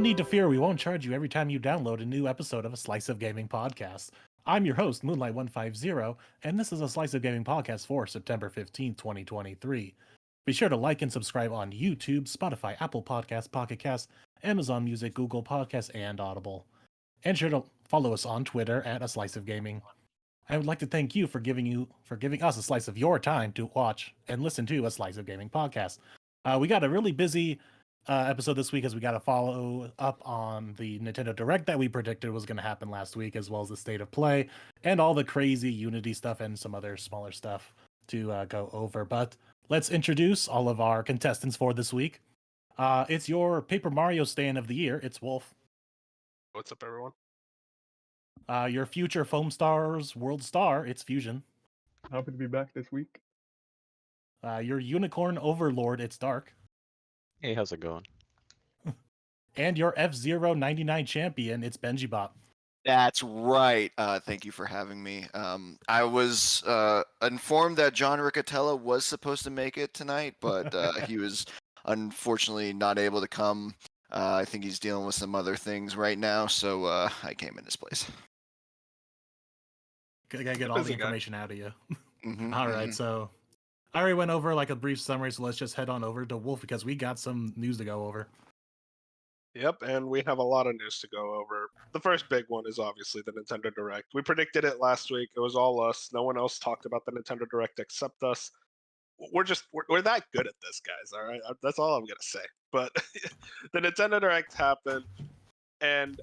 need to fear we won't charge you every time you download a new episode of a Slice of Gaming podcast. I'm your host, Moonlight150, and this is a Slice of Gaming podcast for September 15th, 2023. Be sure to like and subscribe on YouTube, Spotify, Apple Podcasts, Pocket Casts, Amazon Music, Google Podcasts, and Audible. And sure to follow us on Twitter at A Slice of Gaming. I would like to thank you for giving us a slice of your time to watch and listen to a Slice of Gaming podcast. We got a really busy episode this week as we got to follow up on the Nintendo Direct that we predicted was going to happen last week, as well as the state of play and all the crazy Unity stuff and some other smaller stuff to go over. But let's introduce all of our contestants for this week. It's your Paper Mario Stand of the Year. It's Wolf. What's up, everyone? Your future Foam Stars World Star. It's Fusion. Happy to be back this week. Your Unicorn Overlord. It's Dark. Hey, how's it going? And your F-Zero 99 champion. It's BenjiBop. That's right. Thank you for having me. I was informed that John Riccatello was supposed to make it tonight, but he was unfortunately not able to come. I think he's dealing with some other things right now, so I came in his place. Gotta get all the information out of you. Mm-hmm, All right, so I already went over like a brief summary, so let's just head on over to Wolf because we got some news to go over. Yep, and we have a lot of news to go over. The first big one is obviously the Nintendo Direct. We predicted it last week. It was all us. No one else talked about the Nintendo Direct except us. We're that good at this, guys. All right, that's all I'm gonna say. But the Nintendo Direct happened, and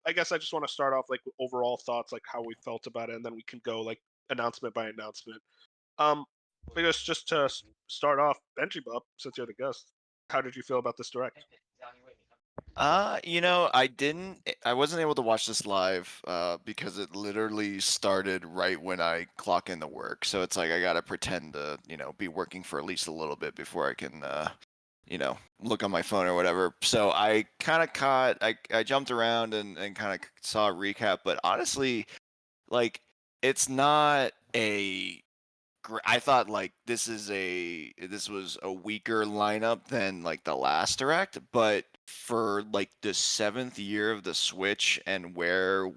I guess I just want to start off like with overall thoughts, like how we felt about it, and then we can go like announcement by announcement. I guess just to start off, BenjiBop, since you're the guest, how did you feel about this Direct? I wasn't able to watch this live because it literally started right when I clock into work. So it's like I gotta pretend to, be working for at least a little bit before I can, look on my phone or whatever. So I kind of I jumped around and kind of saw a recap, but honestly, like it's not I thought like this was a weaker lineup than like the last Direct, but for like the 7th year of the Switch and where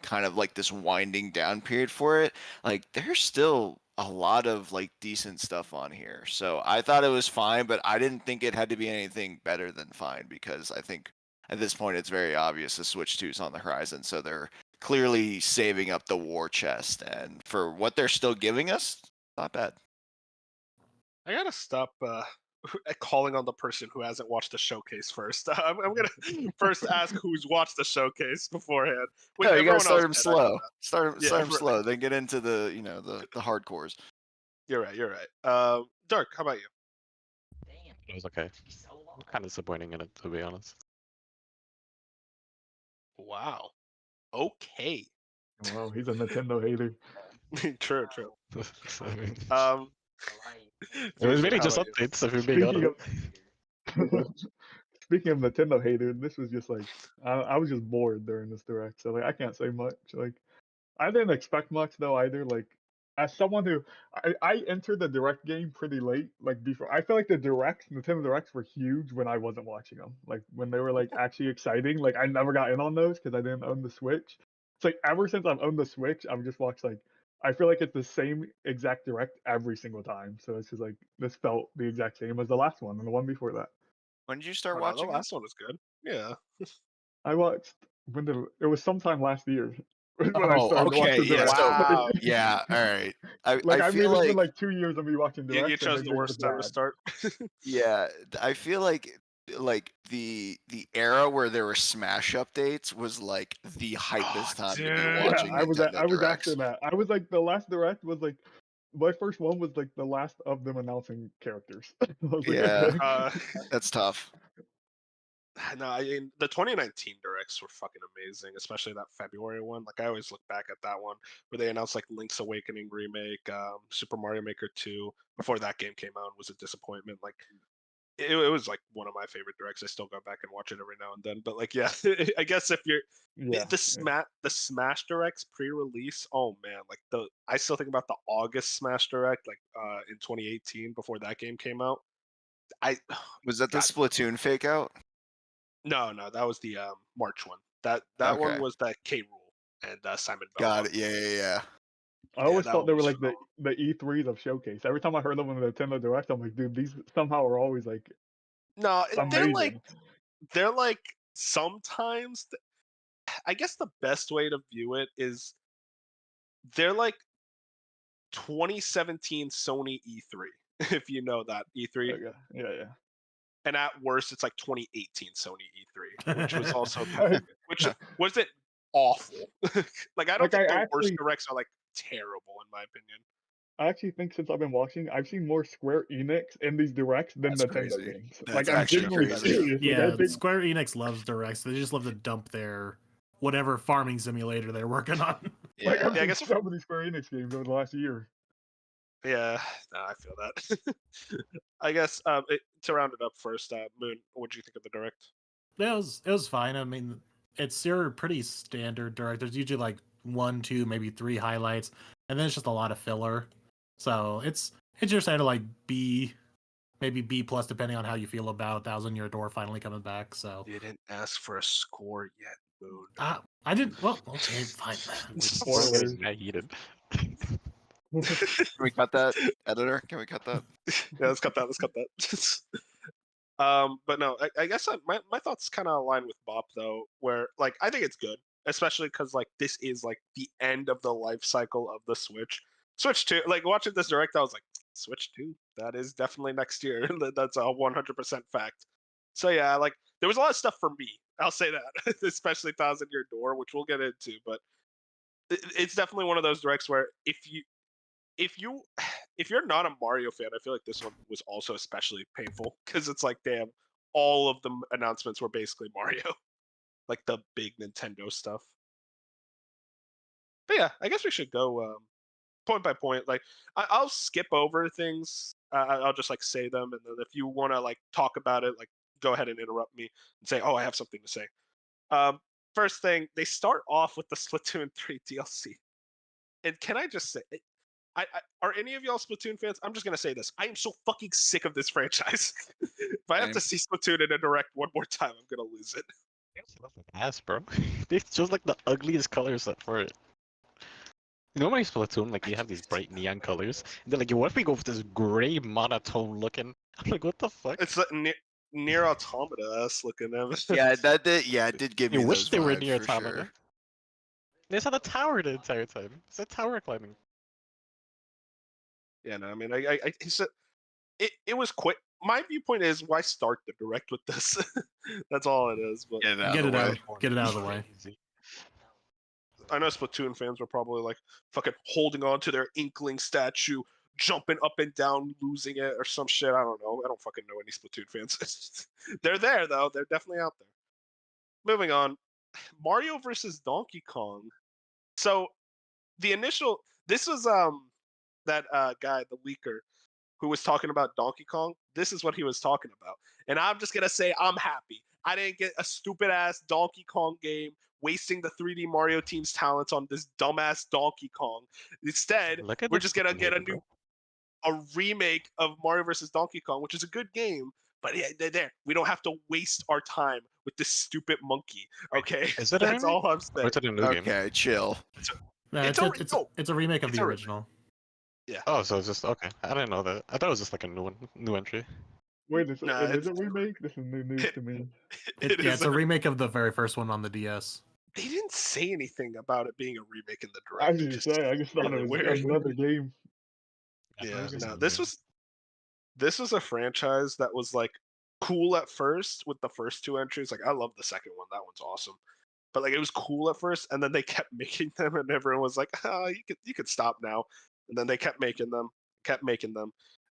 kind of like this winding down period for it, like there's still a lot of like decent stuff on here. So I thought it was fine, but I didn't think it had to be anything better than fine because I think at this point it's very obvious the Switch 2 is on the horizon, so they're clearly saving up the war chest, and for what they're still giving us, not bad. I gotta stop calling on the person who hasn't watched the showcase first. I'm gonna first ask who's watched the showcase beforehand. No, you gotta start them slow. Start them slow, then get into the the hardcores. You're right. Dark, how about you? It was okay. Kind of disappointing in it, to be honest. Wow. Okay. Wow, he's a Nintendo hater. True. I mean, it Fusion, was really how just about you? updates, if you're being honest. Speaking of Nintendo hater, this was just like I was just bored during this Direct, so like I can't say much. Like I didn't expect much though either. Like as someone who I entered the Direct game pretty late, like before I feel like the Nintendo Directs were huge when I wasn't watching them. Like when they were like actually exciting. Like I never got in on those because I didn't own the Switch. It's like ever since I've owned the Switch, I've just watched like I feel like it's the same exact Direct every single time. So it's just like this felt the exact same as the last one and the one before that. When did you start The watching? last one was good. Yeah. I watched it was sometime last year when I started okay, watching yeah, Direct. Wow. yeah, all right. I I feel mean, it's like been like 2 years of me watching Direct. You chose the worst time to start. yeah, I feel like the era where there were Smash updates was like the hypest time to be dude. watching I was Nintendo after Directs. that. I was like the last Direct was like my first one was like the last of them announcing characters. I was like, Yeah. okay. That's tough. No, I mean the 2019 directs were fucking amazing, especially that February one. Like I always look back at that one where they announced like Link's Awakening remake, Super Mario Maker 2. Before that game came out, was a disappointment. Like it was like one of my favorite directs. I still go back and watch it every now and then. But like, yeah, I guess if you're the Smash Directs pre-release, oh man, like I still think about the August Smash Direct, like in 2018 before that game came out. Was that the God. Splatoon fake out? No, that was the March one. That one Okay. was that K. Rool and Simon Belmont. Got it. Yeah. I always that thought they one were was like the E3s of Showcase. Every time I heard them on the Nintendo Direct, I'm like, dude, these somehow are always like No, amazing. they're like sometimes. I guess the best way to view it is they're like 2017 Sony E3, if you know that E3. Okay. Yeah. And at worst, it's like 2018 Sony E3, which was also Like, which wasn't awful. Like I don't like think the worst directs are like terrible in my opinion. I actually think since I've been watching, I've seen more Square Enix in these directs than That's Nintendo crazy. games. That's Like I'm actually genuinely crazy. serious. Like, Yeah, I think Square Enix loves directs. They just love to dump their whatever farming simulator they're working on. like I've Yeah, I seen guess so many Square Enix games over the last year. Yeah, no, I feel that. I guess to round it up first, Moon, what do you think of the direct? Yeah, it was fine. I mean, it's your pretty standard direct. There's usually like 1, 2, maybe 3 highlights, and then it's just a lot of filler. So it's your standard like B, maybe B plus, depending on how you feel about Thousand Year Door finally coming back. So Didn't ask for a score yet, Moon. I didn't. Well, okay, fine. We're getting Spoilers. mad heated. Can we cut that, editor? Can we cut that? Yeah, let's cut that. Let's cut that. But no, I guess my thoughts kind of align with Bop though, where like I think it's good, especially because like this is like the end of the life cycle of the Switch. Switch 2, like watching this direct, I was like, Switch 2, that is definitely next year. That's a 100% fact. So yeah, like there was a lot of stuff for me. I'll say that, especially Thousand Year Door, which we'll get into. But it's definitely one of those directs where if you if you're not a Mario fan, I feel like this one was also especially painful because it's like, damn, all of the announcements were basically Mario, like the big Nintendo stuff. But yeah, I guess we should go point by point. Like I'll skip over things. I'll just like say them, and then if you want to like talk about it, like go ahead and interrupt me and say, "Oh, I have something to say." Um, First thing, they start off with the Splatoon 3 DLC, and can I just say, are any of y'all Splatoon fans? I'm just gonna say this: I am so fucking sick of this franchise. If I have to see Splatoon in a direct one more time, I'm gonna lose it. Ass, bro. They chose like the ugliest colors for it. You know, my Splatoon, like you have these bright neon colors, and they're like, "What if we go with this gray monotone looking?" I'm like, "What the fuck?" It's like near Automata ass looking at it. Yeah, that did. Yeah, it did give You me wish those they were vibes near for Automata. sure. They just had a tower the entire time. It's a tower climbing. Yeah, no, I mean, he said it was quick. My viewpoint is, why start the direct with this? That's all it is. But Get it out Get of it the way. out. Get it out of the way. Crazy. I know Splatoon fans were probably like fucking holding on to their Inkling statue, jumping up and down, losing it or some shit. I don't know. I don't fucking know any Splatoon fans. They're there though. They're definitely out there. Moving on, Mario versus Donkey Kong. So the initial, this was that guy, the leaker, who was talking about Donkey Kong. This is what he was talking about, and I'm just gonna say I'm happy. I didn't get a stupid ass Donkey Kong game wasting the 3D Mario team's talents on this dumbass Donkey Kong. Instead, Look at we're the just gonna get hater, bro. a remake of Mario vs. Donkey Kong, which is a good game. But yeah, there, we don't have to waste our time with this stupid monkey. Okay, Is it a that's remake? all I'm Or saying. is it a new game? Okay, chill. No, It's it's a remake of it's the a remake. original. Yeah. Oh, so it's just okay. I didn't know that. I thought it was just like a new entry. Wait, it Nah, is a remake? This is new news to me. it Yeah, is it's a remake of the very first one on the DS. They didn't say anything about it being a remake in the I direct, was which just is saying, I just thought really it was weird. another game. Yeah, It's no, a new game. this was a franchise that was like cool at first with the first 2 entries. Like I love the second one; that one's awesome. But like it was cool at first, and then they kept making them, and everyone was like, "Ah, you could stop now." And then they kept making them, and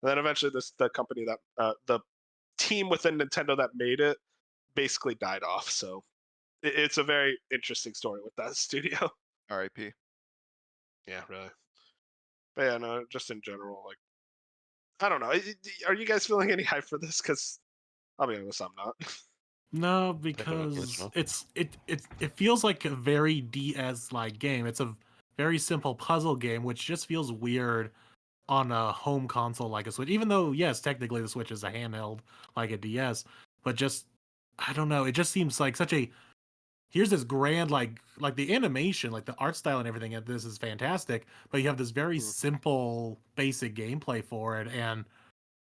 then eventually the company that the team within Nintendo that made it basically died off. So it's a very interesting story with that studio. R.I.P. Yeah, really. But yeah, no, just in general, like I don't know. Are you guys feeling any hype for this? Because I'll be honest, I'm not. No, Think of it because original. it feels like a very DS like game. It's a very simple puzzle game, which just feels weird on a home console like a Switch. Even though, yes, technically the Switch is a handheld like a DS, but just I don't know. It just seems like such a here's this grand like the animation, like the art style and everything. This is fantastic, but you have this very simple, basic gameplay for it, and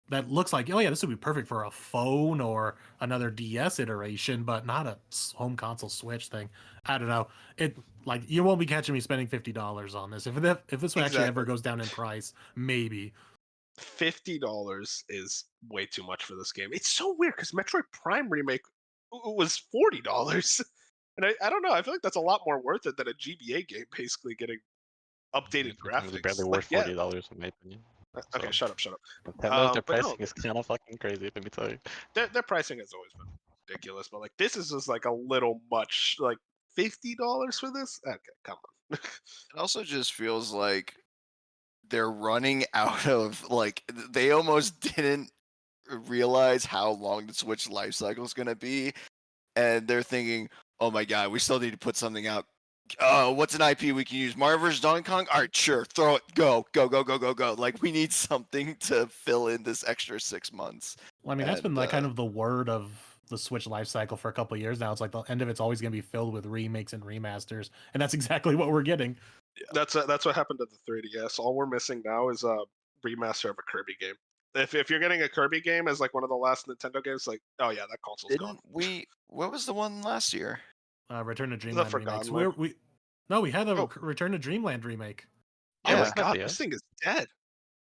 that looks like, oh yeah, this would be perfect for a phone or another DS iteration, but not a home console Switch thing. I don't know. It like you won't be catching me spending $50 on this. If this one actually ever Exactly. goes down in price, maybe. $50 is way too much for this game. It's so weird because Metroid Prime Remake was $40. And I don't know. I feel like that's a lot more worth it than a GBA game basically getting updated It's barely graphics. worth $40 in my opinion. Okay, So, shut up. Nintendo's their But no, pricing is kind of fucking crazy. Let me tell you. their pricing has always been ridiculous. But like this is just like a little much. Like $50 for this? Okay, come on. It also just feels like they're running out of like they almost didn't realize how long the Switch life cycle is gonna be, and they're thinking, "Oh my god, we still need to put something out. What's an IP we can use? Mario vs. Donkey Kong? All right, sure, throw it, go. Like we need something to fill in this extra 6 months." Well, I mean, that's been like kind of the word of the Switch life cycle for a couple of years now. It's like the end of it's always going to be filled with remakes and remasters, and that's exactly what we're getting. That's what happened to the 3DS. All we're missing now is a remaster of a Kirby game. If you're getting a Kirby game as like one of the last Nintendo games, like, oh yeah, that console's gone. What was the one last year? Return to The Dreamland Forgotten remakes. one. We had a Oh. Return to Dreamland remake. Oh Yeah. my Wasn't that god, the this end? thing is dead.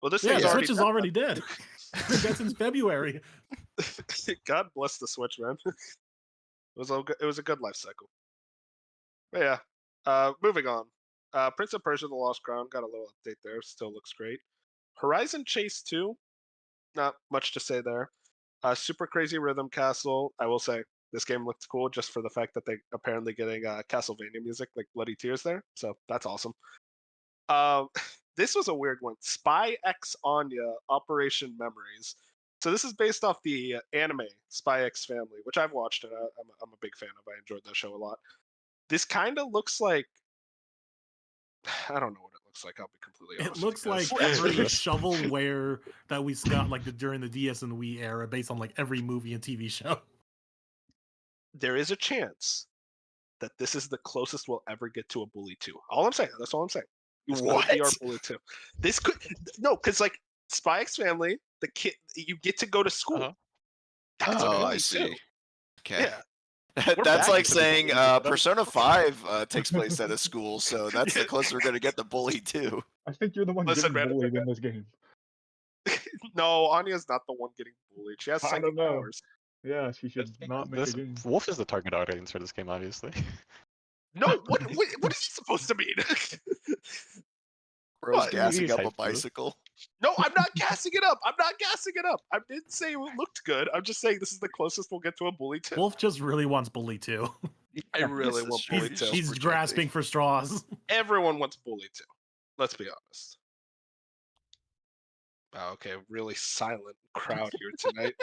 Well, this Yeah, thing the is Switch is already already dead. It's been dead since February. dead. God bless the Switch, man. It was a good life cycle. But yeah, moving on. Prince of Persia: The Lost Crown got a little update there. Still looks great. Horizon Chase 2, not much to say there. Super Crazy Rhythm Castle. I will say this game looked cool just for the fact that they apparently getting Castlevania music like Bloody Tears there. So that's awesome. This was a weird one. Spy X Anya Operation Memories. So this is based off the anime Spy X Family, which I've watched and I'm a big fan of. I enjoyed that show a lot. This kind of looks like I don't know what it looks like. I'll be completely honest. It looks with you like guys. every Yes. shovelware that we got like during the DS and Wii era, based on like every movie and TV show. There is a chance that this is the closest we'll ever get to a Bully 2. All I'm saying. That's all I'm saying. This could be our Bully 2. This could no, because like Spy X Family, the kid you get to go to school. Uh-huh. That's a Bully I see. 2. Okay. Yeah. We're That's back like to saying Bully together. Persona 5 takes place at a school, so that's the Yeah. closest we're gonna get to Bully 2. I think you're the one Listen, getting man, bullied in this game. No, Anya's not the one getting bullied. She has I psychic don't know. powers. Yeah, she should not make a This game. Wolf is the target audience for this game, obviously. No, what is this supposed to mean? Bro's What? gassing He's up a hyped for this. bicycle. No, I'm not gassing it up. I didn't say it looked good. I'm just saying this is the closest we'll get to a Bully 2. Wolf just really wants Bully 2. I really This is want true. Bully He's 2. just He's projecting. grasping for straws. Everyone wants Bully 2. Let's be honest. Oh, okay, really silent crowd here tonight.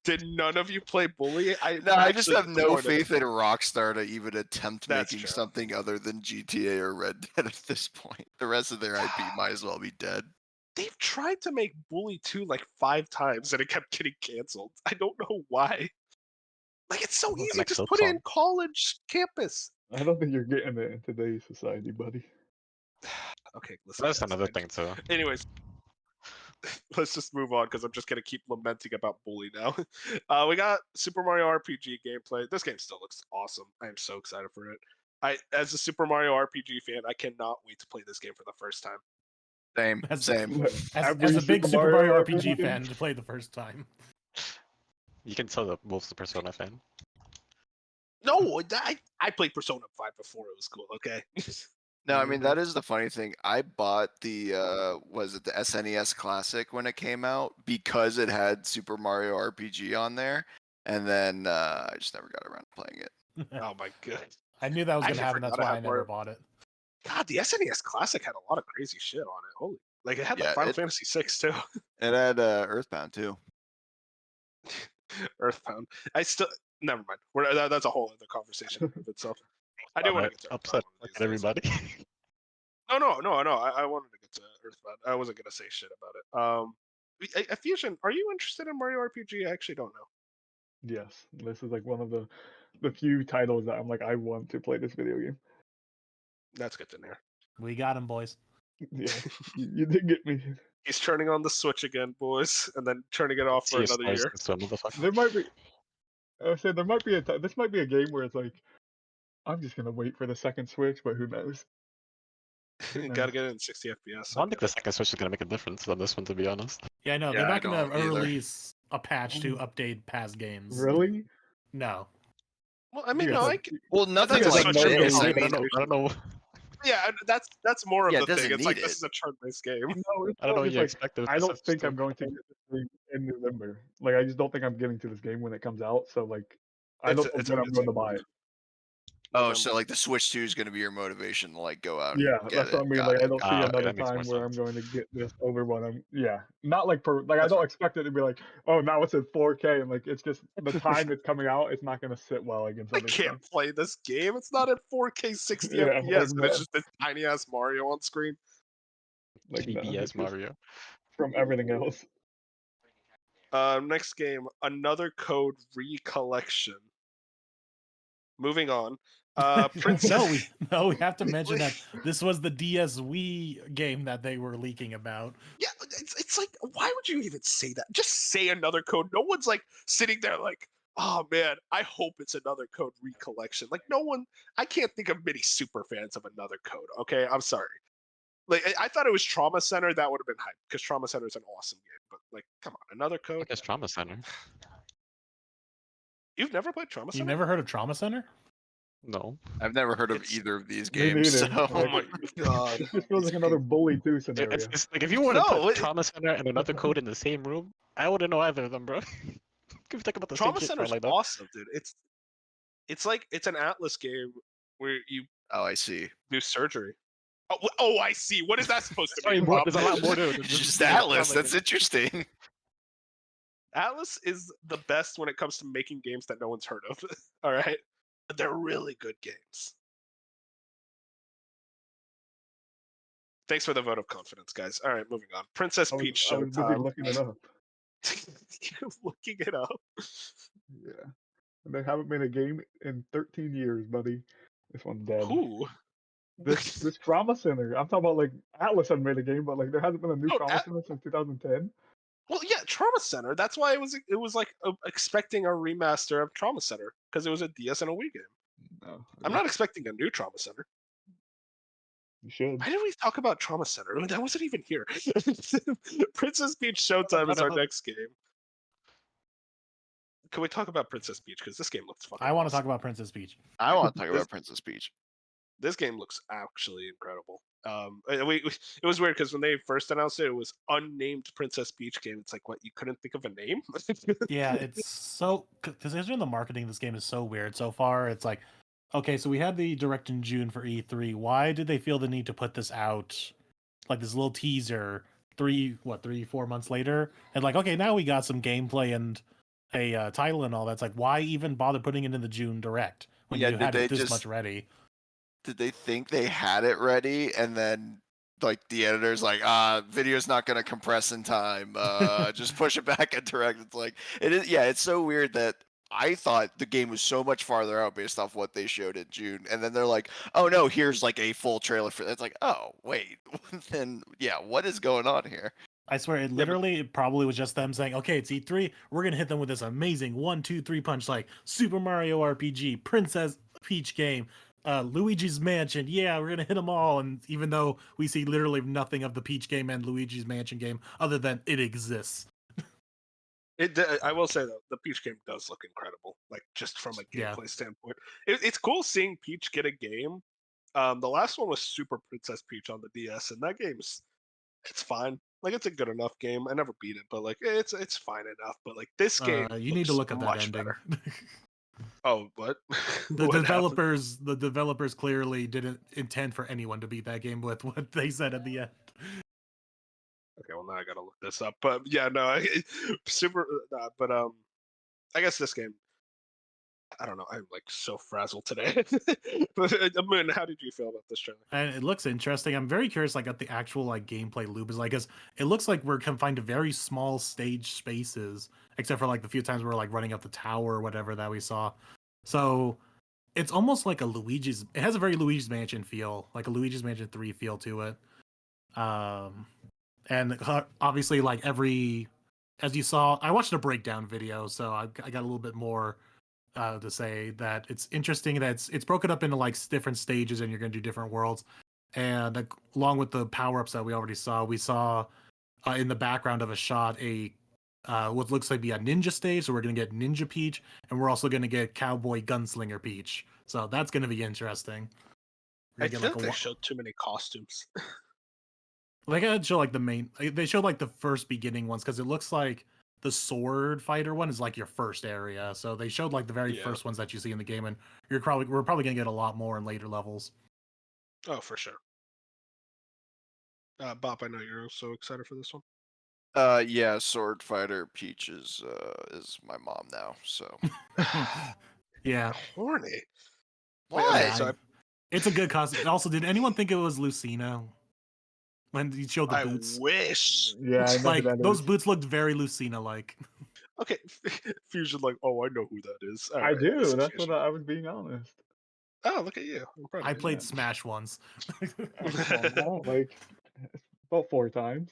Did none of you play Bully? No, I just actually have no torn it. faith in Rockstar to even attempt That's making true. something other than GTA or Red Dead at this point. The rest of their IP might as well be dead. They've tried to make Bully 2 like 5 times and it kept getting canceled. I don't know why. Like it's so easy. Next Just soap put it in song. college campus. I don't think you're getting it in today's society, buddy. Okay, listen. That's guys, another thing too. Anyways, let's just move on because I'm just gonna keep lamenting about Bully now. We got Super Mario RPG gameplay. This game still looks awesome. I am so excited for it. As a Super Mario RPG fan, I cannot wait to play this game for the first time. Same. As a big Super Mario RPG fan to play the first time. You can tell that Wolf's a Persona fan. No, I played Persona 5 before it was cool. Okay. No, I mean that is the funny thing. I bought the was it the SNES Classic when it came out because it had Super Mario RPG on there, and then I just never got around to playing it. Oh my god. I knew that was I going to happen. forgot That's I why I had never Mario- bought it. God, the SNES Classic had a lot of crazy shit on it. Holy, like it had Yeah, like Final Fantasy 6 too. It had Earthbound too. Earthbound. I still never mind. That's a whole other conversation of itself. I do want to get to upset Earthbound one of these days. everybody. No. I wanted to get to Earthbound. I wasn't gonna say shit about it. Fusion, are you interested in Mario RPG? I actually don't know. Yes, this is like one of the few titles that I'm like, I want to play this video game. That's good to hear. We got him, boys. Yeah, you did get me. He's turning on the Switch again, boys, and then turning it off for another year. There might be. I said there might be this might be a game where it's like, I'm just gonna wait for the second Switch, but who knows? Gotta get it in 60 FPS. I don't think the second Switch is gonna make a difference on this one, to be honest. Yeah, I know. Yeah, They're I not going don't to either. release a patch to update past games. Really? No. Well, I mean, Yeah, no, but- I can, Well, nothing that's like such a this. game. I mean, I don't know. yeah, that's more of Yeah, the it thing. doesn't It's like need this it. is a turn-based game. No, it's I don't know not what just you like, expected. I don't think I'm going to get this game in November. Like, I just don't think I'm getting to this game when it comes out. So, like, I don't know when I'm going to buy it. Oh, so like the Switch 2 is going to be your motivation to like go out. Yeah, and get that's what I it. mean. Got Like, I it. don't see okay, another that makes time more where I'm sense. going to get this over what I'm. Yeah, not like like I That's don't fine. expect it to be like, oh, now it's at 4K, and like it's just the time it's coming out. It's not going to sit well against I other can't stuff. play this game. It's not at 4K 60 Yeah, FPS, like, but it's no. just this tiny ass Mario on screen. Like, no, TBS it's just Mario. from everything else. Next game, Another Code Recollection. Moving on. Princess. No, we have to mention that this was the DS Wii game that they were leaking about. Yeah, it's like, why would you even say that? Just say Another Code. No one's like sitting there like, oh man, I hope it's Another Code Recollection. Like, no one, I can't think of many super fans of Another Code. Okay, I'm sorry. Like, I thought it was Trauma Center. That would have been hype because Trauma Center is an awesome game. But like, come on, Another Code. Like it's Trauma Center. You've never played Trauma Center? You never heard of Trauma Center? No. I've never heard of It's- either of these Me games. neither. So. Oh my god. It just feels like another Bully 2 scenario. It's like if you want to No, put it- Trauma Center and Another Code in the same room, I wouldn't know either of them, bro. If you talk about the Trauma same shit Center's like that. awesome, dude. It's like it's an Atlas game where you Oh, I see. do surgery. Oh, I see. What is that supposed to Sorry, mean? more, Bob? there's a lot more to it. than It's just being a Atlas. trauma That's center. interesting. Atlas is the best when it comes to making games that no one's heard of. All right, but they're really good games. Thanks for the vote of confidence, guys. All right, moving on. Princess Peach I was busy Showtime. looking it up. You're looking it up. Yeah. And they haven't made a game in 13 years, buddy. This one's dead. Who? This Trauma Center. I'm talking about like Atlas hasn't made a game, but like there hasn't been a new No, Trauma Center since 2010. Well, yeah, Trauma Center. That's why it was like expecting a remaster of Trauma Center because it was a DS and a Wii game. No, I'm not expecting a new Trauma Center. You should. Why did we talk about Trauma Center? That wasn't even here. Princess Peach Showtime is our next game. Can we talk about Princess Peach? Because this game looks fucking I want to awesome. talk about Princess Peach. I want to talk This- about Princess Peach. This game looks actually incredible. It was weird because when they first announced it, it was unnamed Princess Peach game. It's like, what, you couldn't think of a name? Yeah, it's so because the marketing of this game is so weird so far. It's like, okay, so we had the direct in June for E3. Why did they feel the need to put this out like this little teaser 4 months later? And like, okay, now we got some gameplay and a title and all that. It's like, why even bother putting it in the June direct when Yeah, you did had they it this just- much ready? Did they think they had it ready and then like the editor's like, video's not gonna compress in time. Just push it back and direct. It's like it is. Yeah, it's so weird that I thought the game was so much farther out based off what they showed in June, and then they're like, oh no, here's like a full trailer for that. It's like, oh wait, then yeah, what is going on here? I swear, it probably was just them saying, okay, it's E3. We're going to hit them with this amazing 1-2-3 punch like Super Mario RPG, Princess Peach game, Luigi's Mansion. Yeah, we're going to hit them all. And even though we see literally nothing of the Peach game and Luigi's Mansion game other than it exists. I will say though, the Peach game does look incredible. Like just from a Yeah. gameplay standpoint, it's cool seeing Peach get a game. The last one was Super Princess Peach on the DS, and that it's fine. Like it's a good enough game. I never beat it, but like it's fine enough. But like this game, You need to look at that much ending. better. Oh, what? The What happened? developers clearly didn't intend for anyone to beat that game with what they said at the end. Okay, well now I gotta look this up. But yeah, no, super. But I guess this game. I don't know. I'm like so frazzled today. But Moon, how did you feel about this trailer? And it looks interesting. I'm very curious, like, what the actual like gameplay loop is like. Cause it looks like we're confined to very small stage spaces, except for like the few times we're like running up the tower or whatever that we saw. So it's almost like a Luigi's. It has a very Luigi's Mansion feel, like a Luigi's Mansion 3 feel to it. And obviously, like as you saw, I watched a breakdown video, so I got a little bit more to say that it's interesting that it's broken up into like different stages, and you're going to do different worlds. And along with the power ups that we saw in the background of a shot what looks like to be a ninja stage. So we're going to get Ninja Peach, and we're also going to get Cowboy Gunslinger Peach. So that's going to be interesting. I feel like they showed too many costumes. They gotta show like the main. They showed like the first beginning ones because it looks like the sword fighter one is like your first area. So they showed like the very first ones that you see in the game, and we're probably gonna get a lot more in later levels. Oh, for sure. Bop, I know you're so excited for this one. Yeah, Sword Fighter Peach is my mom now, so. Yeah. Horny. Why? Yeah, So it's a good costume. Also, did anyone think it was Lucina when he showed the I boots? wish. Yeah, I know Like who that those is. boots looked very Lucina-like. Okay, Fusion like, oh, I know who that is. All I right, do. listen, That's Fusion. what I was being honest. Oh, look at you. I'm proud of I you. played Smash once. Come on, like about 4 times.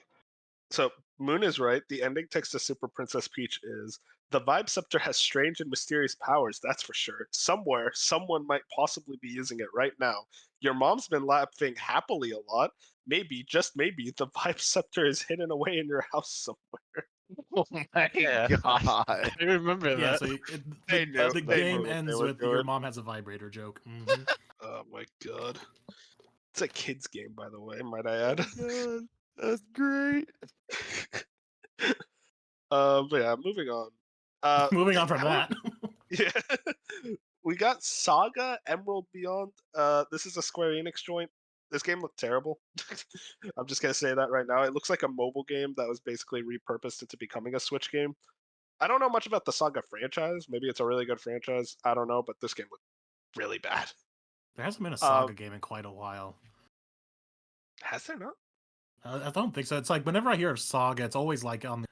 So Moon is right. The ending text to Super Princess Peach is the Vibe Scepter has strange and mysterious powers, that's for sure. Somewhere, someone might possibly be using it right now. Your mom's been laughing happily a lot. Maybe, just maybe, the Vibe Scepter is hidden away in your house somewhere. Oh my god. I remember Yeah, that. so They knew. the They game knew what they ends were with your doing. mom has a vibrator joke. Mhm. Oh my god. It's a kid's game, by the way, might I add. God, that's great. But yeah, moving on. Moving on from how- that. Yeah. We got Saga Emerald Beyond. This is a Square Enix joint. This game looked terrible. I'm just gonna say that right now. It looks like a mobile game that was basically repurposed into becoming a Switch game. I don't know much about the Saga franchise. Maybe it's a really good franchise. I don't know, but this game looked really bad. There hasn't been a Saga game in quite a while. Has there not? I don't think so. It's like whenever I hear of Saga, it's always like on the,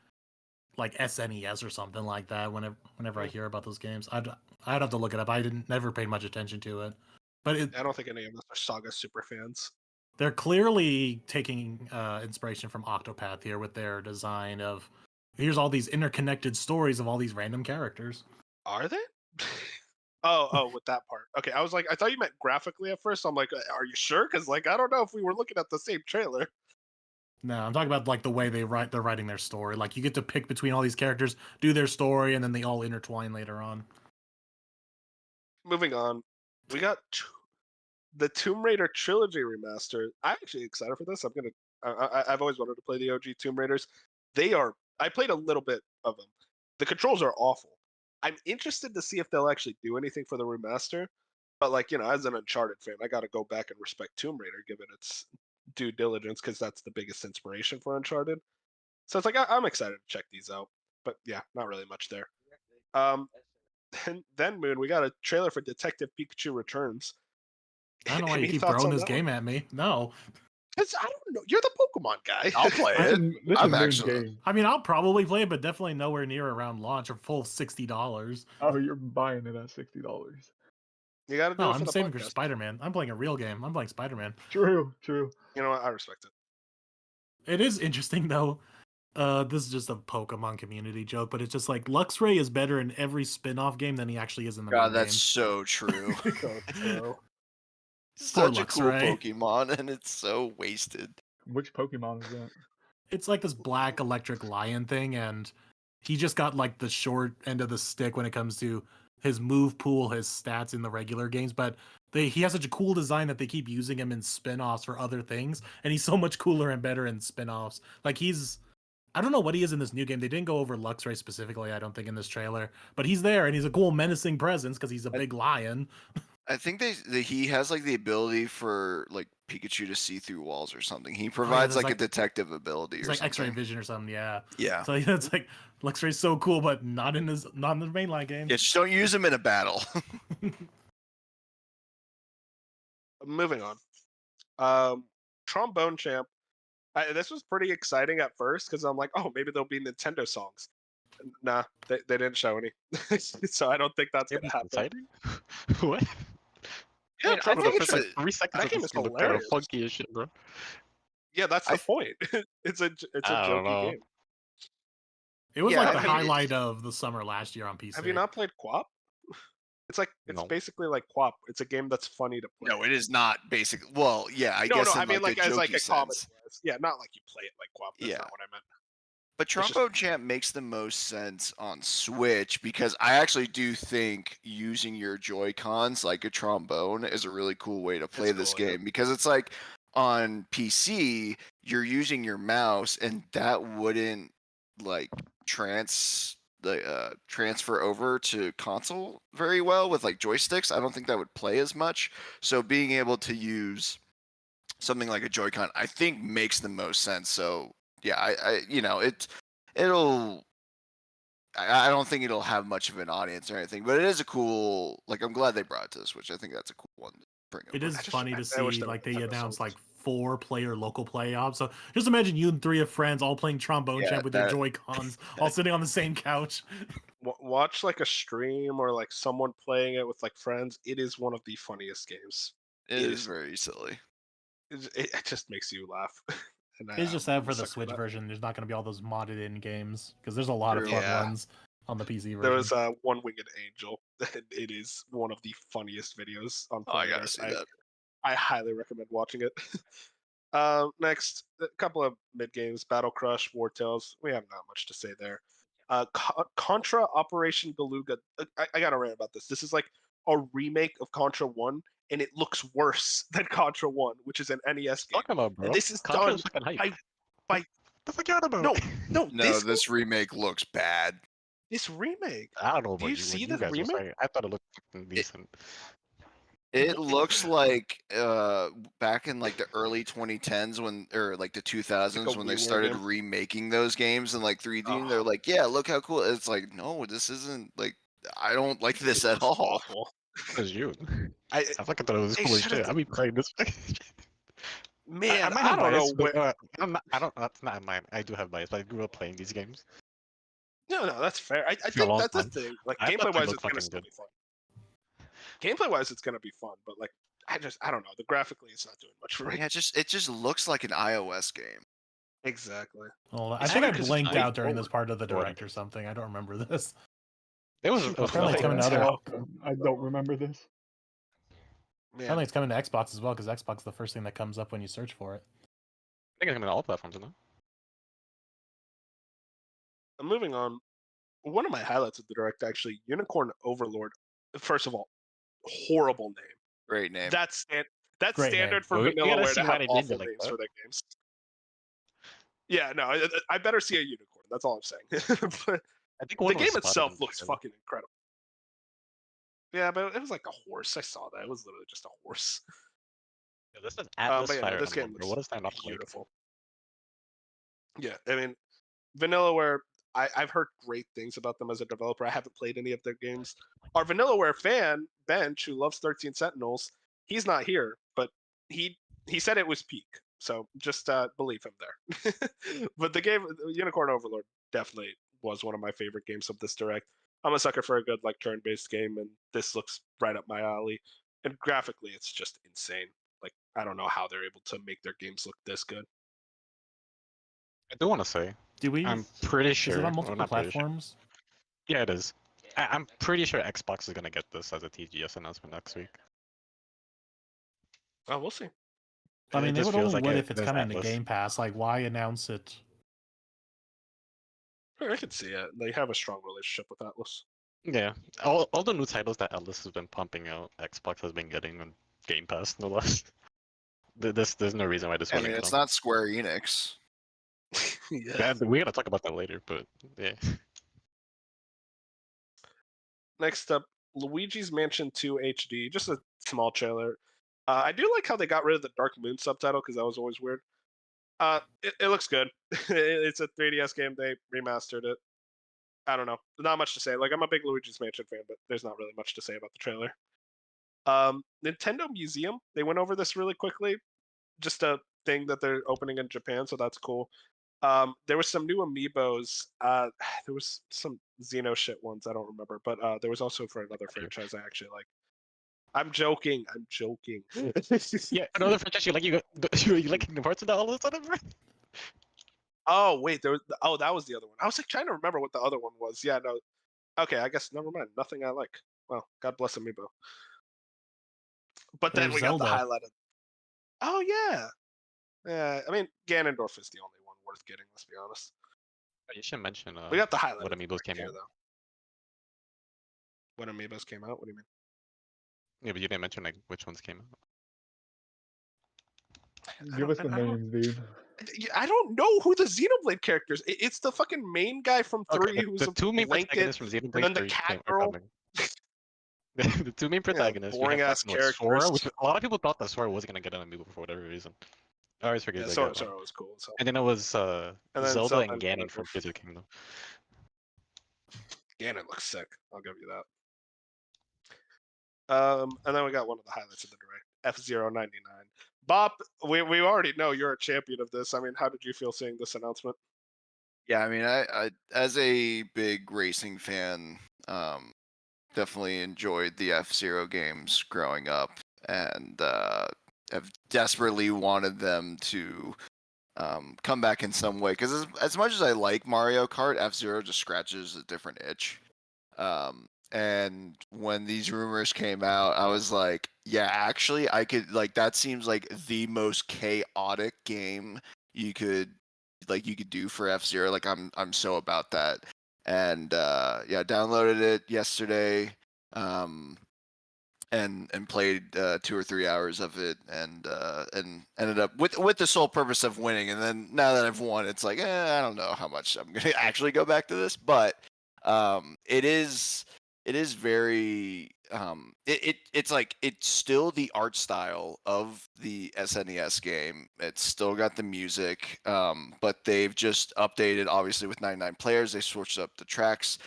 like SNES or something like that. Whenever I hear about those games, I'd have to look it up. I never paid much attention to it, but I don't think any of us are Saga super fans. they're clearly taking inspiration from Octopath here with their design of here's all these interconnected stories of all these random characters. Are they? Oh, with that part. Okay, I was like, I thought you meant graphically at first. I'm like, are you sure? Because like, I don't know if we were looking at the same trailer. No, I'm talking about like the way they're writing their story. Like you get to pick between all these characters, do their story, and then they all intertwine later on. Moving on, we got the Tomb Raider trilogy remaster. I'm actually excited for this. I've always wanted to play the OG Tomb Raiders. I played a little bit of them. The controls are awful. I'm interested to see if they'll actually do anything for the remaster. But like, as an Uncharted fan, I got to go back and respect Tomb Raider, given its due diligence, because that's the biggest inspiration for Uncharted. So it's like I'm excited to check these out. But yeah, not really much there. Then Moon, we got a trailer for Detective Pikachu Returns. I don't know why you Any keep thoughts throwing on this that game one? at me. No. I don't know. You're the Pokemon guy. I'll play it. This I'm is Moon's actually- game. I mean, I'll probably play it, but definitely nowhere near around launch or full $60. Oh, you're buying it at $60. You got to do No, it for I'm the saving for podcast. Spider-Man. I'm playing a real game. I'm playing Spider-Man. True. You know what? I respect it. It is interesting though. This is just a Pokemon community joke, but it's just like Luxray is better in every spin-off game than he actually is in the God, main that's game. so true. So true. Such a cool Luxray. Pokemon, and it's so wasted. Which Pokemon is that? It's like this black electric lion thing, and he just got like the short end of the stick when it comes to his move pool, his stats in the regular games, but he has such a cool design that they keep using him in spin-offs for other things, and he's so much cooler and better in spin-offs. Like I don't know what he is in this new game. They didn't go over Luxray specifically, I don't think, in this trailer, but he's there and he's a cool menacing presence because he's a big lion. I think he has like the ability for like Pikachu to see through walls or something. He provides there's like a like- detective ability It's or like X-ray something. vision or something. Yeah. Yeah. So it's like Luxray's so cool, but not in the mainline game. Yeah, just don't use him in a battle. Moving on. Trombone Champ. This was pretty exciting at first because I'm like, oh, maybe there'll be Nintendo songs. Nah, they didn't show any. So I don't think that's It gonna was happen. exciting. What? Yeah, Man, I For Trombone the think first Champ. like 3 seconds that of game this is game looked kind of hilarious. funky as shit, bro. Yeah, that's the I- point. It's a I don't jokey know. game. It was Yeah, like I the mean, highlight of the summer last year on PC. Have you not played Quap? It's No. basically like Quap. It's a game that's funny to play. No, it is not basic. Well, yeah, I No, guess no, in I mean like a as like jokey a comedy. sense. Yeah, not like you play it like Quap. That's Yeah. not what I meant. But It's just- Trombone Champ makes the most sense on Switch because I actually do think using your Joy-Cons like a trombone is a really cool way to play this cool, yeah. game because it's like on PC you're using your mouse and that wouldn't like transfer over to console very well with like joysticks. I don't think that would play as much. So being able to use something like a Joy-Con, I think makes the most sense. So yeah, I it'll. I don't think it'll have much of an audience or anything, but it is a cool. Like, I'm glad they brought it to the Switch. I think that's a cool one to bring over. It is funny to I wish see there were like they Nintendo announced songs. like 4-player local play op. So just imagine you and 3 of friends all playing Trombone Yeah, Champ with your that- Joy-Cons, all sitting on the same couch. Watch like a stream or like someone playing it with like friends. It is one of the funniest games. it is very silly. It just makes you laugh. And It's just sad I'm for the sucker Switch that. version. There's not going to be all those modded in games because there's a lot of True. fun Yeah. ones on the PC version. There was One Winged Angel. It is one of the funniest videos on Oh, I planet gotta Earth. see that. I highly recommend watching it. Next, a couple of mid games: Battle Crush, War Tales. We have not much to say there. Contra Operation Beluga. I gotta rant about this. This is like a remake of Contra 1, and it looks worse than Contra 1, which is an NES game. Talking about, bro. And this is Contra's done fucking hype. by- The fuck you on about? No, no, No, this remake looks bad. this remake. I don't know Do about you you. see What the you guys were remake? saying. I thought it looked fucking decent. It looks like back in like the early 2010s when, or like the 2000s when they WiiWare started game. remaking those games in like 3D. And Oh. they're like, yeah, look how cool. It's like, no, this isn't like. I don't like this It at looks all. awful. What is you? I I fucking thought it was They cool as should've shit. I be playing this. man, might I have don't know bias, but, what. I'm not, I don't. That's not mine. I do have bias, but I grew up playing these games. No, that's fair. I For a think long that's the time. thing. Like I thought gameplay they wise, looked it's gonna fucking still good. be fun. Gameplay wise, it's gonna be fun, but like I don't know. The graphically, it's not doing much for me. Yeah, it just looks like an iOS game. Exactly. Well, I It's think I funny 'cause it's blinked way out during this forward. part of the Forward. direct or something. I don't remember this. It was Apparently it's coming to other. I don't remember this. I Man, think it's coming to Xbox as well because Xbox is the first thing that comes up when you search for it. I think it's coming to all platforms, isn't it? moving on. One of my highlights of the direct actually, Unicorn Overlord. First of all, horrible name. Great name. That's Great standard name. for Well, you gotta Vanillaware see to why have they named it awful like names that. for their games. Yeah, no, I better see a unicorn. That's all I'm saying. But I think the one was game spotted itself in looks China. fucking incredible. Yeah, but it was like a horse. I saw that. It was literally just a horse. Yeah, this is Atlas but yeah, no, Fire this game Emblem, bro. What looks does that not like? beautiful. Yeah, I mean, Vanillaware. I've heard great things about them as a developer. I haven't played any of their games. Our Vanillaware fan, Benj, who loves 13 Sentinels, he's not here, but he said it was peak. So just believe him there. But the game, Unicorn Overlord, definitely was one of my favorite games of this direct. I'm a sucker for a good like turn-based game, and this looks right up my alley. And graphically, it's just insane. Like I don't know how they're able to make their games look this good. I do want to say, Do we? I'm pretty Is sure. it on well, multiple not pretty sure. platforms? Yeah, it is. I'm pretty sure Xbox is gonna get this as a TGS announcement next week. Oh, we'll see. I It mean, they just would feels only like would it- if it's there's coming to Atlas. Game Pass. Like, why announce it? Sure, I can see it. They have a strong relationship with Atlas. Yeah, all the new titles that Atlas has been pumping out, Xbox has been getting on Game Pass, no less. There's no reason why this I wouldn't mean, it's come. not Square Enix. Yeah. We gotta talk about that later, but yeah. Next up, Luigi's Mansion 2 HD. Just a small trailer. I do like how they got rid of the Dark Moon subtitle because that was always weird. It looks good. It's a 3DS game. They remastered it. I don't know. Not much to say. Like, I'm a big Luigi's Mansion fan, but there's not really much to say about the trailer. Nintendo Museum. They went over this really quickly. Just a thing that they're opening in Japan, so that's cool. There was some new amiibos. There was some Xeno shit ones. I don't remember, but there was also for another franchise I actually like. I'm joking. Yeah, another franchise you like. You like Kingdom Hearts and all of a sudden, bro? Oh wait, that was the other one. I was like trying to remember what the other one was. Yeah, no. Okay, I guess never mind. Nothing I like. Well, God bless amiibo. But then There's we Zelda. got the highlighted. Oh yeah. Yeah, I mean Ganondorf is the only one worth getting. Let's be honest. You should mention We got the highlight. what amiibos came out. though. What amiibos came out? What do you mean? Yeah, but you didn't mention like which ones came out. Give us the names, dude. I don't know who the Xenoblade characters. It's the fucking main guy from 3 who's the two main blanket, protagonists from Xenoblade and then the 3 cat are girl. coming. The two main protagonists. boring we have ass fucking, what, Sora, characters. which a lot of people thought that Sora wasn't gonna get an amiibo for whatever reason. I always forget Yeah, that. Sora was cool. So. And then it was And then Zelda and and Ganon from Tears of the Kingdom. Ganon looks sick. I'll give you that. And then we got one of the highlights of the direct, F-Zero 99. Bop, we already know you're a champion of this. I mean, how did you feel seeing this announcement? Yeah, I mean, I as a big racing fan, definitely enjoyed the F-Zero games growing up, and have desperately wanted them to come back in some way. Because as much as I like Mario Kart, F-Zero just scratches a different itch. And when these rumors came out, I was like, yeah, actually, I could, like, that seems like the most chaotic game you could do for F-Zero. Like, I'm so about that. And yeah, downloaded it yesterday, and played 2 or 3 hours of it, and ended up with the sole purpose of winning. And then now that I've won, it's like, I don't know how much I'm gonna actually go back to this, but it is very it's like it's still the art style of the SNES game. It's still got the music, but they've just updated, obviously with 99 players. They switched up the tracks,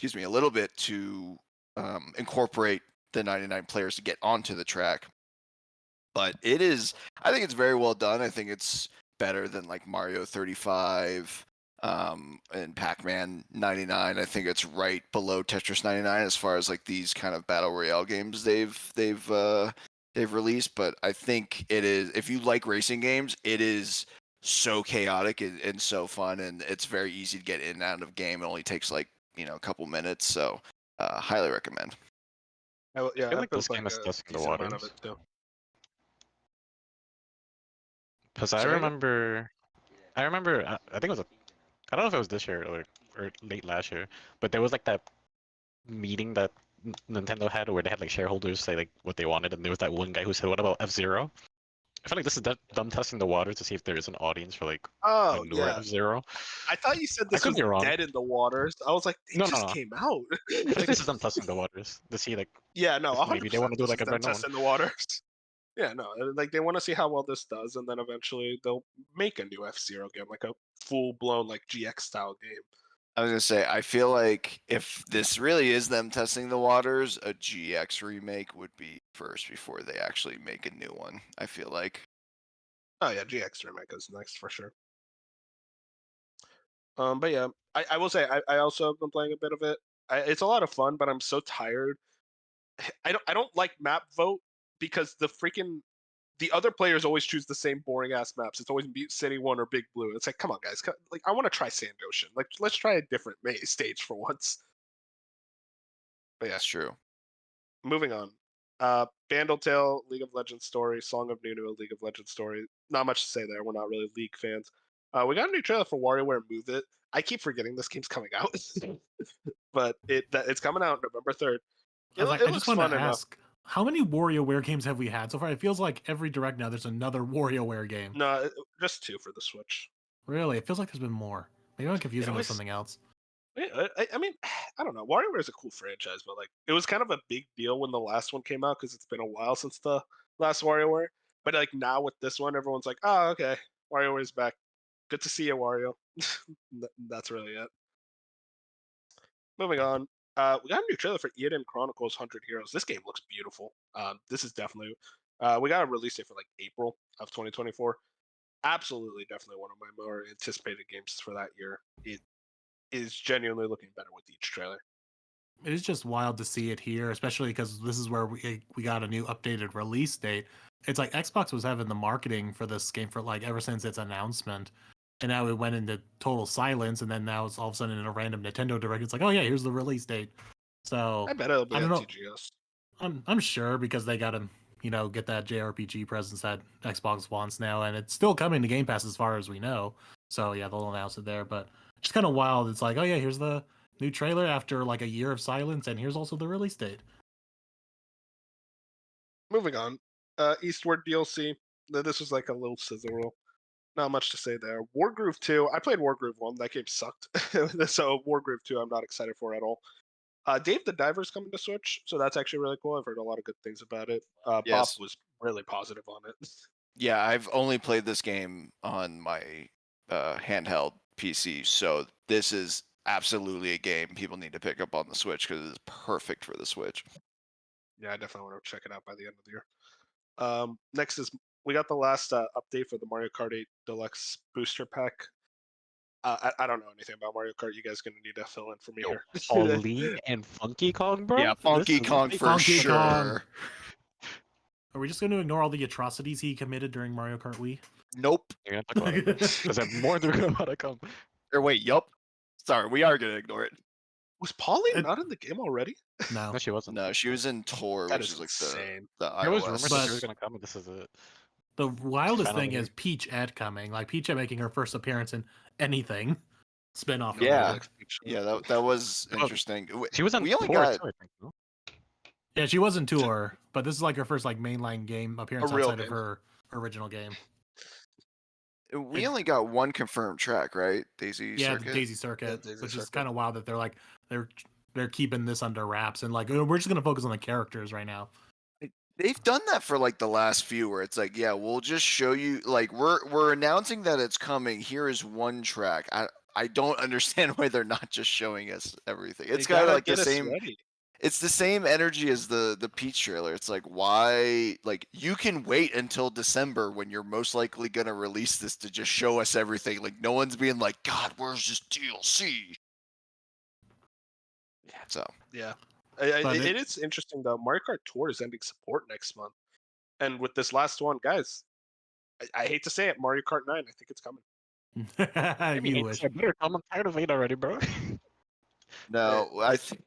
a little bit to incorporate the 99 players to get onto the track. But I think it's very well done. I think it's better than like Mario 35 and Pac-Man 99. I think it's right below Tetris 99 as far as like these kind of battle royale games they've released. But I think it is, if you like racing games, it is so chaotic and so fun, and it's very easy to get in and out of game. It only takes like a couple minutes, so highly recommend. I feel like this game is testing the waters. Because I remember, I think it was I don't know if it was this year or late last year, but there was like that meeting that Nintendo had where they had like shareholders say like what they wanted, and there was that one guy who said, "What about F-Zero?" I feel like this is them testing the waters to see if there is an audience for like a newer F-Zero. I thought you said this was dead in the waters. I was like, it just came out. I think this is them testing the waters to see like maybe they want to do like a them testing the waters. Yeah, no, like they want to see how well this does, and then eventually they'll make a new F-Zero game, like a full-blown like GX style game. I was gonna say, I feel like if this really is them testing the waters, a GX remake would be first before they actually make a new one. I feel like. Oh yeah, GX remake is next for sure. But yeah, I will say I also have been playing a bit of it. It's a lot of fun, but I'm so tired. I don't like map vote because the other players always choose the same boring ass maps. It's always Butte City 1 or Big Blue. It's like, come on, guys. Like, I want to try Sand Ocean. Like, let's try a different stage for once. But yeah, that's true. Moving on. Bandletale, League of Legends story. Song of Nunu, League of Legends story. Not much to say there. We're not really League fans. We got a new trailer for WarioWare Move It. I keep forgetting this game's coming out, but it's coming out November 3rd. I just want to ask, how many WarioWare games have we had so far? It feels like every direct now there's another WarioWare game. No, just 2 for the Switch. Really? It feels like there's been more. Maybe I'm confusing with something else. I mean, I don't know. WarioWare is a cool franchise, but like it was kind of a big deal when the last one came out because it's been a while since the last WarioWare. But like now with this one, everyone's like, oh, okay, WarioWare's back. Good to see you, Wario. That's really it. Moving on. We got a new trailer for Eden Chronicles 100 Heroes. This game looks beautiful. This is definitely. We got a release date for like April of 2024. Absolutely, definitely one of my more anticipated games for that year. It is genuinely looking better with each trailer. It is just wild to see it here, especially because this is where we got a new updated release date. It's like Xbox was having the marketing for this game for like ever since its announcement, and now it went into total silence, and then now it's all of a sudden in a random Nintendo Direct. It's like, oh yeah, here's the release date. So I bet it'll be I on don't know. TGS. I'm sure because they got to get that JRPG presence that Xbox wants now, and it's still coming to Game Pass as far as we know. So yeah, they'll announce it there. But it's kind of wild. It's like, oh yeah, here's the new trailer after like a year of silence, and here's also the release date. Moving on. Eastward DLC. This was like a little sizzle reel. Not much to say there. Wargroove 2. I played Wargroove 1. That game sucked. So Wargroove 2 I'm not excited for at all. Dave the Diver's coming to Switch, so that's actually really cool. I've heard a lot of good things about it. Bob Yes. was really positive on it. Yeah, I've only played this game on my handheld PC, so this is absolutely a game people need to pick up on the Switch because it's perfect for the Switch. Yeah, I definitely want to check it out by the end of the year. Next is we got the last update for the Mario Kart 8 Deluxe Booster Pack. I don't know anything about Mario Kart. You guys gonna need to fill in for me here. Pauline and Funky Kong, bro. Yeah, Funky This is Kong big. for Funky sure. Kong. Are we just going to ignore all the atrocities he committed during Mario Kart Wii? Nope. You're gonna talk about it because I have more than about to come. Or wait, yup. Sorry, we are gonna ignore it. Was Pauline It- not in the game already? No. No, she wasn't. No, she was in Tor, That which is is like insane. the There was rumors iOS. that But- she was gonna come, and this is it. The wildest thing Finally. is Peach coming. Like Peach making her first appearance in anything. Spin-off. Nobody Yeah. likes Peach. Yeah, that was Well, interesting. She was on We only tour got too, I think. No? Yeah, she was in tour, but this is like her first like mainline game appearance A real outside of game. her original game. we only got one confirmed track, right? Daisy Yeah, Circuit. the Daisy Circuit, Daisy which is Circuit. kind of wild that they're keeping this under wraps and like we're just gonna focus on the characters right now. They've done that for like the last few, where it's like, yeah, we'll just show you. Like we're announcing that it's coming. Here is one track. I don't understand why they're not just showing us everything. It's They kind of gotta like the get us same. ready. It's the same energy as the Peach trailer. It's like, why? Like, you can wait until December when you're most likely gonna release this to just show us everything. Like, no one's being like, God, where's this DLC? Yeah. So Yeah. But It is interesting though. Mario Kart Tour is ending support next month, and with this last one, guys, I hate to say it, Mario Kart 9. I think it's coming. You wish. I'm tired of 8 already, bro. no, I think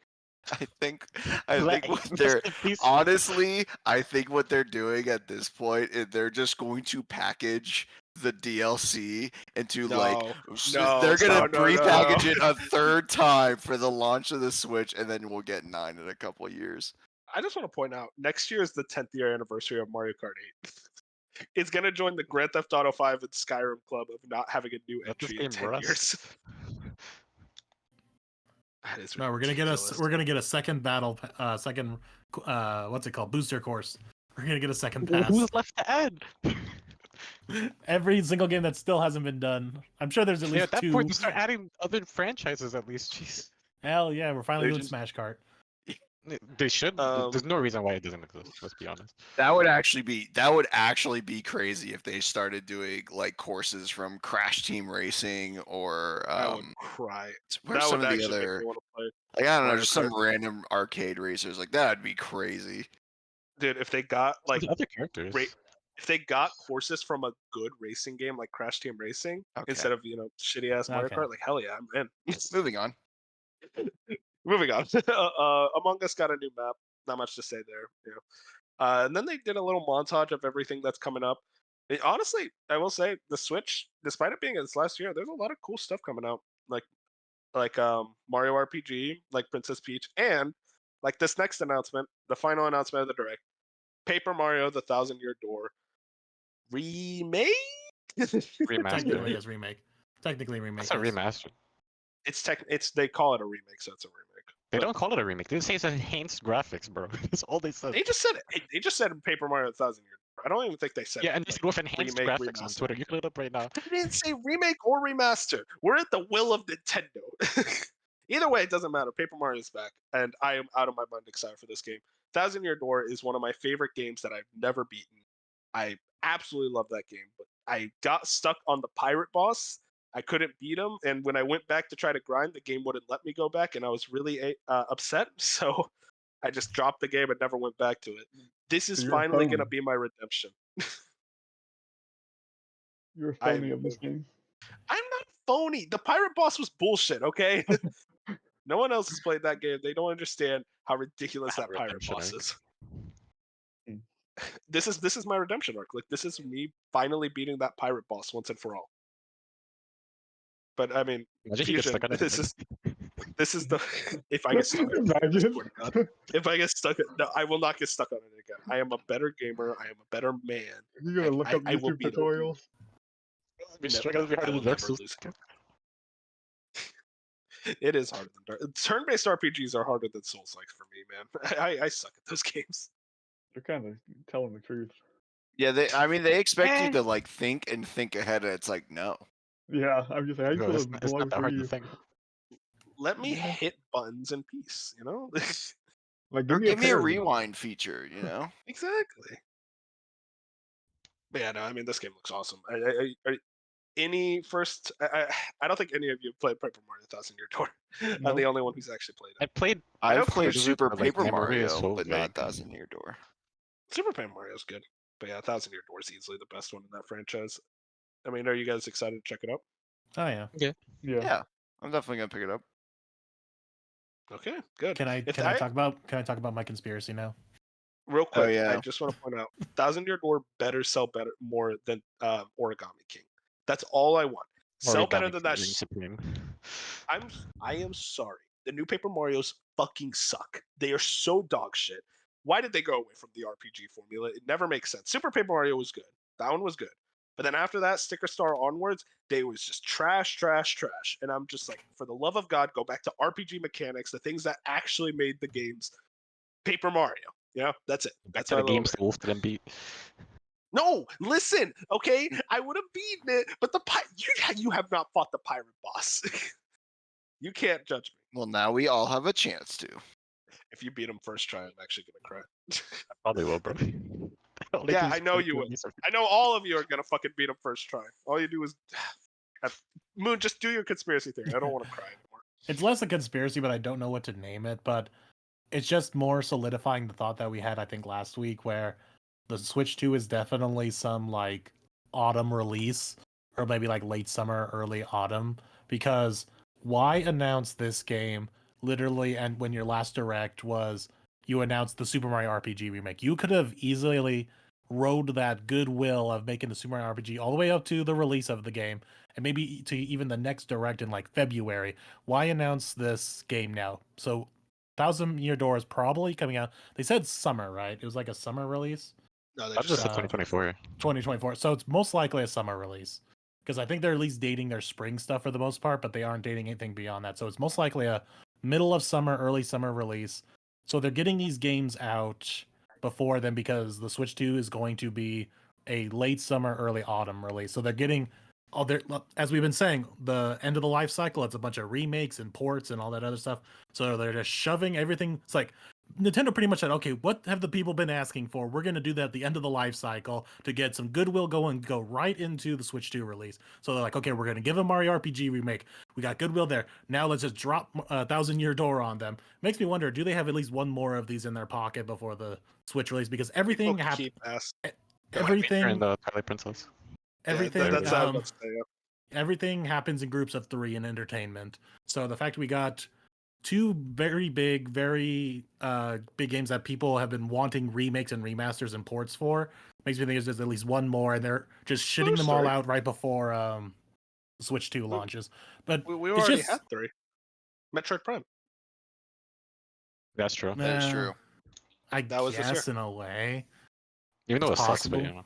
Like, what just they're at least- honestly, I think what they're doing at this point is they're just going to package the DLC into like they're gonna repackage it a third time for the launch of the Switch, and then we'll get 9 in a couple years. I just want to point out, next year is the 10th year anniversary of Mario Kart 8. It's gonna join the Grand Theft Auto 5 and Skyrim club of not having a new Let this entry in game 10 rust. years. That is No, ridiculous. we're gonna get a second battle, second what's it called, booster course. We're gonna get a second pass. Who's left to add? Every single game that still hasn't been done. I'm sure there's at Yeah, least at that 2. point, you start adding other franchises at least. Jeez. Hell yeah, we're finally They're doing just- Smash Kart. They should. There's no reason why it doesn't exist. Let's be honest. That would actually be crazy if they started doing like courses from Crash Team Racing or I would cry. where's That some would of the actually make other, me want to play. like, I don't know, Mario just some Kart. random arcade racers. Like, that'd be crazy. Dude, if they got like There's other characters. if they got courses from a good racing game like Crash Team Racing Okay. instead of shitty ass Mario Okay. Kart, like hell yeah, I'm in. Moving on. Moving on. Among Us got a new map. Not much to say there. And then they did a little montage of everything that's coming up. Honestly, I will say the Switch, despite it being its last year, there's a lot of cool stuff coming out. Like Mario RPG, like Princess Peach, and like this next announcement, the final announcement of the Direct, Paper Mario: The Thousand-Year Door remake. Technically, Remastered. yes, remake. Technically remake. That's a yes. remaster. It's they call it a remake, so it's a remake. They don't call it a remake. They say it's enhanced graphics, bro. That's all they said. They just said Paper Mario 1000 Year. I don't even think they said. Yeah, and they said with enhanced remake, graphics on remaster. Twitter. You can look it up right now. They didn't say remake or remaster. We're at the will of Nintendo. Either way, it doesn't matter. Paper Mario's back, and I am out of my mind excited for this game. 1000 Year Door is one of my favorite games that I've never beaten. I absolutely love that game, but I got stuck on the pirate boss. I couldn't beat him, and when I went back to try to grind, the game wouldn't let me go back, and I was really upset. So I just dropped the game and never went back to it. This is finally going to be my redemption. You're a phony of this game. I'm not phony. The pirate boss was bullshit, okay? No one else has played that game. They don't understand how ridiculous that pirate boss is. This is my redemption arc. Like, this is me finally beating that pirate boss once and for all. But I mean, Fusion, this is the if I get stuck on it, if I get stuck no, I will not get stuck on it again. I am a better gamer. I am a better man. You're gonna look up YouTube tutorials. It is harder than Dark. Turn-based RPGs are harder than Souls-like for me, man. I suck at those games. They're kind of telling the truth. Yeah, they expect you to like think ahead, and it's like no. Yeah, I'm just like, it's not that hard to think. Let me hit buttons in peace, you know? Like, give me a rewind feature, you know? Exactly. But yeah, no, I mean, this game looks awesome. I don't think any of you played Paper Mario 1000 Year Door. Nope. I'm the only one who's actually played it. I've played Super Paper Mario, so but not 1000 Year Door. Super Paper Mario's good. But yeah, 1000 Year Door is easily the best one in that franchise. I mean, are you guys excited to check it out? Oh yeah. Yeah, I'm definitely gonna pick it up. Okay, good. Can I talk about my conspiracy now? Real quick, yeah. I just want to point out, 1000 Year Door better sell more than Origami King. That's all I want. Sell better than that. I am sorry. The new Paper Marios fucking suck. They are so dog shit. Why did they go away from the RPG formula? It never makes sense. Super Paper Mario was good. That one was good. But then after that, Sticker Star onwards, they was just trash. And I'm just like, for the love of God, go back to RPG mechanics, the things that actually made the games Paper Mario. Yeah, that's it. That's the games the Wolf didn't beat. No, listen, okay? I would have beaten it, but you have not fought the pirate boss. You can't judge me. Well, now we all have a chance to. If you beat him first try, I'm actually gonna cry. I probably will, bro. Yeah, I know you will. I know all of you are gonna fucking beat him first try. All you do is Moon, just do your conspiracy theory. I don't want to cry anymore. It's less a conspiracy, but I don't know what to name it. But it's just more solidifying the thought that we had, I think, last week, where the Switch 2 is definitely some like autumn release, or maybe like late summer, early autumn. Because why announce this game literally? And when your last direct was, you announced the Super Mario RPG remake. You could have easily rode that goodwill of making the Super Mario RPG all the way up to the release of the game, and maybe to even the next direct in like February. Why announce this game now? So 1000 Year Door is probably coming out. They said summer, right? It was like a summer release. No, That's just 2024. 2024. So it's most likely a summer release, because I think they're at least dating their spring stuff for the most part, but they aren't dating anything beyond that. So it's most likely a middle of summer, early summer release. So they're getting these games out before then, because the Switch 2 is going to be a late summer, early autumn release. So they're getting as we've been saying, the end of the life cycle, it's a bunch of remakes and ports and all that other stuff. So they're just shoving everything. It's like Nintendo pretty much said, okay, what have the people been asking for? We're going to do that at the end of the life cycle to get some goodwill going, go right into the Switch 2 release. So they're like, okay, we're going to give a Mario RPG remake. We got goodwill there. Now let's just drop 1000 Year Door on them. Makes me wonder, do they have at least one more of these in their pocket before the Switch release? Because everything happened. Everything. And the Twilight Princess. Everything. Yeah, everything happens in groups of 3 in entertainment. So the fact we got 2 very big games that people have been wanting remakes and remasters and ports for makes me think there's at least one more, and they're just shitting them all out right before Switch 2 launches. But we already had 3. Metroid Prime. That's true. That's true. I guess in a way. Even though it's it sucks, possible. but you know.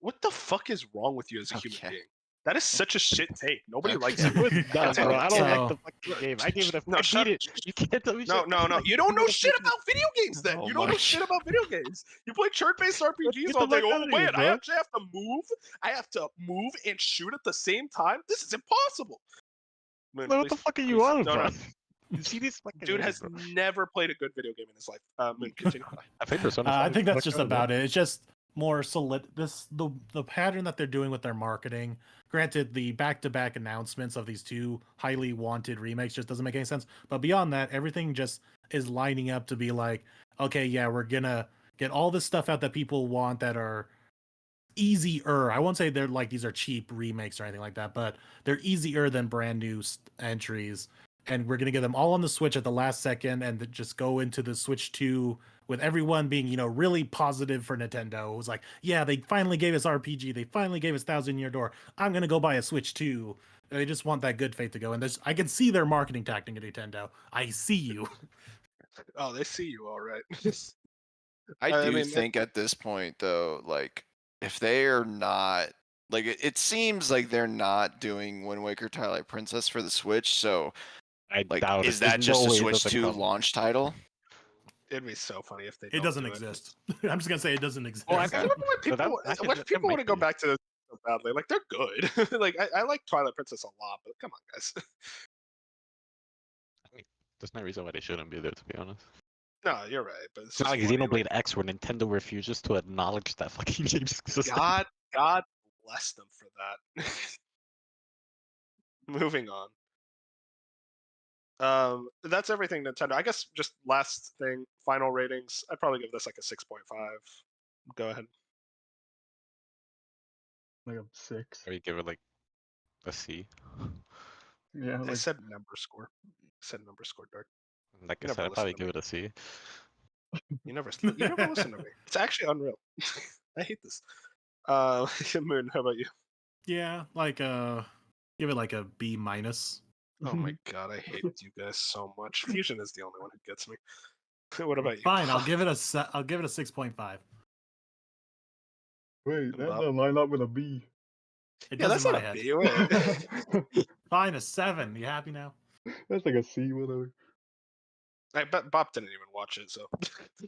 What the fuck is wrong with you as a human being? That is such a shit take. Nobody Okay. likes Yeah. it. No, it's not, bro. I don't like So- the fucking game. I gave it a. No, I shut- beat it. You can't tell me No, shit. no, no. You don't know shit about video games then. Oh You don't know my shit God. about video games. You play turn-based RPGs Get all the day. fuck Oh, outta wait, here, I bro. actually have to move. I have to move and shoot at the same time? This is impossible. Man, What the please, fuck are you please. on, No, bro? no. You see these fucking Dude videos, has bro. never played a good video game in his life. Continue. I think Persona. I 5 think that's fucked just up, bro. about it. It's just more solid. The pattern that they're doing with their marketing. Granted, the back-to-back announcements of these two highly wanted remakes just doesn't make any sense. But beyond that, everything just is lining up to be like, okay, yeah, we're gonna get all this stuff out that people want that are easier. I won't say they're like these are cheap remakes or anything like that, but they're easier than brand new entries. And we're gonna get them all on the Switch at the last second, and just go into the Switch 2 with everyone being, really positive for Nintendo. It was like, yeah, they finally gave us RPG. They finally gave us Thousand Year Door. I'm gonna go buy a Switch 2. They just want that good faith to go. And I can see their marketing tactic at Nintendo. I see you. Oh, they see you all right. I I do mean, think at this point though, like if they are not like it seems like they're not doing Wind Waker Twilight Princess for the Switch, so I like doubt is it. There's that just no a way it Switch doesn't 2 come. launch title? It'd be so funny if they It don't doesn't do exist. I'm just gonna say it doesn't exist. Oh, I I Okay. don't know why So people, that why could- people that want to might go be. back to this so badly. Like, they're good. Like, I like Twilight Princess a lot, but come on, guys. There's no reason why they shouldn't be there, to be honest. No, you're right, but it's It's not just like funny, Xenoblade X, where Nintendo refuses to acknowledge that fucking game's existence. God bless them for that. Moving on. That's everything Nintendo. I guess just last thing, final ratings. I'd probably give this like a 6.5. Go ahead. Like a 6. Or you give it like a C. Yeah, I like said number score. Dark. Like You I said, never I'd probably listen to give it a C. You never listen to me. It's actually unreal. I hate this. Moon, how about you? Yeah, give it like a B minus. Oh my god, I hate you guys so much. Fusion is the only one who gets me. What about you? Fine, I'll give it a 6.5. wait, that Bob? doesn't line up with a B. It Yeah, does that's in not my a head. B. Wait. Fine, a 7. You happy now? That's like a C, whatever. I bet Bob didn't even watch it, so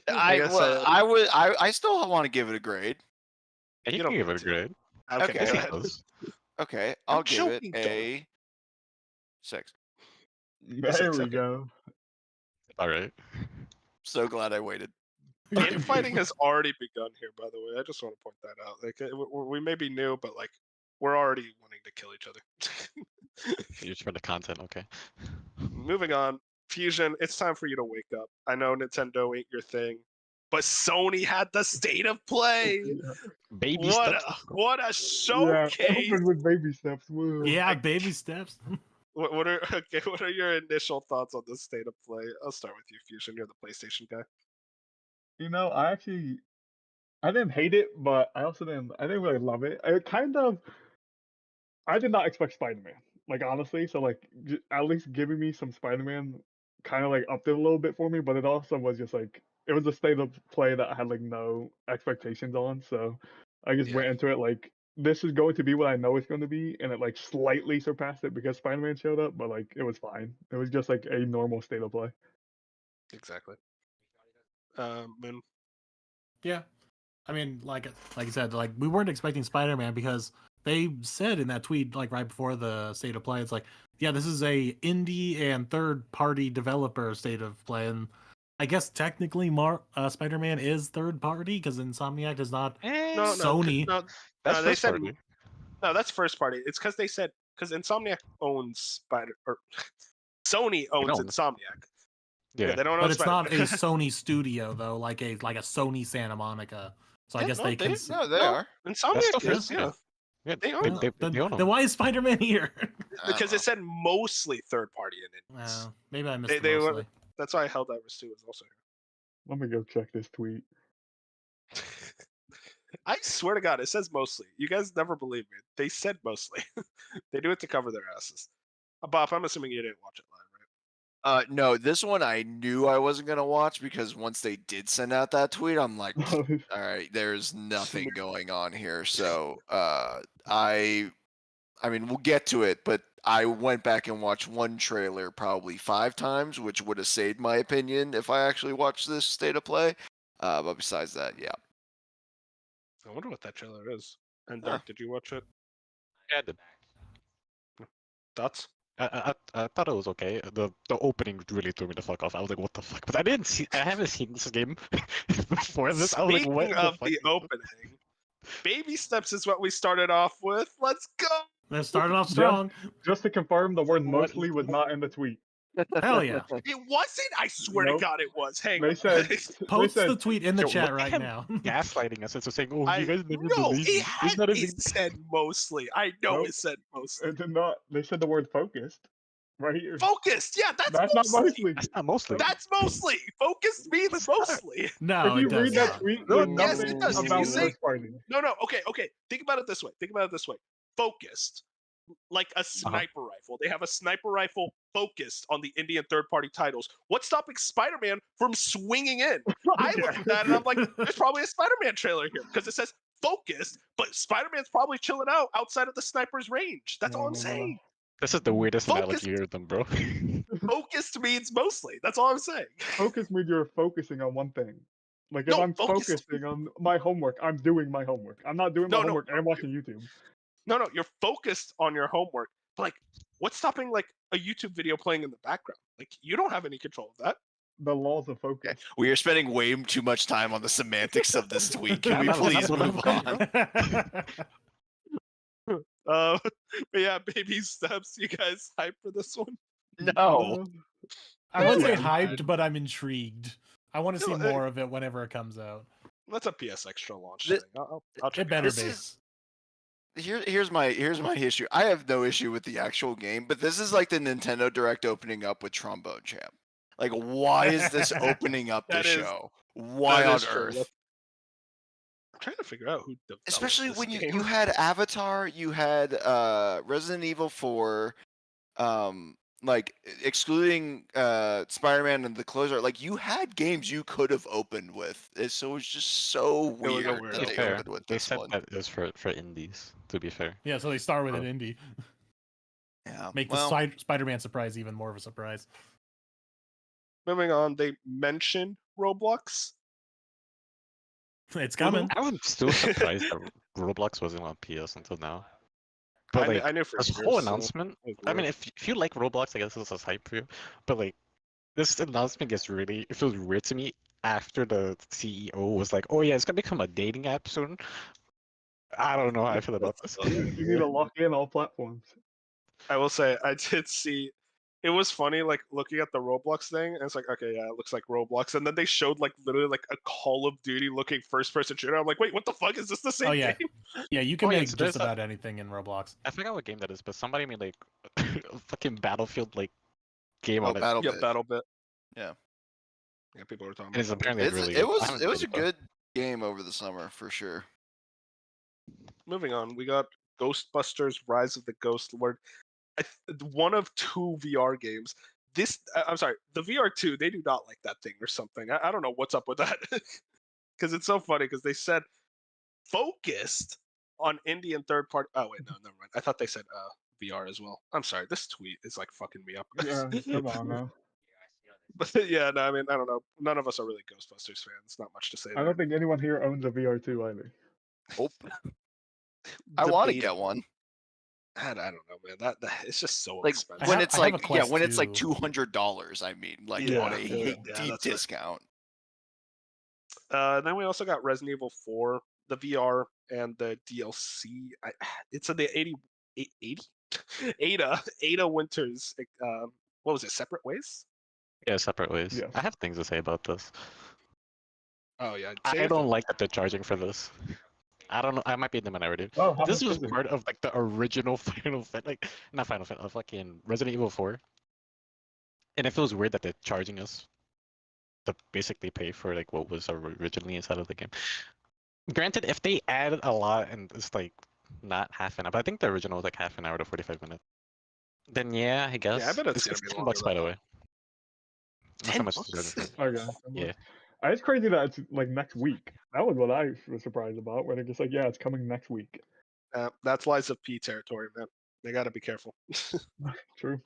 I guess I still want to give it a grade. And You you don't can give need it a to. grade. okay, Okay. go I think ahead. those. Okay, I'll give it joking, a 6. There Six, we okay. go. Alright. So glad I waited. Infighting has already begun here, by the way. I just want to point that out. Like, we may be new, but like, we're already wanting to kill each other. You're for the content, okay. Moving on, Fusion. It's time for you to wake up. I know Nintendo ain't your thing, but Sony had the state of play. Yeah, Baby What steps. a what a yeah, showcase! open with baby steps. Woo. Yeah, baby steps. What are your initial thoughts on the state of play? I'll start with you, Fusion. You're the PlayStation guy. You know, I didn't hate it, but I didn't really love it. I did not expect Spider-Man. Like honestly, so like at least giving me some Spider-Man kind of like upped it a little bit for me, but it also was just like it was a state of play that I had like no expectations on. So I just Yeah. went into it like this is going to be what I know it's going to be, and it like slightly surpassed it because Spider-Man showed up, but like it was fine. It was just like a normal state of play. Exactly. Moon. Yeah. I mean, like I said, like we weren't expecting Spider-Man because they said in that tweet, like right before the state of play, it's like, yeah, this is a indie and third-party developer state of play, and I guess technically, Spider-Man is third-party because Insomniac is not No, Sony. No, That's they first said party. no. That's first party. It's because they said because Insomniac owns Sony owns don't. Insomniac. Yeah. They don't own But it's not a Spider-Man. Sony studio though, like a Sony Santa Monica. So I Yeah, guess no, they can. No, they No. are. That's Insomniac still is, first yeah. party. Yeah, They own them. Then, they own then them. why is Spider-Man here? I don't Because know. it said mostly third party in it. Maybe I missed They it were- mostly. That's why Helldivers 2 was also Let me go check this tweet. here. I swear to God, it says mostly. You guys never believe me. They said mostly. They do it to cover their asses. Bob, I'm assuming you didn't watch it live, right? No, this one I knew I wasn't gonna watch because once they did send out that tweet, I'm like, all right, there's nothing going on here. So I I mean, we'll get to it, but I went back and watched one trailer probably 5 times, which would have saved my opinion if I actually watched this state of play. But besides that, yeah. I wonder what that trailer is. And Huh. Dirk, did you watch it? Yeah, I did. Thoughts? I thought it was okay. The opening really threw me the fuck off. I was like, what the fuck? But I haven't seen this game before this. I was like, what Speaking the of fuck? the opening, Baby Steps is what we started off with. Let's go! They started off strong. Just to confirm, the word What mostly is was this? not in the tweet. Hell yeah. It wasn't? I swear Nope. to God it was. Hang They on. said Post they said the tweet in the Yo, chat look at right him now. gaslighting us into saying, oh, I you guys never no, believe me. It's not even. it said mostly. I know Nope. it said mostly. it did not. They said the word focused right here. Focused. Yeah, that's not mostly. mostly. That's not mostly. That's mostly. Focused means It's not. mostly. No, If you it does read that not. tweet, No, there's yes, nothing it does. If you about say- first party. No. Okay. Think about it this way. Like a sniper rifle. They have a sniper rifle focused on the Indian third-party titles. What's stopping Spider-Man from swinging in? I look at that and I'm like, there's probably a Spider-Man trailer here because it says focused, but Spider-Man's probably chilling out outside of the sniper's range. That's all I'm saying. This is the weirdest Focus. analogy you've done, bro. Focused means mostly. That's all I'm saying. Focus means you're focusing on one thing. Like if No, I'm focus- focusing on my homework, I'm doing my homework. I'm not doing my No, homework and watching YouTube. No, you're focused on your homework. But like, what's stopping like a YouTube video playing in the background? Like, you don't have any control of that. The laws of focus. We are spending way too much time on the semantics of this tweet. Can we That's please what I'm move saying, on? But yeah, Baby Steps. You guys hype for this one? No. I wouldn't say Yeah. hyped, but I'm intrigued. I want to see No, more of it whenever it comes out. That's a PS Extra launch Thi- thing. I'll check It better This be. is- Here's my issue. I have no issue with the actual game, but this is like the Nintendo Direct opening up with Trombone Champ. Like, why is this opening up the That is- show? Why that on is true. earth? I'm trying to figure out who developed Especially this when game. you had Avatar, you had Resident Evil 4, like excluding Spider-Man and the closer, like you had games you could have opened with. So it's just so was a weird weird that To be they fair, opened with they this said one. that is for indies, to be fair. Yeah, so they start with an Oh. indie. Yeah. Make well, the Spider-Man surprise even more of a surprise. Moving on, they mentioned Roblox. It's coming. I was still surprised that Roblox wasn't on PS until now. But like, I knew for this years, whole so announcement, it was I mean, weird. if you like Roblox, I guess this is hype for you. But like, this announcement it feels weird to me after the CEO was like, "Oh yeah, it's gonna become a dating app soon." I don't know how I feel about this. You need to lock in all platforms. I will say I did see. It was funny, like looking at the Roblox thing, and it's like, okay, yeah, it looks like Roblox, and then they showed like literally like a Call of Duty looking first-person shooter. I'm like, wait, what the fuck is this? The same Oh, yeah. game? Yeah, you can Oh, yeah, make so just there's about anything in Roblox. I forgot what game that is, but somebody made like a fucking Battlefield like game oh, on it. Battle Yeah, Bit. BattleBit. Yeah. Yeah, people were talking And it's about that. apparently It's, really it good. I was haven't it was played a it, though. good game over the summer for sure. Moving on, we got Ghostbusters: Rise of the Ghost Lord. One of 2 VR games. I'm sorry, the VR2, they do not like that thing or something. I don't know what's up with that. Because it's so funny because they said focused on Indian third party. Oh, wait, no, never mind. I thought they said VR as well. I'm sorry, this tweet is like fucking me up. Yeah, come on now. But yeah, no, I mean, I don't know. None of us are really Ghostbusters fans. Not much to say I there. don't think anyone here owns a VR2 either. Nope. I want to Debating. get one. I don't know, man. That it's just so Like expensive. when have- it's I have like a Quest when it's like too. $200. I mean, like Yeah, on a yeah, deep that's right. discount. Then we also got Resident Evil 4, the VR, and the DLC. It's in the 80 Ada Winters. What was it? Separate Ways? Yeah, separate ways. Yes. I have things to say about this. Oh yeah. I don't like that they're charging for this. I don't know. I might be in the minority. Oh, how This much was is it? part of like the original Final Fantasy, like not Final Fantasy, fucking Resident Evil 4. And it feels weird that they're charging us to basically pay for like what was originally inside of the game. Granted, if they added a lot and it's like not half an hour, but I think the original was like half an hour to 45 minutes. Then yeah, I guess. I bet it's gonna it's be 10 longer bucks than by the that. way. That's how much it's charging for. Okay. Yeah. It's crazy that it's like next week. That was what I was surprised about. When they're just like, yeah, it's coming next week. That's Lies of P territory, man. They got to be careful. True.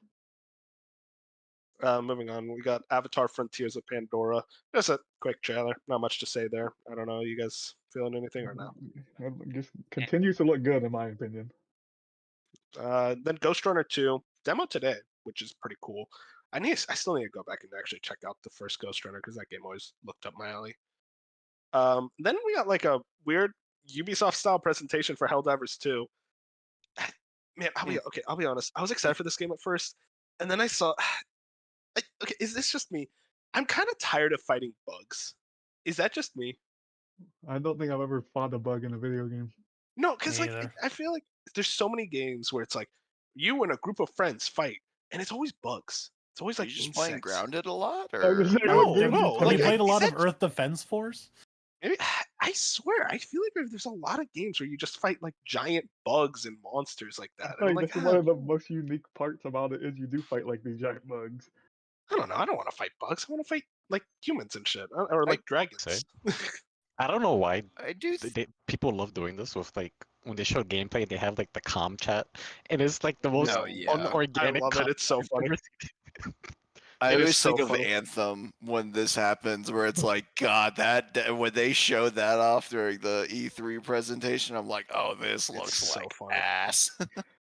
Moving on, we got Avatar: Frontiers of Pandora. Just a quick trailer. Not much to say there. I don't know. You guys feeling anything or no? It just continues to look good in my opinion. Then Ghost Runner 2 demo today, which is pretty cool. I still need to go back and actually check out the first Ghost Runner because that game always looked up my alley. Then we got like a weird Ubisoft style presentation for Helldivers 2. Man, I'll be honest. I was excited for this game at first, and then I saw. Okay, is this just me? I'm kind of tired of fighting bugs. Is that just me? I don't think I've ever fought a bug in a video game. No, because Me like either. I feel like there's so many games where it's like you and a group of friends fight, and it's always bugs. It's always Are like you just playing insects. Grounded a lot, I was or gonna say, No, what games no, you Have like, you playing? played a lot is of that- Earth Defense Force? I swear, I feel like there's a lot of games where you just fight like giant bugs and monsters like I that. feel And I'm like like, this is one of the most unique parts about it is you do fight like these giant bugs. I don't know. I don't want to fight bugs. I want to fight like humans and shit, or like dragons. I don't know why I do. people love doing this with like when they show gameplay, they have like the comm chat, and it's like the most No, yeah. unorganic. I love it. It's so content funny. I've ever seen. I It is always so think of funny. Anthem when this happens, where it's like, God, that when they showed that off during the E3 presentation, I'm like, oh, this looks so like funny. ass.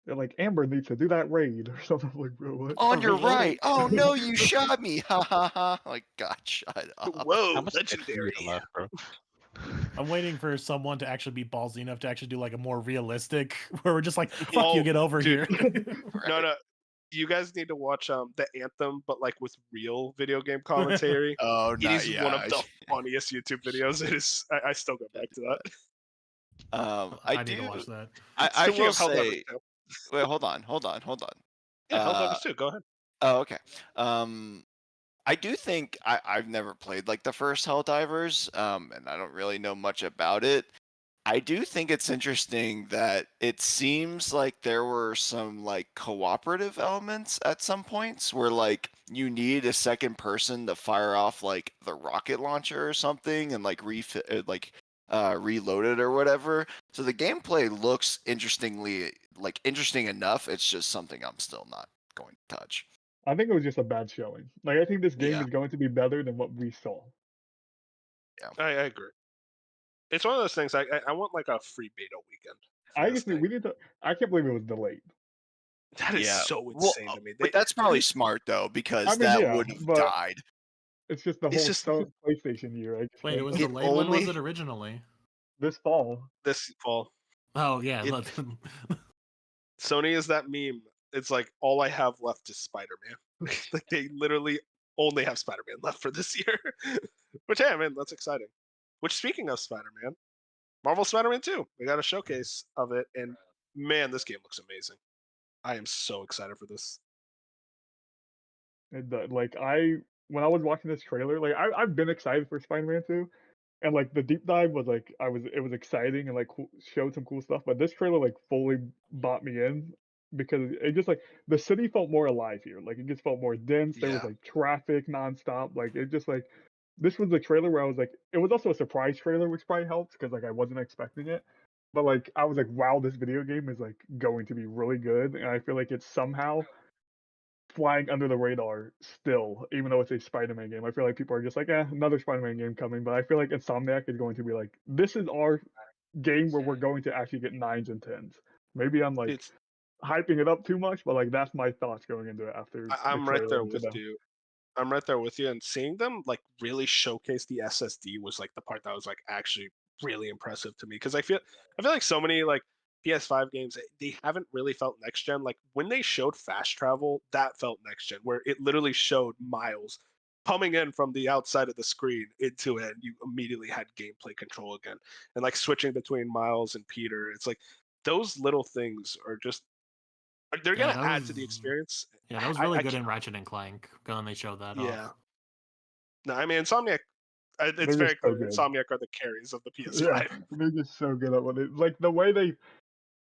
They're like, Amber needs to do that raid or something. I'm like, bro, what? On your Reloading. right. Oh no, you shot me. Ha ha ha. Like, God, shut up. How Whoa, much did you legendary. left, bro? I'm waiting for someone to actually be ballsy enough to actually do like a more realistic, where we're just like, fuck Oh, you, get over dude. here. No. You guys need to watch the Anthem, but like with real video game commentary. Oh, It is one of yeah. the funniest YouTube videos. It is. I still go back to that. I need to watch that. I Speaking will of Helldivers say. 2. Wait, hold on. Yeah, Helldivers 2. Go ahead. Oh, okay. I do think I've never played like the first Helldivers, and I don't really know much about it. I do think it's interesting that it seems like there were some like cooperative elements at some points where like you need a second person to fire off like the rocket launcher or something and like reload it or whatever. So the gameplay looks interesting enough. It's just something I'm still not going to touch. I think it was just a bad showing. Like, I think this game Yeah. is going to be better than what we saw. I agree. It's one of those things. I want like a free beta weekend. I just think we need to. I can't believe it was delayed. That is Yeah. so Well, insane to me. but that's probably smart though because I mean, that yeah, would have but- died. It's just the It's whole just- PlayStation year. I just Wait, it can't- was It delayed. When was only- it originally? this fall. This fall. Oh yeah, It- Sony is that meme. It's like all I have left is Spider-Man. Like they literally only have Spider-Man left for this year. Which hey, man, that's exciting. Which speaking of Spider-Man, Marvel Spider-Man 2. We got a showcase of it, and man, this game looks amazing. I am so excited for this. Like when I was watching this trailer, like I've been excited for Spider-Man 2, and like the deep dive was like it was exciting and like showed some cool stuff. But this trailer like fully bought me in because it just like the city felt more alive here. Like it just felt more dense. There was Yeah. like traffic nonstop. Like it just like this was the trailer where I was like it was also a surprise trailer, which probably helps because like I wasn't expecting it. But like I was like, wow, this video game is like going to be really good, and I feel like it's somehow flying under the radar still, even though it's a Spider-Man game. I feel like people are just like, another Spider-Man game coming. But I feel like Insomniac is going to be like, this is our game where we're going to actually get 9s and 10s. Maybe I'm like It's hyping it up too much, but like that's my thoughts going into it after. I'm the right there trailer with today. you. I'm right there with you. And seeing them like really showcase the SSD was like the part that was like actually really impressive to me because I feel like so many like PS5 games they haven't really felt next gen. Like when they showed fast travel, that felt next gen, where it literally showed Miles coming in from the outside of the screen into it, and you immediately had gameplay control again, and like switching between Miles and Peter. It's like those little things are just they're Yeah, gonna that add to the was- experience. Yeah, that was I- really I good can't- in Ratchet and Clank when they showed that Yeah. off. No, I mean Insomniac. It's They're very just so clear. good. Insomniac are the carries of the PS5. Yeah, they're just so good at what they like. The way they,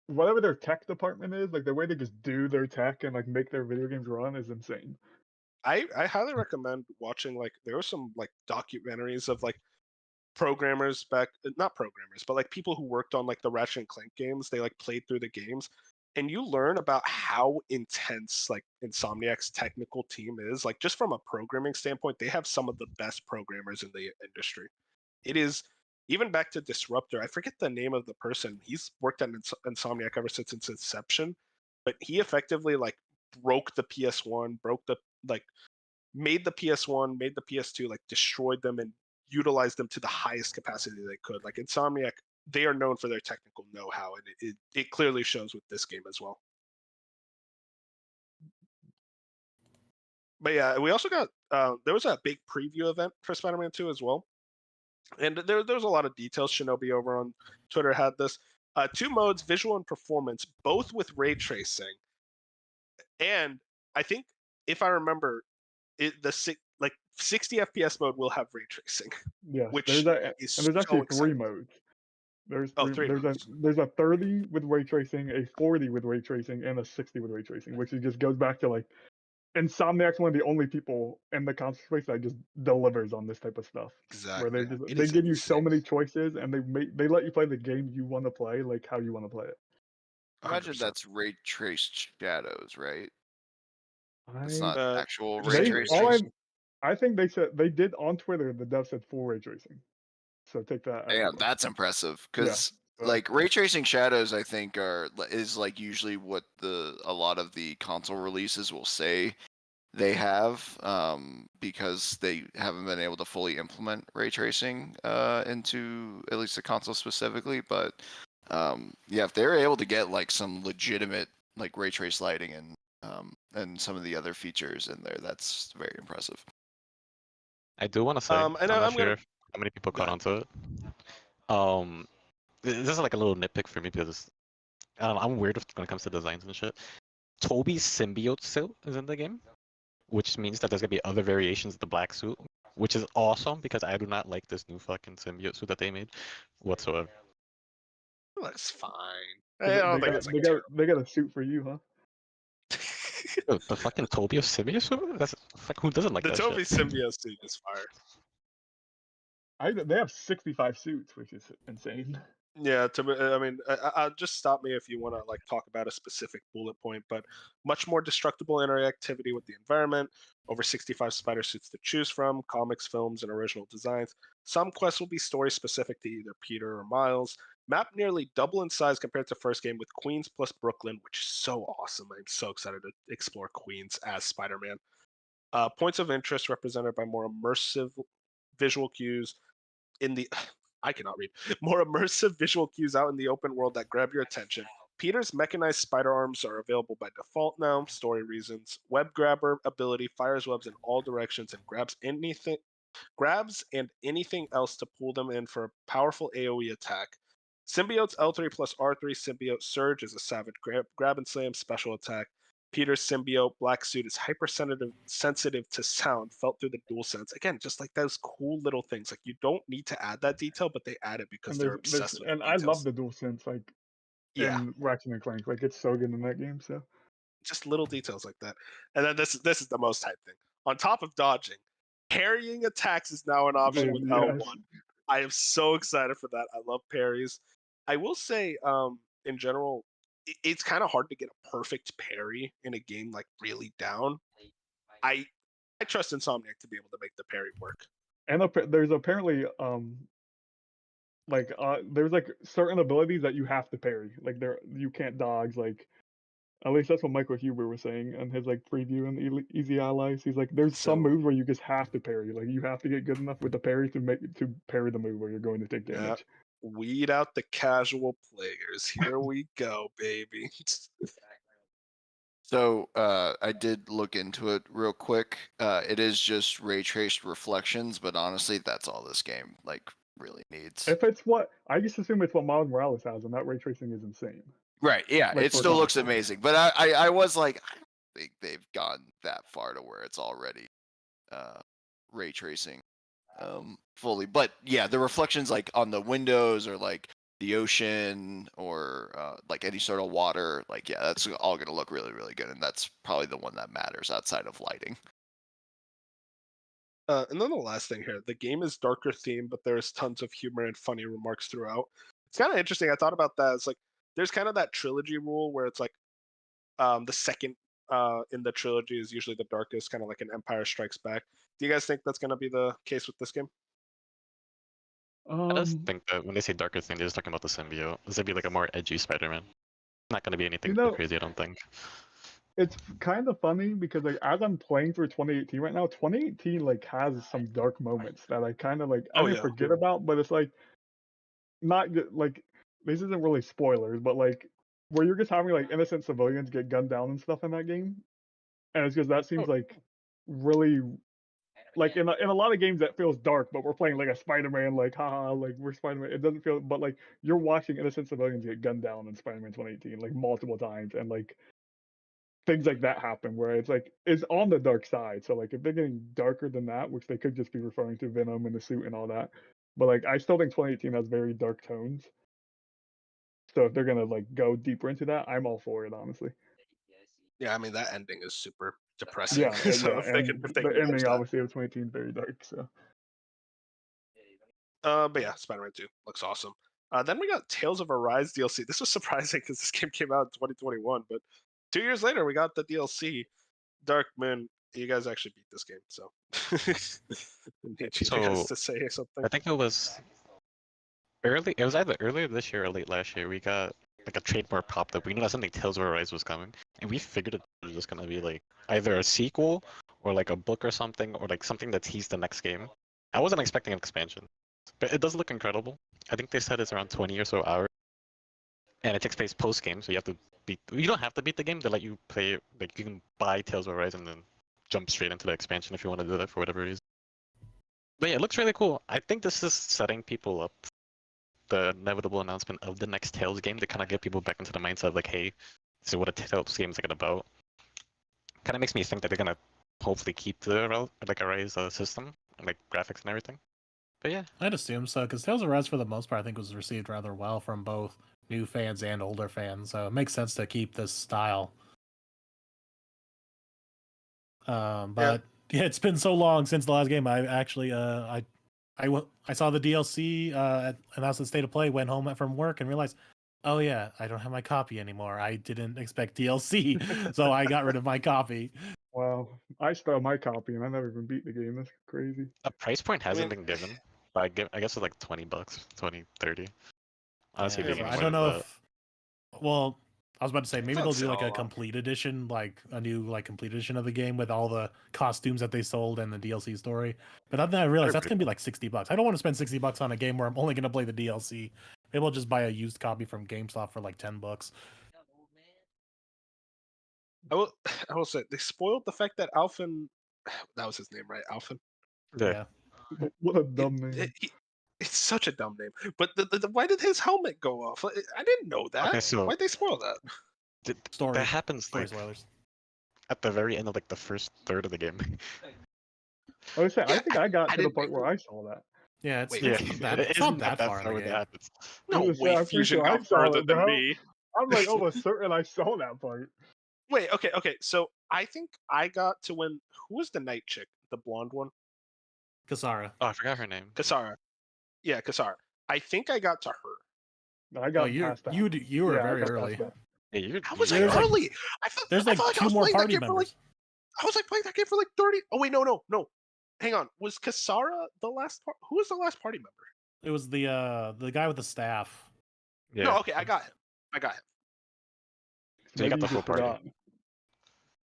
whatever their tech department is, like the way they just do their tech and like make their video games run is insane. I highly recommend watching like there were some like documentaries of like programmers back not programmers but like people who worked on like the Ratchet and Clank games. They like played through the games and you learn about how intense like Insomniac's technical team is. Like just from a programming standpoint, they have some of the best programmers in the industry. It is even back to Disruptor. I forget the name of the person. He's worked at Insomniac ever since its inception, but he effectively like broke the PS1, made the PS1, made the PS2, like destroyed them and utilized them to the highest capacity they could. Like Insomniac, they are known for their technical know-how, and it clearly shows with this game as well. But yeah, we also got there was a big preview event for Spider-Man 2 as well. And there's a lot of details. Shinobi over on Twitter had this. 2 modes, visual and performance, both with ray tracing. And I think, if I remember, the 60 FPS mode will have ray tracing. Yes, Which there's is actually so 3 exciting. modes. There's Oh, three, 3 modes. there's a 30 with ray tracing, a 40 with ray tracing, and a 60 with ray tracing, which just goes back to like Insomniac's one of the only people in the console space that just delivers on this type of stuff. Where Exactly. It they is give you so insane. many choices, and they let you play the game you want to play, like how you want to play it. Imagine 100%. that's ray traced shadows, right? It's I not actual just ray they ray tracing. tracing. I think they said they did on Twitter. The dev said full ray tracing, so take that as Damn, well. that's impressive. Yeah. Because So, like ray tracing shadows, I think is like usually what a lot of the console releases will say they have, because they haven't been able to fully implement ray tracing into at least the console specifically. But yeah, if they're able to get like some legitimate like ray trace lighting and some of the other features in there, that's very impressive. I do want to say, and I'm I'm not sure gonna how many people go caught ahead. onto it. This is like a little nitpick for me because I'm weird when it comes to designs and shit. Toby's symbiote suit is in the game, which means that there's gonna be other variations of the black suit, which is awesome because I do not like this new fucking symbiote suit that they made whatsoever. That's fine. so I don't think it's like terrible. they got a suit for you, huh? The fucking Toby symbiote suit? That's fuck, who doesn't like The that Toby shit? symbiote suit is fire. They have 65 suits, which is insane. Yeah, I mean, I'll just stop me if you want to like talk about a specific bullet point, but much more destructible interactivity with the environment, over 65 spider suits to choose from, comics, films, and original designs. Some quests will be story specific to either Peter or Miles. Map nearly double in size compared to first game with Queens plus Brooklyn, which is so awesome. I'm so excited to explore Queens as Spider-Man. Points of interest represented by more immersive visual cues in the I cannot read. More immersive visual cues out in the open world that grab your attention. Peter's mechanized spider arms are available by default now, story reasons. Web grabber ability fires webs in all directions and grabs and anything else to pull them in for a powerful AoE attack. Symbiote's L3 plus R3 symbiote surge is a savage grab and slam special attack. Peter's symbiote black suit is hypersensitive to sound felt through the DualSense. Again, just like those cool little things. Like you don't need to add that detail, but they add it because And they're obsessed with the I love details. the DualSense like Yeah, in Ratchet and Clank. Like it's so good in that game. So just little details like that. And then this is the most hype thing. On top of dodging, parrying attacks is now an option with L1. yes. I am so excited for that. I love parries. I will say, in general, it's kind of hard to get a perfect parry in a game like really down. I trust Insomniac to be able to make the parry work. And there's apparently there's like certain abilities that you have to parry. Like you can't dodge. Like at least that's what Michael Huber was saying in his like preview in Easy Allies. He's like, there's some So moves where you just have to parry. Like you have to get good enough with the parry to parry the move where you're going to take yeah, damage. weed out the casual players. Here we go, baby. So I did look into it real quick. It is just ray traced reflections, but honestly, that's all this game like really needs. If it's what I just assume it's what Miles Morales has, and that ray tracing is insane. Right? Yeah, Like it for still looks console. amazing, but I was like, I don't think they've gone that far to where it's already ray tracing fully. But yeah, the reflections like on the windows or like the ocean or like any sort of water, like yeah, that's all gonna look really really good, and that's probably the one that matters outside of lighting. And then the last thing here, the game is darker themed, but there's tons of humor and funny remarks throughout. It's kind of interesting. I thought about that. It's like there's kind of that trilogy rule where it's like The second in the trilogy is usually the darkest, kind of like an Empire Strikes Back. Do you guys think that's going to be the case with this game? I just Um, think that when they say darker thing, they're just talking about the symbiote. This would be like a more edgy Spider-Man. Not gonna be anything You too know, crazy, I don't think. it's kind of funny because like as I'm playing through 2018 right now, 2018 like has some dark moments that I kind of like I Oh didn't yeah. forget about, but it's like not good. Like this isn't really spoilers, but like where you're just having like innocent civilians get gunned down and stuff in that game, and it's just that seems Oh. like really like in a lot of games that feels dark, but we're playing like a Spider-Man, like haha, like we're Spider-Man. It doesn't feel, but like you're watching innocent civilians get gunned down in Spider-Man 2018 like multiple times, and like things like that happen where it's like it's on the dark side. So like if they're getting darker than that, which they could just be referring to Venom and the suit and all that, but like I still think 2018 has very dark tones. So if they're gonna like go deeper into that, I'm all for it, honestly. Yeah, I mean that ending is super depressing. Yeah, So if they and can the manage ending that. obviously of 2018 is very dark. So But yeah, Spider-Man 2 looks awesome. Then we got Tales of Arise DLC. This was surprising because this game came out in 2021, but 2 years later we got the DLC. Dark Moon. You guys actually beat this game, so need you guys So to say something. I think it was early. It was either earlier this year or late last year. We got like a trademark popped up. We knew that something Tales of Arise was coming, and we figured it was just gonna be like either a sequel or like a book or something, or like something that teased the next game. I wasn't expecting an expansion, but it does look incredible. I think they said it's around 20 or so hours, and it takes place post game, so you have to beat. You don't have to beat the game. They let you play it. Like you can buy Tales of Arise and then jump straight into the expansion if you want to do that for whatever reason. But yeah, it looks really cool. I think this is setting people up the inevitable announcement of the next Tales game to kind of get people back into the mindset of like, hey, this is what a Tales game is like about. Kind of makes me think that they're gonna hopefully keep the like Arise system and like graphics and everything. But yeah, I'd assume so, because Tales of Res, for the most part, I think was received rather well from both new fans and older fans. So it makes sense to keep this style. But yeah, it's been so long since the last game. I actually, I saw the DLC announced at State of Play, went home from work and realized, oh yeah, I don't have my copy anymore. I didn't expect DLC, so I got rid of my copy. wow, I still have my copy and I never even beat the game. That's crazy. a price point hasn't mean- been given, but I guess it's like $20, 20, 30. Honestly, Yeah, being but any I more don't than know that. if. Well, I was about to say maybe they'll Don't do like sell a a lot. complete edition, like a new like complete edition of the game with all the costumes that they sold and the DLC story. But then I realized that's gonna be like $60. I don't want to spend $60 on a game where I'm only gonna play the DLC. Maybe I'll just buy a used copy from GameStop for like $10. I will say they spoiled the fact that Alphen, that was his name, right? Alphen. Yeah. What a dumb name. It's such a dumb name. But why did his helmet go off? I didn't know that. Okay, so Why'd they spoil that? Story. that happens Story like spoilers. at the very end of like the first third of the game. I would say I Yeah, think I got I to the didn't part think where I saw that. Yeah, it's, Wait, it's Yeah, not that, it it's not isn't that far in the where that game. happens. No I was way, I'm pretty Fusion sure I got saw further it, than bro. me. I'm like almost certain I saw that part. Wait, okay. So I think I got to when who was the night chick, the blonde one, Kasara. Oh, I forgot her name. Kasara. Yeah, Kasara. I think I got to her. I Oh, got you past that. you were Yeah, I very got past early. that. Yeah, you're. How was I There's like- early? I felt There's I like felt like I two was more playing that party game for like members. I was like playing that game for like 30. Oh wait, no. Hang on. Was Kasara the last part? Who was the last party member? It was the guy with the staff. Yeah. No, okay, I got him. So you got Maybe the full just party. forgot.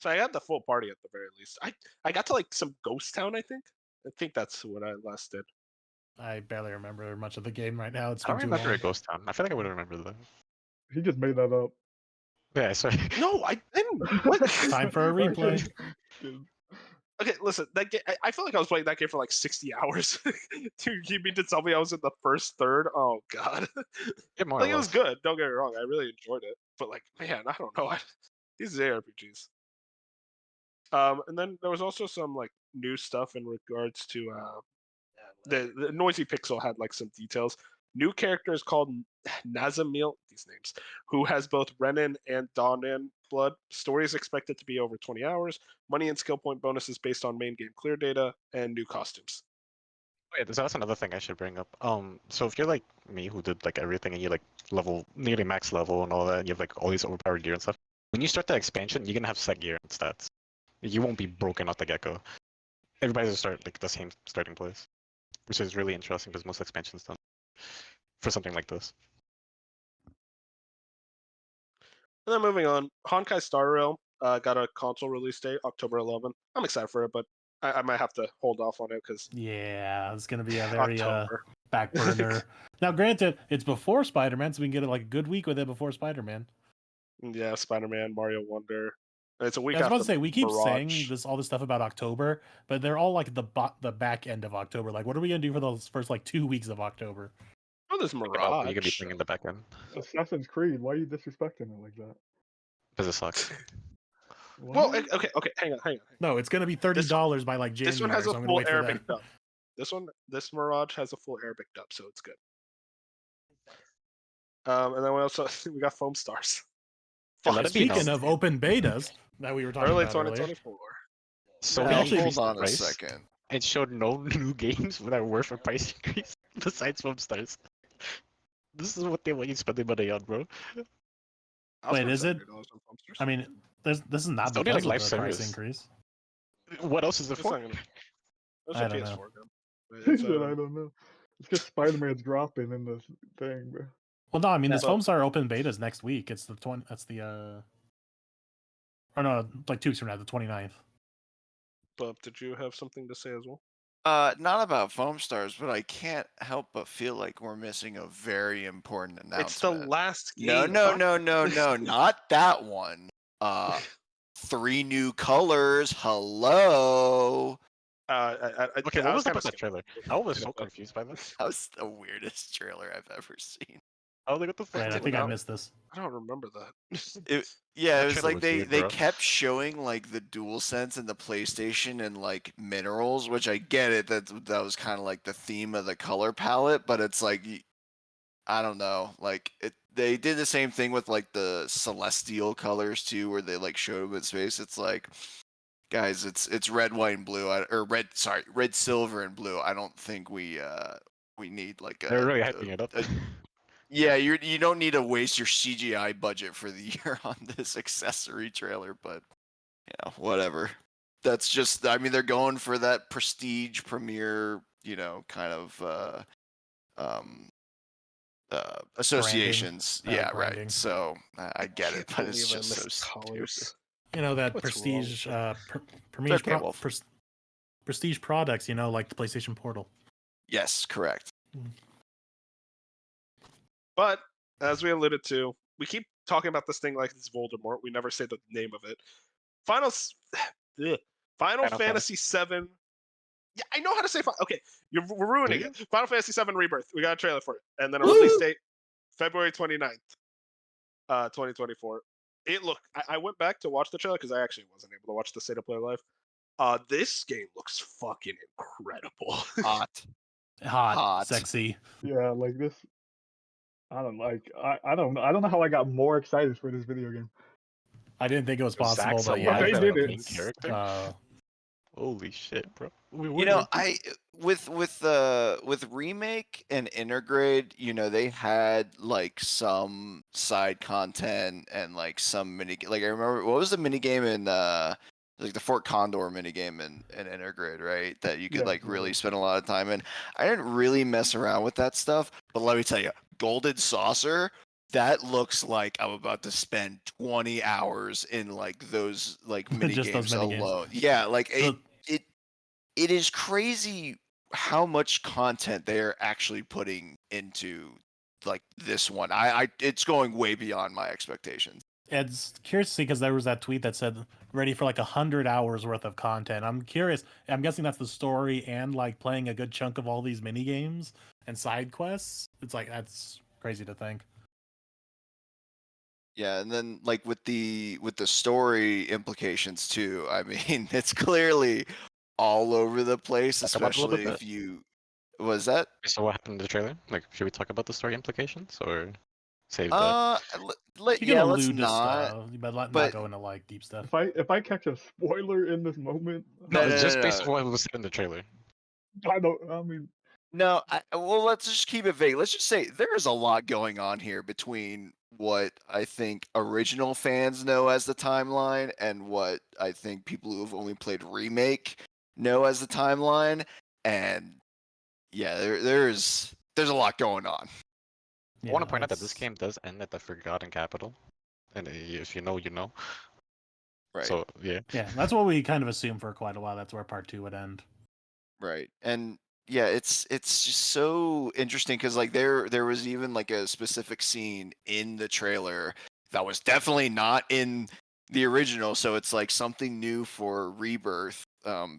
So I got the full party at the very least. I got to like some ghost town, I think. I think that's what I last did. I barely remember much of the game right now. It's I been don't too remember long. a ghost town. I feel like I would have remembered that. He just made that up. Yeah, sorry. No, I didn't. What? Time for a replay. Okay, listen. That game, I felt like I was playing that game for like 60 hours. Dude, you mean to tell me I was in the first third? Oh god. Yeah, more Like or it was less. good. Don't get me wrong. I really enjoyed it. But like, man, I don't know. These ARPGs. And then there was also some like new stuff in regards to the Noisy Pixel had like some details. New character is called Nazamil, these names, who has both Renin and Dawnin blood. Story is expected to be over 20 hours. Money and skill point bonuses based on main game clear data and new costumes. Wait, so that's another thing I should bring up. So if you're like me who did like everything and you like level nearly max level and all that, and you have like all these overpowered gear and stuff, when you start the expansion, you're gonna have set gear and stats. You won't be broken out the get-go. Everybody's gonna start like the same starting place, which is really interesting because most expansions don't for something like this. And then moving on, Honkai Star Rail got a console release date, October 11th. I'm excited for it, but I might have to hold off on it because Yeah, it's gonna be a very October. back burner. Now, granted, it's before Spider-Man, so we can get like a good week with it before Spider-Man. Yeah, Spider-Man, Mario Wonder. And it's a week I was after about to say we keep saying Mirage. all this stuff about October, but they're all like the back end of October. Like, what are we gonna do for those first like 2 weeks of October? Oh, there's Think about what you're gonna be Mirage. playing in the back end Assassin's Creed. Why are you disrespecting it like that? because it sucks. Well, What? okay, hang on. No, it's gonna be $30 by like January. This one has so a I'm gonna full wait for Arabic that. dub. This Mirage has a full Arabic dub, so it's good. And then we also we got Foam Stars. And let it be Speaking known, of open betas that we were talking Early about earlier, 2024. so Well, actually, hold on a price, second. it showed no new games that are worth a price increase besides Foam Stars. This is what they want you spending money on, bro. I'll Wait, spend is it? $70 on Foam Stars. I mean, this is not It's only, because like, of live the price service. increase. What else is it It's for? not gonna. It's I a don't PS4 know. game. He It's, said, I don't know. It's because Spider-Man's dropping in this thing, bro. Well, no, I mean this Well- Foam Star open beta is next week. It's the 20. That's the or no, like 2 weeks from now, the 29th. But did you have something to say as well? Not about Foam Stars, but I can't help but feel like we're missing a very important announcement. It's the last No, game. no, Fuck. no, no, no, not that one. 3 new colors. Hello. Okay, what was up with that trailer? trailer? I was so confused by this. That was the weirdest trailer I've ever seen. I was like, what the fuck? Right, is I it think I now? missed this. I don't remember that. Yeah, That it was trailer like was they weird, bro. kept showing like the DualSense and the PlayStation and like minerals, which I get it that was kind of like the theme of the color palette, but it's like I don't know, like they did the same thing with like the celestial colors too, where they like showed them in space. It's like, guys, it's red, white, and blue, or red, silver, and blue. I don't think we need like They're really hyping it up. yeah, you don't need to waste your CGI budget for the year on this accessory trailer, but you know, whatever. That's just, I mean, they're going for that prestige premiere, you know, kind of associations. Branding. Yeah, Branding. right. So I get it, but it's just so stupid. colors. You know that What's prestige, okay, Wolf. prestige products. You know, like the PlayStation Portal. Yes, correct. But as we alluded to, we keep talking about this thing like it's Voldemort. We never say the name of it. Final Fantasy VII. Yeah, I know how to say. Okay, we're ruining it. Final Fantasy VII Rebirth. We got a trailer for it, and then a release date, February 29th, 2024. It looked. I went back to watch the trailer because I actually wasn't able to watch the state of play live. This game looks fucking incredible. Hot, sexy. Yeah, like this. I don't like. I don't know how I got more excited for this video game. I didn't think it was possible, Zach's but alive yeah, They as did the it. main character. Holy shit, bro. You know, I with remake and integrate, you know, they had like some side content and like some like I remember what was the mini game in like the Fort Condor mini game in integrate, right? That you could Yeah, like really spend a lot of time in. I didn't really mess around with that stuff, but let me tell you, Golden Saucer, that looks like I'm about to spend 20 hours in like those like mini Just those games mini games. alone. Yeah, like So- it is crazy how much content they're actually putting into like this one. It's going way beyond my expectations. It's curious to see because there was that tweet that said ready for like 100 hours worth of content. I'm curious. I'm guessing that's the story and like playing a good chunk of all these mini games and side quests. It's like that's crazy to think. Yeah, and then like with the story implications too. I mean, it's clearly all over the place, Talk about it a little especially bit. if you was that So what happened in the trailer? Like, should we talk about the story implications or save that? You can yeah, let's allude to not. stuff, but not but- go into like deep stuff. If I catch a spoiler in this moment, No, No, it's no, just no, based no. on what was said in the trailer. I mean, No, well, let's just keep it vague. Let's just say there is a lot going on here between what I think original fans know as the timeline and what I think people who have only played remake know as the timeline. And yeah, there's a lot going on. I want to point out that this game does end at the Forgotten Capital, and if you know, you know. Right. So yeah. Yeah, that's what we kind of assumed for quite a while. That's where part 2 would end. Right. And yeah, it's just so interesting because like there was even like a specific scene in the trailer that was definitely not in the original. So it's like something new for Rebirth,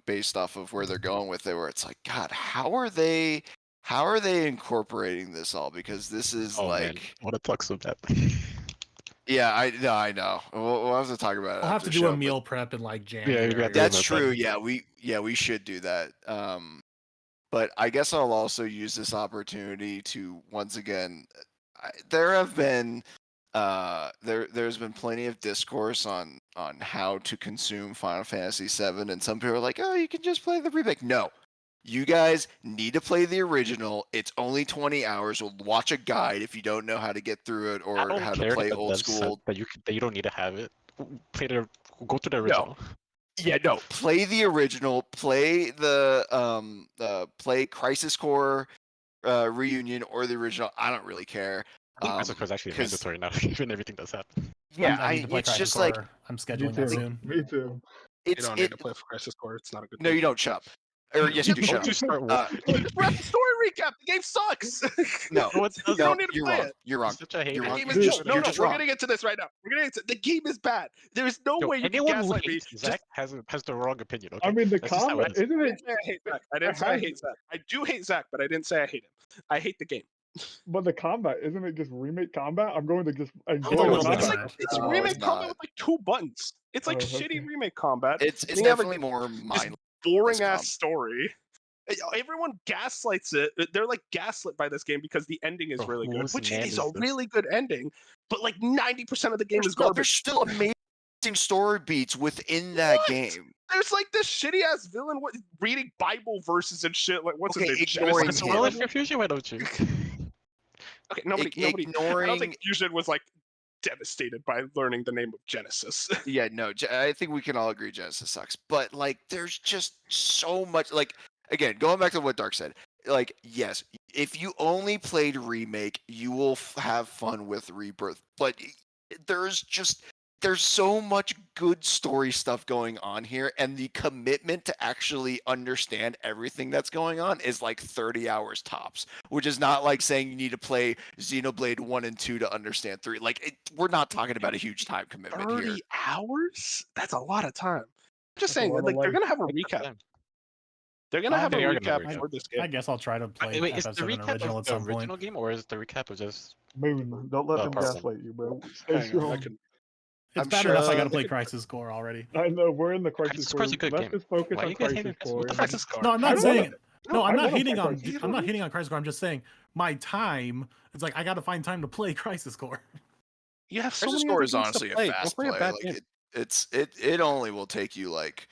based off of where they're going with it. Where it's like, God, how are they incorporating this all? Because this is Man, I want to talk so bad. yeah, I know. We'll have to talk about it. We'll have after to the do a show, but- meal prep in like you January. got to do That's that. true. Yeah, we should do that. But I guess I'll also use this opportunity to once again. There have been there's been plenty of discourse on how to consume Final Fantasy VII, and some people are like, oh, you can just play the remake. No, you guys need to play the original. It's only 20 hours. We'll watch a guide if you don't know how to get through it I or don't how care to play that old Dev said school. that you don't need to have it. Go to the original. Yeah, no. Play the original. Play the play Crisis Core Reunion or the original. I don't really care. I think Crisis Core is actually 'cause- mandatory now, even everything does happen. Yeah, I need to play it's Crisis just like Core. I'm Me scheduling that too. soon. Me too. You it's don't need to play for Crisis Core. It's not a good No, game. you don't. Shut up. Or yes, you do. Shut Don't you up. start Just wrap the story recap. The game sucks. No, No, it You doesn't. don't need to you're play wrong. it. You're wrong. Such a hater. You're The wrong. game You're is just, no. you're just We're wrong. gonna get to this right now. We're gonna get to the game is bad. There is no Yo, way you can anyone who gaslight me. hates Just Zach has the wrong opinion. Okay. I mean, the That's just how it combat is. isn't I it? didn't say I hate Zach. I didn't say I hate Zach. I do hate Zach, but I didn't say I hate him. I hate the game. But the combat isn't it just remake combat? I'm going to just enjoy a the little bit It's of combat. that. it's No, remake it's combat not. with like 2 buttons. It's like Oh, shitty okay. remake combat. It's And you have a definitely more mindless. boring combat. ass story. Everyone gaslights it. They're like gaslit by this game because the ending is Bro, really good, whose which man is is a this? really good ending. But like 90% of the game is There's garbage. still amazing story beats within that What? game. There's like this shitty ass villain reading Bible verses and shit. Like what's Okay, his name? ignoring Genesis or him. Well, whatever? if Fusion, why don't you? Okay, nobody. I don't Ignoring. think Fusion was like devastated by learning the name of Genesis. Yeah, no. I think we can all agree Genesis sucks. But like, there's just so much. Like, again, going back to what Dark said. Like, yes, if you only played remake, you will have fun with Rebirth. But there's so much good story stuff going on here, and the commitment to actually understand everything that's going on is like 30 hours tops, which is not like saying you need to play Xenoblade 1 and 2 to understand 3. Like, we're not talking about a huge time commitment 30 here. hours? That's a lot of time. I'm just That's a saying, lot of like they're life. gonna have a Take your recap. time. They're gonna have a They are gonna recap recap. for this I game. guess I'll try to play Wait, is the FF7 recap original of at the some original point. game, or is the recap of just? Moon, don't let Oh, them part one. gaslight you, bro. Stay Hang on, strong. I can. It's I'm bad sure- enough I got to play Crisis Core already. I know we're in the Crisis Crisis Core. Core's a good Let's game. just focus Why on you guys hating Crisis Crisis Core. Core? Crisis Core. No, I'm I not don't saying. wanna- No, I'm I not wanna hating play on. Crisis I'm not Core. hating on Crisis Core. I'm just saying my time. It's like I got to find time to play Crisis Core. You have so Crisis many Core other is games honestly to a play. fast Don't play play. a bad Like game. it only will take you like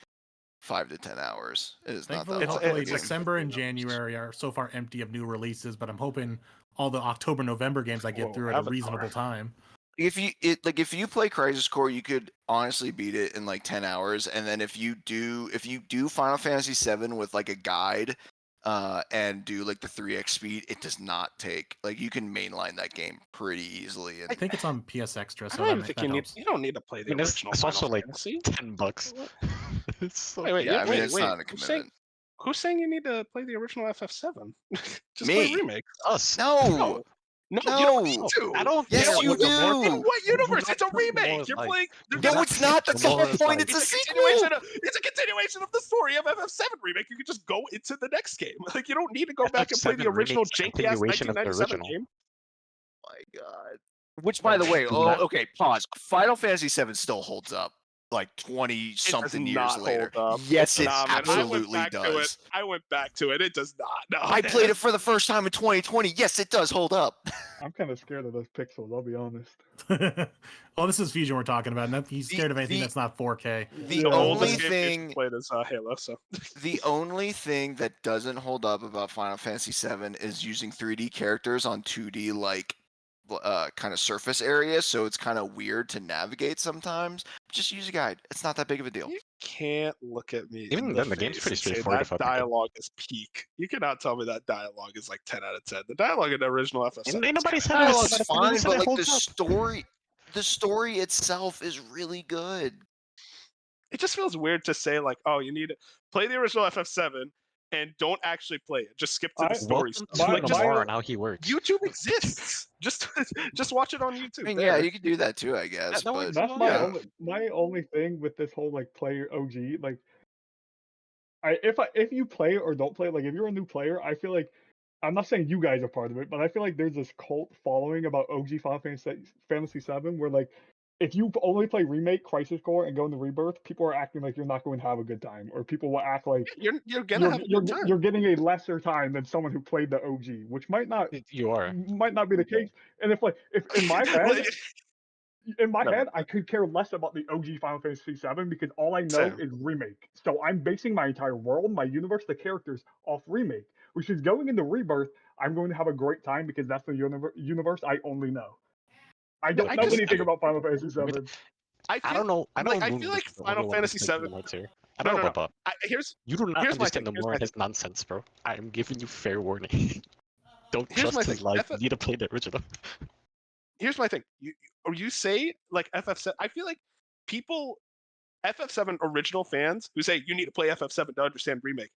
5 to 10 hours. It is not Thankfully, that long. hopefully it's like December and 15 hours. January are so far empty of new releases, but I'm hoping all the October, November games I get Whoa, through at a Avatar. reasonable time. If you play Crisis Core, you could honestly beat it in like 10 hours. And then if you do Final Fantasy VII with like a guide, and do like the 3x speed, it does not take, like, you can mainline that game pretty easily. And I think it's on PS Extra, I so don't that, even think that you need. helps. You don't need to play I the mean, original it's also Final like Fantasy. $10. It's so Wait, yeah, I mean, it's wait. not a commitment. Who's saying you need to play the original FF7? Just Me. play remake. us. No, No, you don't need No. to. I don't Yes, care you what the more- do. In what universe? It's a What the more remake. is You're like. playing. no, it's not. That's the whole Tomorrow's point. like- It's a It's a sequel. continuation of the story of FF7 remake. You can just go into the next game. Like, you don't need to go back and play the FF7 original remake's a janky ass continuation of the 1997 original. game. My God. Which, by the way, okay, pause. Final Fantasy VII still holds up like 20 something years not later. hold up. Yes, it Nah, man, absolutely To it. does. I went back to it. It does not. No, I played it for the first time in 2020. Yes, it does hold up. I'm kind of scared of those pixels. I'll be honest. Well, this is Fusion we're talking about. And he's scared of anything the- that's not 4K. The Yeah, The only oldest game thing Fusion played is Halo. So The only thing that doesn't hold up about Final Fantasy VII is using 3D characters on 2D like kind of surface area, so it's kind of weird to navigate sometimes. Just use a guide. It's not that big of a deal. You can't look at me Even in then, the the game's face pretty and say straightforward that if I pick up. dialogue is peak. You cannot tell me that dialogue is like 10 out of 10. The dialogue in the original FF7 Ain't nobody is said kinda that. Dialogue's Nobody fine, said but it like holds up. the story itself is really good. it just feels weird to say like, oh, you need to play the original FF7 and don't actually play it. Just skip to the story Welcome stuff. to Like, just Lamar and how he works. YouTube exists. just watch it on I YouTube. mean, There. yeah, you could do that too, I guess. that But works. That's Yeah. my only thing with this whole like player OG. Like, if you play or don't play, like if you're a new player, I feel like I'm not saying you guys are part of it, but I feel like there's this cult following about OG Fantasy VII, where like if you only play Remake, Crisis Core, and go into Rebirth, people are acting like you're not going to have a good time, or people will act like You're gonna have a good time. you're getting a lesser time than someone who played the OG, which might not You are. be the case. And if in my head. In my No. head, I could care less about the OG Final Fantasy VII because all I know Same. is Remake. So I'm basing my entire world, my universe, the characters off Remake. Which is going into Rebirth, I'm going to have a great time because that's the universe I only know. I don't know anything about Final Fantasy VII. I don't know. I don't I feel like Final Fantasy VII. I don't know about Bob. Here's You do not here's my understand thing, the here's more my his nonsense, bro. I am giving you fair warning. Don't Here's my trust his thing, life. You need to play the original. here's my thing. You say like FF7. I feel like people FF7 original fans who say you need to play FF7 to understand Remake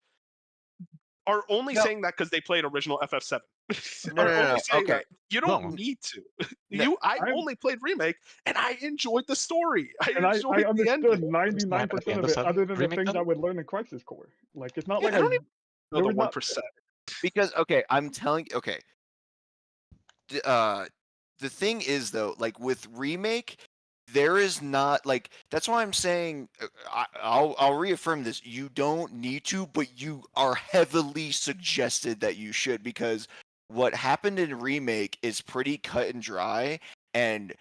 are only No. saying that because they played original FF7. No, are no, only no, saying okay. that. You don't No. need to. No, I only played Remake and I enjoyed the story. I enjoyed I the understood ending. 99% of it, other than the Remake things then? I would learn in Crisis Core. Like it's not Yeah, like I don't even know there the was not 1%. because I'm telling you, okay. The thing is though, like with Remake, there is not like that's why I'm saying I'll reaffirm this. You don't need to, but you are heavily suggested that you should because what happened in Remake is pretty cut and dry, and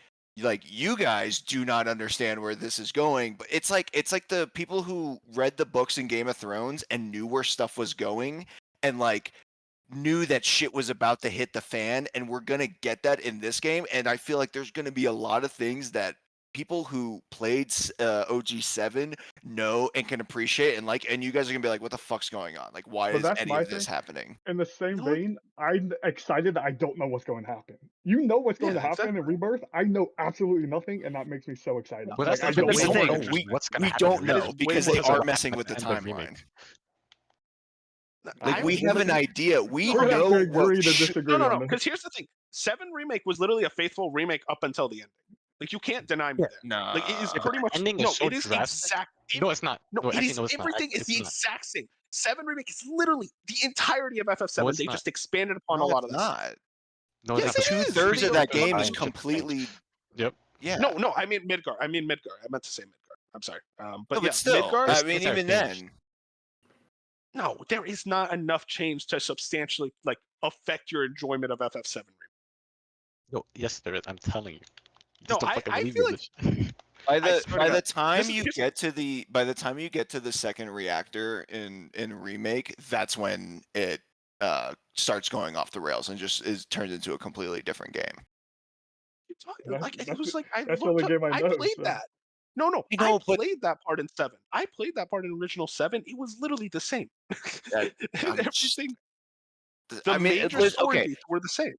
like you guys do not understand where this is going. But it's like the people who read the books in Game of Thrones and knew where stuff was going, and like knew that shit was about to hit the fan, and we're gonna get that in this game. And I feel like there's gonna be a lot of things that people who played OG7 know and can appreciate and like, and you guys are gonna be like, what the fuck's going on? Like, why But is that's any my of this thing. happening? In the same No. vein, I'm excited that I don't know what's going to happen. You know what's going Yeah, to happen in Rebirth. I know absolutely nothing, and that makes me so excited. Well, that's Like, the I But thing. don't that's the know thing. what What's gonna We happen don't in know Rebirth. because way they more are What messing happened with the at the end of timeline. Remake. Like I we would have an literally- idea. We We're gonna know have to what agree to sh- disagree No. on this. Because here's the thing: 7 Remake was literally a faithful remake up until the ending. Like you can't deny me Yeah. there. Nah. Like it is Yeah, but pretty the much ending is no. so It is drastic. exact. No, it's not. No, it actually, is no, it's everything not. is the It's not. exact same. 7 Remake is literally the entirety of FF7. No, it's They not. just expanded upon No, a lot it's of this. not. No, it's Yes, not. it is. 2/3 They of that opened game up is the- completely. Yep. Yeah. No. I mean Midgar. I meant to say Midgar. I'm sorry. But No, yeah, but still, Midgar. I mean, It's even changed. then, No, there is not enough change to substantially like affect your enjoyment of FF7 Remake. No, yes, there is. I'm telling you. You No, just don't I fucking believe feel me, like- bitch. by I the swear to by the God, time here's- you here's- get to the second reactor in Remake, that's when it starts going off the rails and just turns into a completely different game. Like it was like I that's the only looked up, game I know, played so. that. No, You know, I but- played that part in 7. I played that part in original 7. It was literally the same. That- I'm just- Everything. The I mean, major story okay. beats were the same.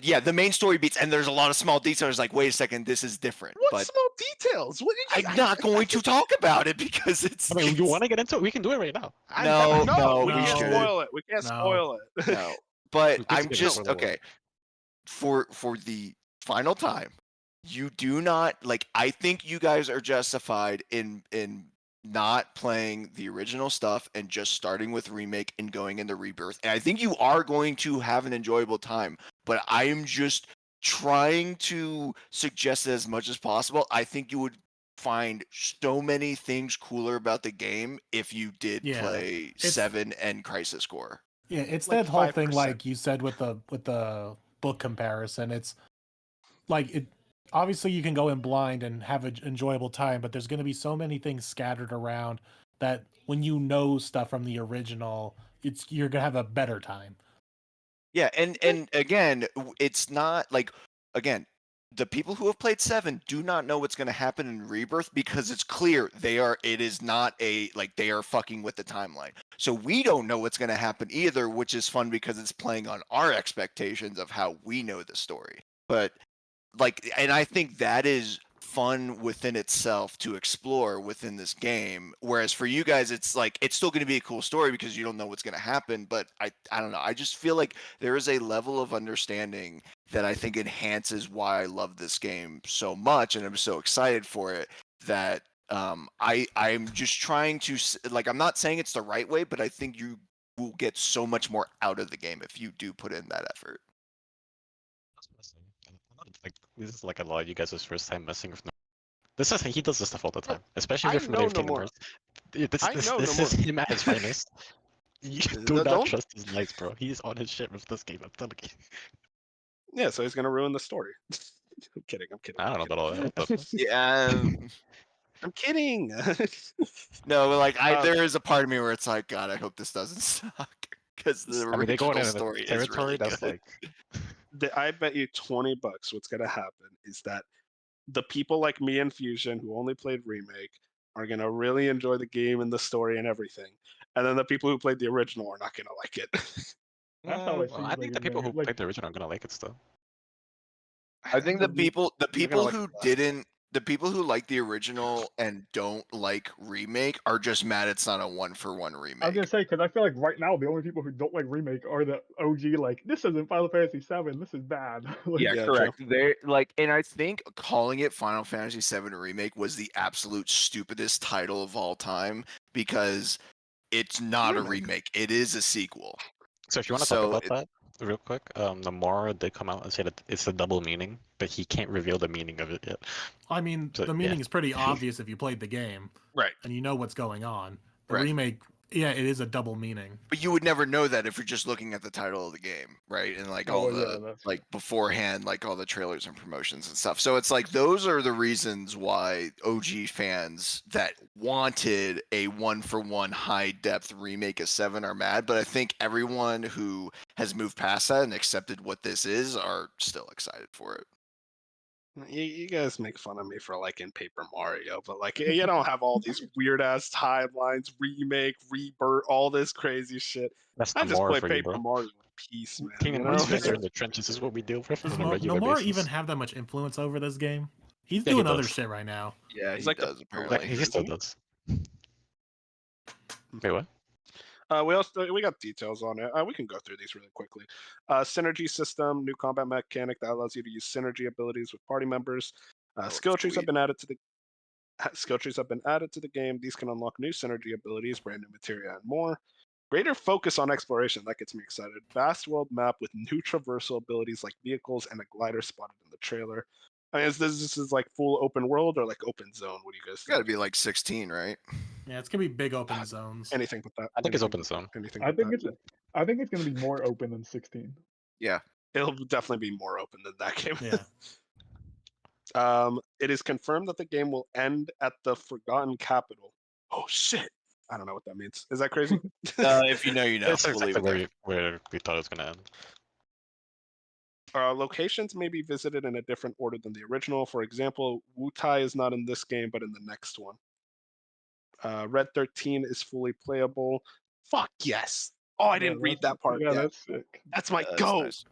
Yeah, the main story beats, and there's a lot of small details. Like, wait a second, this is different. What But small details? What did I'm not going to talk about it because it's. I mean, you want to get into it? We can do it right now. No, No, we no, can't should. spoil it. We can't No. spoil it. No, but We could I'm skip it just for the okay. For the final time, you do not like. I think you guys are justified in not playing the original stuff and just starting with Remake and going into Rebirth. And I think you are going to have an enjoyable time. But I am just trying to suggest it as much as possible. I think you would find so many things cooler about the game if you did Yeah, play it's- 7 and Crisis Core. Yeah, it's Like that whole thing 5%. like you said with the book comparison. It's like it obviously you can go in blind and have an enjoyable time, but there's going to be so many things scattered around that when you know stuff from the original, you're going to have a better time. Yeah, and again, it's not like, again, the people who have played 7 do not know what's going to happen in Rebirth because it's clear it is not they are fucking with the timeline. So we don't know what's going to happen either, which is fun because it's playing on our expectations of how we know the story. But and I think that is fun within itself to explore within this game, whereas for you guys it's still going to be a cool story because you don't know what's going to happen. But I don't know, I just feel like there is a level of understanding that I think enhances why I love this game so much and I'm so excited for it, that I'm just trying to I'm not saying it's the right way, but I think you will get so much more out of the game if you do put in that effort. Like, this is like a lot of you guys' first time messing with. He does this stuff all the time, especially I if you're familiar know with Kingdom Nomura. Hearts. I know This is Nomura. him at his finest. You do not Don't. trust his lights, bro. He's on his shit with this game. I'm telling you. Yeah, so he's gonna ruin the story. I'm kidding. I don't know about all that. But Yeah. I'm kidding. No, but Um, there is a part of me where it's like, God, I hope this doesn't suck because the I mean, they go original in a story is territory really that's good. like. I bet you $20 what's gonna happen is that the people like me and Fusion who only played Remake are gonna really enjoy the game and the story and everything, and then the people who played the original are not gonna like it. That's how it Well, seems I like think the it's people gonna who like. played the original are gonna like it still. I think the people They're gonna like who it less. didn't, the people who like the original and don't like Remake are just mad it's not a 1-for-1 I was remake. gonna say, because I feel like right now the only people who don't like Remake are the OG. Like, this isn't Final Fantasy VII. This is bad. Like, Yeah, Yeah, correct. They and I think calling it Final Fantasy VII Remake was the absolute stupidest title of all time because it's not a remake; it is a sequel. So if you want to talk about that real quick, Nomura did come out and say that it's a double meaning, but he can't reveal the meaning of it yet. I mean, So, the meaning is pretty obvious if you played the game, Right. and you know what's going on. The Right. remake, yeah, it is a double meaning. But you would never know that if you're just looking at the title of the game, right? And all the that's beforehand, all the trailers and promotions and stuff. So it's those are the reasons why OG fans that wanted a 1-for-1 high depth remake of 7 are mad. But I think everyone who has moved past that and accepted what this is are still excited for it. You guys make fun of me for liking Paper Mario, but you don't have all these weird ass timelines, remake, rebirth, all this crazy shit. That's I just Nomura play for you, Paper bro. Mario in peace, man. Kingdom Hearts fans are in the trenches. Is what we deal with Does on a regular Nomura basis. even have that much influence over this game? He's Yeah, he doing other does. shit right now. Yeah, He's he like does the apparently. He still does. Wait, what? We got details on it. We can go through these really quickly. Synergy system, new combat mechanic that allows you to use synergy abilities with party members. Skill trees have been added to the game. These can unlock new synergy abilities, brand new materia, and more. Greater focus on exploration. That gets me excited. Vast world map with new traversal abilities like vehicles and a glider spotted in the trailer. I mean, this is like full open world or like open zone? What do you guys Got to think? be 16, right? Yeah, it's gonna be big open zones. Anything but that. I think it's open zone. Anything I but think that. I think it's gonna be more open than 16. Yeah. It'll definitely be more open than that game. Yeah. It is confirmed that the game will end at the Forgotten Capital. Oh shit! I don't know what that means. Is that crazy? If you know, you know. It's We'll leave exactly it there. where we thought it was gonna end. Locations may be visited in a different order than the original. For example, Wutai is not in this game, but in the next one. Red 13 is fully playable. Fuck yes! Oh, I didn't read that part Yeah, yet. that's sick. That's my That's go. nice.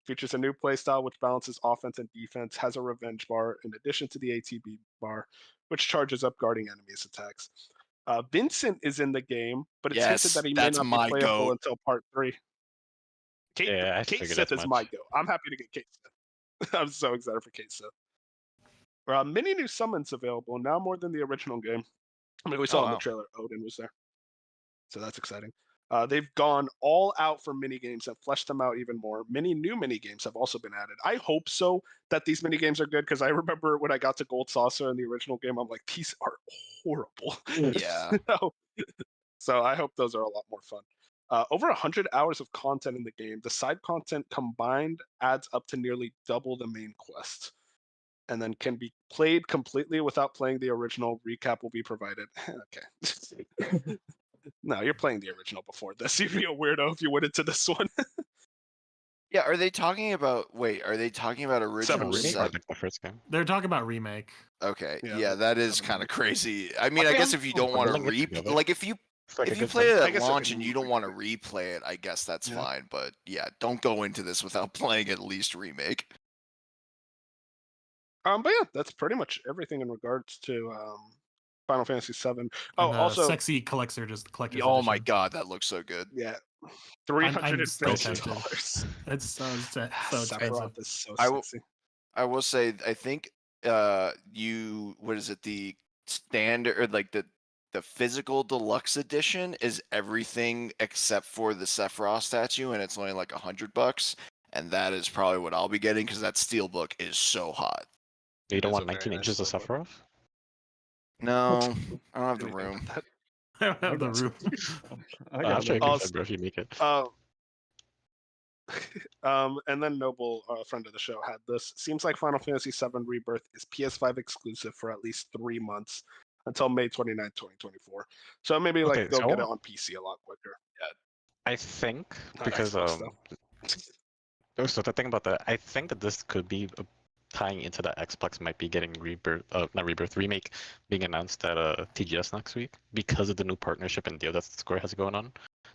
Features a new playstyle which balances offense and defense, has a revenge bar in addition to the ATB bar, which charges up guarding enemies' attacks. Vincent is in the game, but it's hinted that he may not be playable until part 3. I Kate figured Sith as is much. my go. I'm happy to get Kate Sith. I'm so excited for Kate Sith. Many new summons available, now more than the original game. I mean, we saw in the trailer, Odin was there. So that's exciting. They've gone all out for mini games and fleshed them out even more. Many new mini games have also been added. I hope so that these mini games are good because I remember when I got to Gold Saucer in the original game, I'm like, these are horrible. Yeah. So I hope those are a lot more fun. Over 100 hours of content in the game. The side content combined adds up to nearly double the main quest, and then can be played completely without playing the original. Recap will be provided. Okay. No, you're playing the original before this. You'd be a weirdo if you went into this one. Yeah, are they talking about? Wait, are they talking about original Remake? Remake or seven? like the first game? They're talking about remake. Okay, Yeah, yeah, that is seven kind of remake. crazy. I mean, I Okay, guess I'm if you cool don't with want to bundling it together. like if you It's like a if you good play thing. it I at guess it launch could and be you don't want to remake. replay it, I guess that's Yeah. fine. But yeah, don't go into this without playing at least remake. But yeah, that's pretty much everything in regards to Final Fantasy VII. Oh, And the also, sexy collector's Oh my edition. god, that looks so good. yeah, I'm still $350. It's so expensive. Sephiroth is so I will- sexy. I will say, I think what is it, the standard or like the physical deluxe edition is everything except for the Sephiroth statue, and it's only like $100, and that is probably what I'll be getting because that steelbook is so hot. You It don't is want a very 19 nice inches of steelbook. Sephiroth? No, I don't have the Anything room. but that. I don't have the got room. I I'll got show you that. a Also- picture, bro, if you make it. And then Noble, a friend of the show, had this. Seems like Final Fantasy VII Rebirth is PS5 exclusive for at least 3 months until May 29, 2024. So maybe like Okay, they'll get so- it on PC a lot quicker. I think Not because Xbox, though. so the thing about that, I think that this could be tying into the Xbox might be getting Rebirth, not Rebirth, remake being announced at TGS next week because of the new partnership and deal that Square has going on.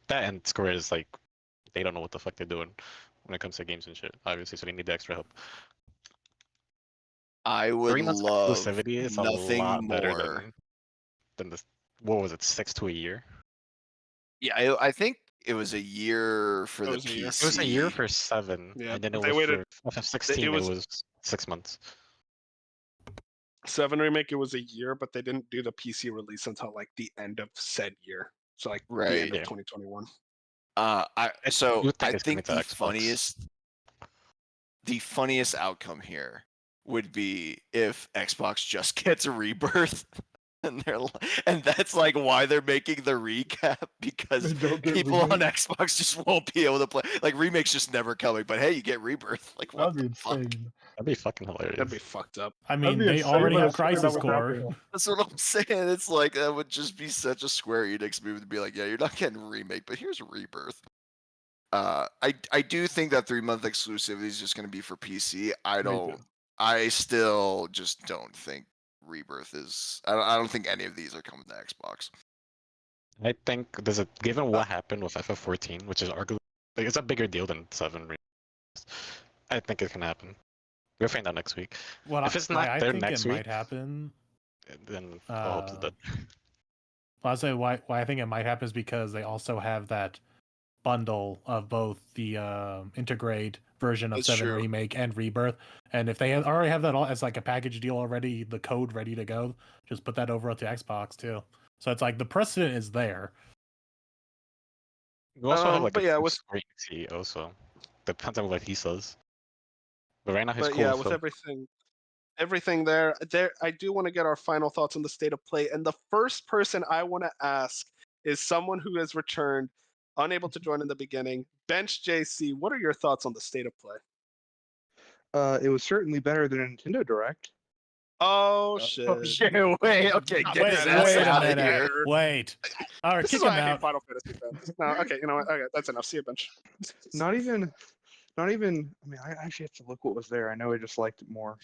That and Square is like, they don't know what the fuck they're doing when it comes to games and shit, obviously, so they need the extra help. I would 3 months love exclusivity is a nothing lot better more. than this. What was it, 6 to a year? Yeah, I think it was a year for It the was a year. PC. It was a year for 7, Yeah, and then it they was waited- for 16. It was- was 6 months. 7 Remake, it was a year, but they didn't do the PC release until like the end of said year. So like the Right. end of Yeah. 2021. I you so would think I it's coming think to Xbox. the funniest outcome here would be if Xbox just gets a Rebirth, and and that's like why they're making the recap because They don't get people on remake? Xbox just won't be able to play. Like remake's just never coming, but hey, you get Rebirth. Like what That'd be the fuck? insane. That'd be fucking hilarious. That'd be fucked up. I That'd mean, be they insane, already but have I swear that Crisis would Core. happen. That's what I'm saying. It's like that would just be such a Square Enix move to be like, yeah, you're not getting a remake, but here's a Rebirth. I do think that 3-month exclusivity is just going to be for PC. I still just don't think Rebirth is. I don't think any of these are coming to Xbox. I think there's a given what happened with FF14, which is arguably like, it's a bigger deal than 7. I think it can happen. We'll find out next week. What If it's why not I there think next it week, might happen. then all hope's dead. I'll say why I think it might happen is because they also have that bundle of both the integrate version of That's 7 true. Remake and Rebirth, and if they already have that all as like a package deal already, the code ready to go, just put that over to Xbox too. So it's like the precedent is there. We also have like but a yeah, with with- Square Enix also. Depends on what he says. But right now he's But cool. yeah, so with everything there, I do want to get our final thoughts on the state of play. And the first person I want to ask is someone who has returned, unable to join in the beginning. Bench JC, what are your thoughts on the state of play? It was certainly better than a Nintendo Direct. Oh shit! Wait, okay, Wait, get his wait ass a out of minute. here. Wait. All right, This kick is him why I hate out. Final Fantasy fans. No, okay, you know what? Okay, that's enough. See you, Bench. Not even. I mean, I actually have to look what was there. I know I just liked it more.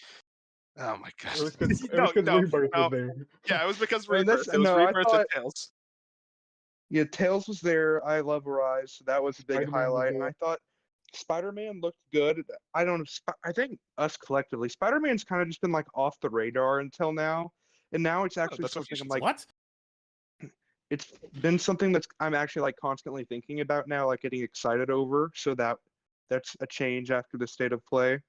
Oh my gosh. It was because No, Rebirth no. was there. Yeah, it was because And that's- Rebirth. It was no, I Rebirth thought- and Tales. Yeah, Tails was there. I love Arise. So that was a big Spider-Man was highlight. And there. I thought Spider-Man looked good. I don't know. I think us collectively, Spider-Man's kind of just been like off the radar until now. And now it's actually that's what something you I'm should like, What? it's been something that's I'm actually like constantly thinking about now, like getting excited over. So that's a change after the state of play.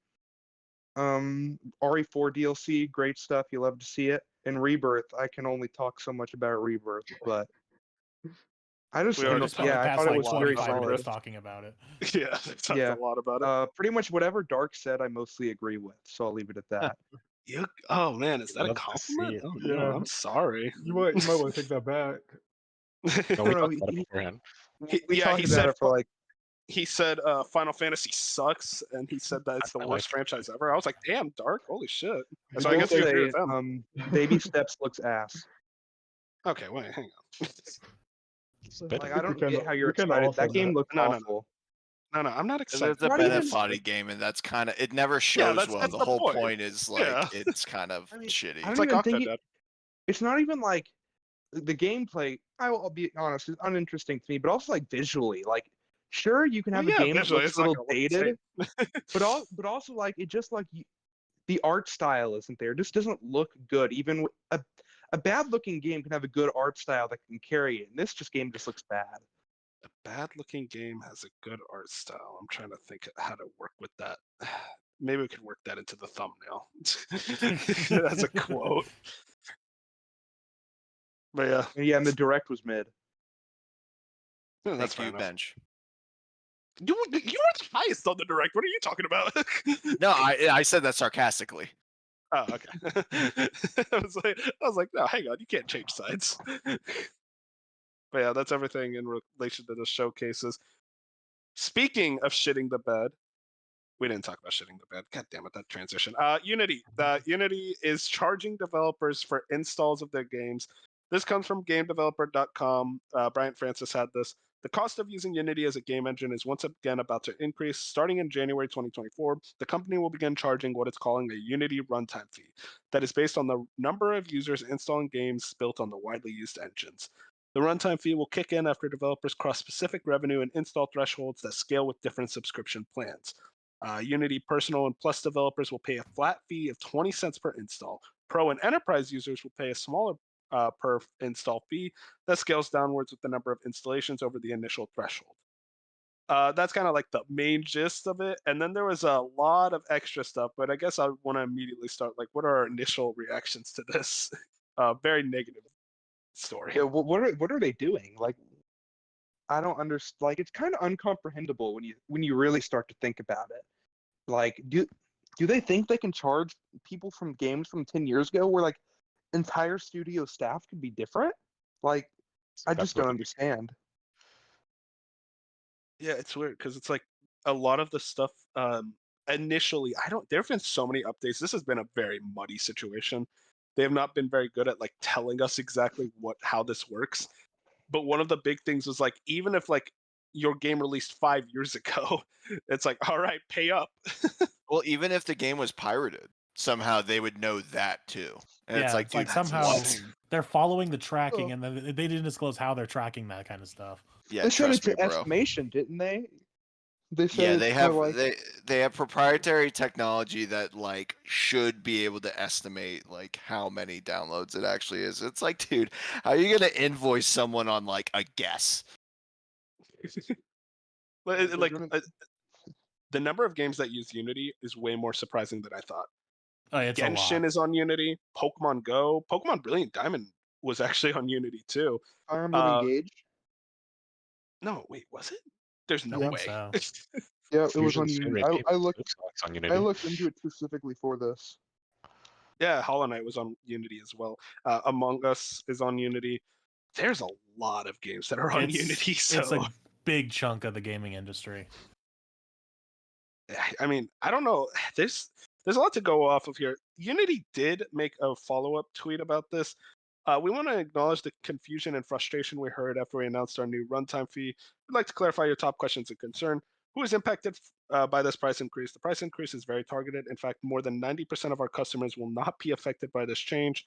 RE4 DLC, great stuff. You love to see it. And Rebirth, I can only talk so much about Rebirth, but I just We already Spent the yeah, I past thought it like was very 25 solid. minutes talking about it. Yeah, we talked Yeah. a lot about it. Pretty much whatever Dark said, I mostly agree with. So I'll leave it at that. Oh man, is that a Love to see compliment? it. Oh no, Yeah. I'm sorry. You might want to take that back. No, we No, talked about it he- beforehand. We Yeah, talked he about said it for like he said Final Fantasy sucks, and he said that it's That's the my worst life. franchise ever. I was like, damn, Dark, holy shit. I So I will guess you agree say, with him. Baby Steps looks ass. Okay, wait, hang on. Spit Like it. I don't kinda- get how you're we kinda excited. all That said game that. looked No, no, no. awful. No, I'm not excited. It's a Not beta even- body game, and that's kind of it. Never shows that's- well. that's The the whole point. point is like Yeah. it's kind of I mean, shitty. I It's don't like even think Octodad. it's not even like the gameplay. I'll be honest, is uninteresting to me, but also like visually, like sure you can have Well, a yeah, game that visually, looks it's a not little gonna look the dated, but also like it just like the art style isn't there. It just doesn't look good. Even a bad looking game can have a good art style that can carry it. And this game just looks bad. A bad-looking game has a good art style. I'm trying to think how to work with that. Maybe we could work that into the thumbnail as a quote. But yeah, And yeah, and the direct was mid. that's Thank fair you, enough. Bench. You were the highest on the direct. What are you talking about? No, I said that sarcastically. Oh, okay. I was like, no, hang on, you can't change sides. But yeah, that's everything in relation to the showcases. Speaking of shitting the bed, we didn't talk about shitting the bed. God damn it, that transition. Unity. Unity is charging developers for installs of their games. This comes from GameDeveloper.com. Bryant Francis had this. The cost of using Unity as a game engine is once again about to increase. Starting in January 2024, the company will begin charging what it's calling a Unity runtime fee that is based on the number of users installing games built on the widely used engines. The runtime fee will kick in after developers cross specific revenue and install thresholds that scale with different subscription plans. Unity Personal and Plus developers will pay a flat fee of 20 cents per install. Pro and Enterprise users will pay a smaller per install fee that scales downwards with the number of installations over the initial threshold. That's kind of like the main gist of it. And then there was a lot of extra stuff, but I guess I want to immediately start like, what are our initial reactions to this very negative story? Yeah, what are they doing? Like, I don't understand. Like, it's kind of uncomprehendable when you really start to think about it. Like, do they think they can charge people from games from 10 years ago where like entire studio staff could be different? Like, I just don't understand. Yeah, it's weird because it's like a lot of the stuff initially, there have been so many updates. This has been a very muddy situation. They have not been very good at like telling us exactly how this works. But one of the big things was like, even if like your game released 5 years ago, it's like, all right, pay up. Well, even if the game was pirated, somehow they would know that too. And Yeah, it's like, it's dude, like that's somehow what? they're following the tracking, and then they didn't disclose how they're tracking that kind of stuff. Yeah, They said trust it's me, an bro. estimation, didn't they? They said Yeah, it's they kinda have like, they have proprietary technology that like should be able to estimate like how many downloads it actually is. It's like, dude, how are you gonna invoice someone on like a guess? they're Like gonna- the number of games that use Unity is way more surprising than I thought. Oh, it's a lot. Genshin is on Unity. Pokemon Go, Pokemon Brilliant Diamond was actually on Unity too. Fire Emblem Engage. No, wait, was it? There's no Yeah. way. So. Yeah, it was Fusion on Sword Unity. Game I looked looks like it's on Unity. into it specifically for this. Yeah, Hollow Knight was on Unity as well. Among Us is on Unity. There's a lot of games that are on Unity. So it's a big chunk of the gaming industry. I mean, I don't know. There's a lot to go off of here. Unity did make a follow-up tweet about this. We want to acknowledge the confusion and frustration we heard after we announced our new runtime fee. We'd like to clarify your top questions of concern. Who is impacted by this price increase? The price increase is very targeted. In fact, more than 90% of our customers will not be affected by this change.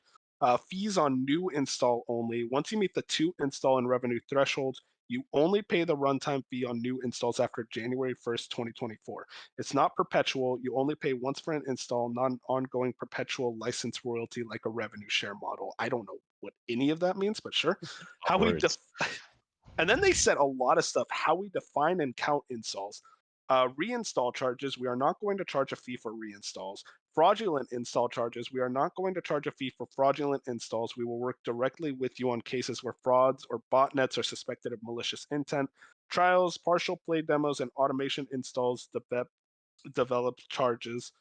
Fees on new install only. Once you meet the 2 install and revenue thresholds, you only pay the runtime fee on new installs after January 1st, 2024. It's not perpetual. You only pay once for an install, not an ongoing perpetual license royalty like a revenue share model. I don't know what any of that means, but sure. How we and then they said a lot of stuff, how we define and count installs. Reinstall charges, we are not going to charge a fee for reinstalls. Fraudulent install charges, we are not going to charge a fee for fraudulent installs. We will work directly with you on cases where frauds or botnets are suspected of malicious intent. Trials, partial play demos, and automation installs developed charges.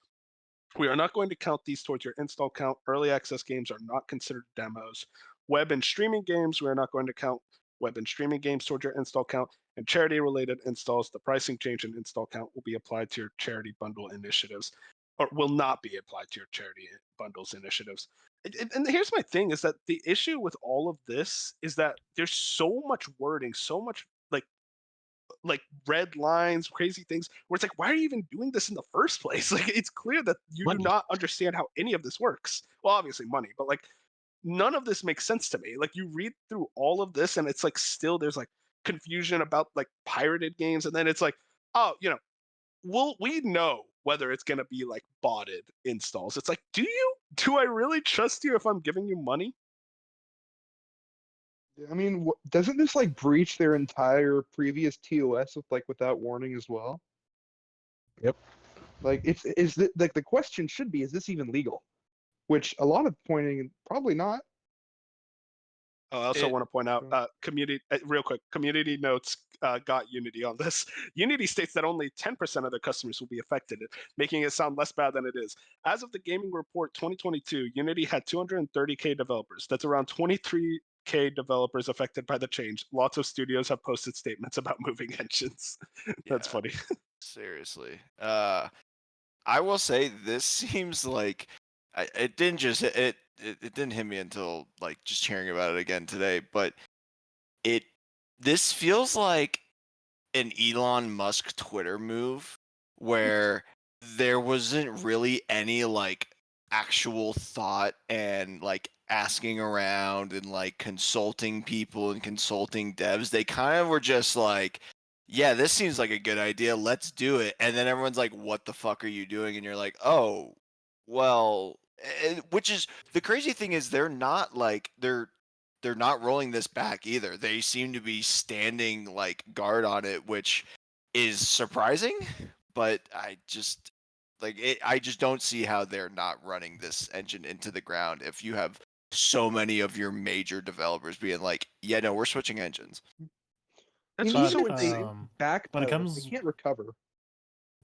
We are not going to count these towards your install count. Early access games are not considered demos. Web and streaming games, we are not going to count web and streaming games towards your install count. And charity-related installs, the pricing change in install count will be applied to your charity bundle initiatives, or will not be applied to your charity bundles initiatives. And here's my thing, is that the issue with all of this is that there's so much wording, so much like red lines, crazy things. Where it's like, why are you even doing this in the first place? Like, it's clear that you do Money. not understand how any of this works. Well, obviously money, but like none of this makes sense to me. Like you read through all of this, and it's like still there's like confusion about like pirated games, and then it's like, oh, we know whether it's gonna be like botted installs. It's like, do I really trust you if I'm giving you money? I mean, doesn't this like breach their entire previous TOS with like without warning as well? Yep. Like like the question should be, is this even legal? Which a lot of pointing, probably not. Oh, I also want to point out, real quick, community notes got Unity on this. Unity states that only 10% of their customers will be affected, making it sound less bad than it is. As of the Gaming Report 2022, Unity had 230K developers. That's around 23K developers affected by the change. Lots of studios have posted statements about moving engines. That's Yeah, funny. seriously. I will say this seems like it didn't just it didn't hit me until like just hearing about it again today, but this feels like an Elon Musk Twitter move where there wasn't really any like actual thought and like asking around and like consulting people and consulting devs. They kind of were just like, yeah, this seems like a good idea. Let's do it. And then everyone's like, what the fuck are you doing? And you're like, oh, well, which is the crazy thing is they're not like they're not rolling this back either. They seem to be standing like guard on it, which is surprising, but I just don't see how they're not running this engine into the ground if you have so many of your major developers being like, yeah, no, we're switching engines. That's Even also if they insane. backpedal, they can't recover.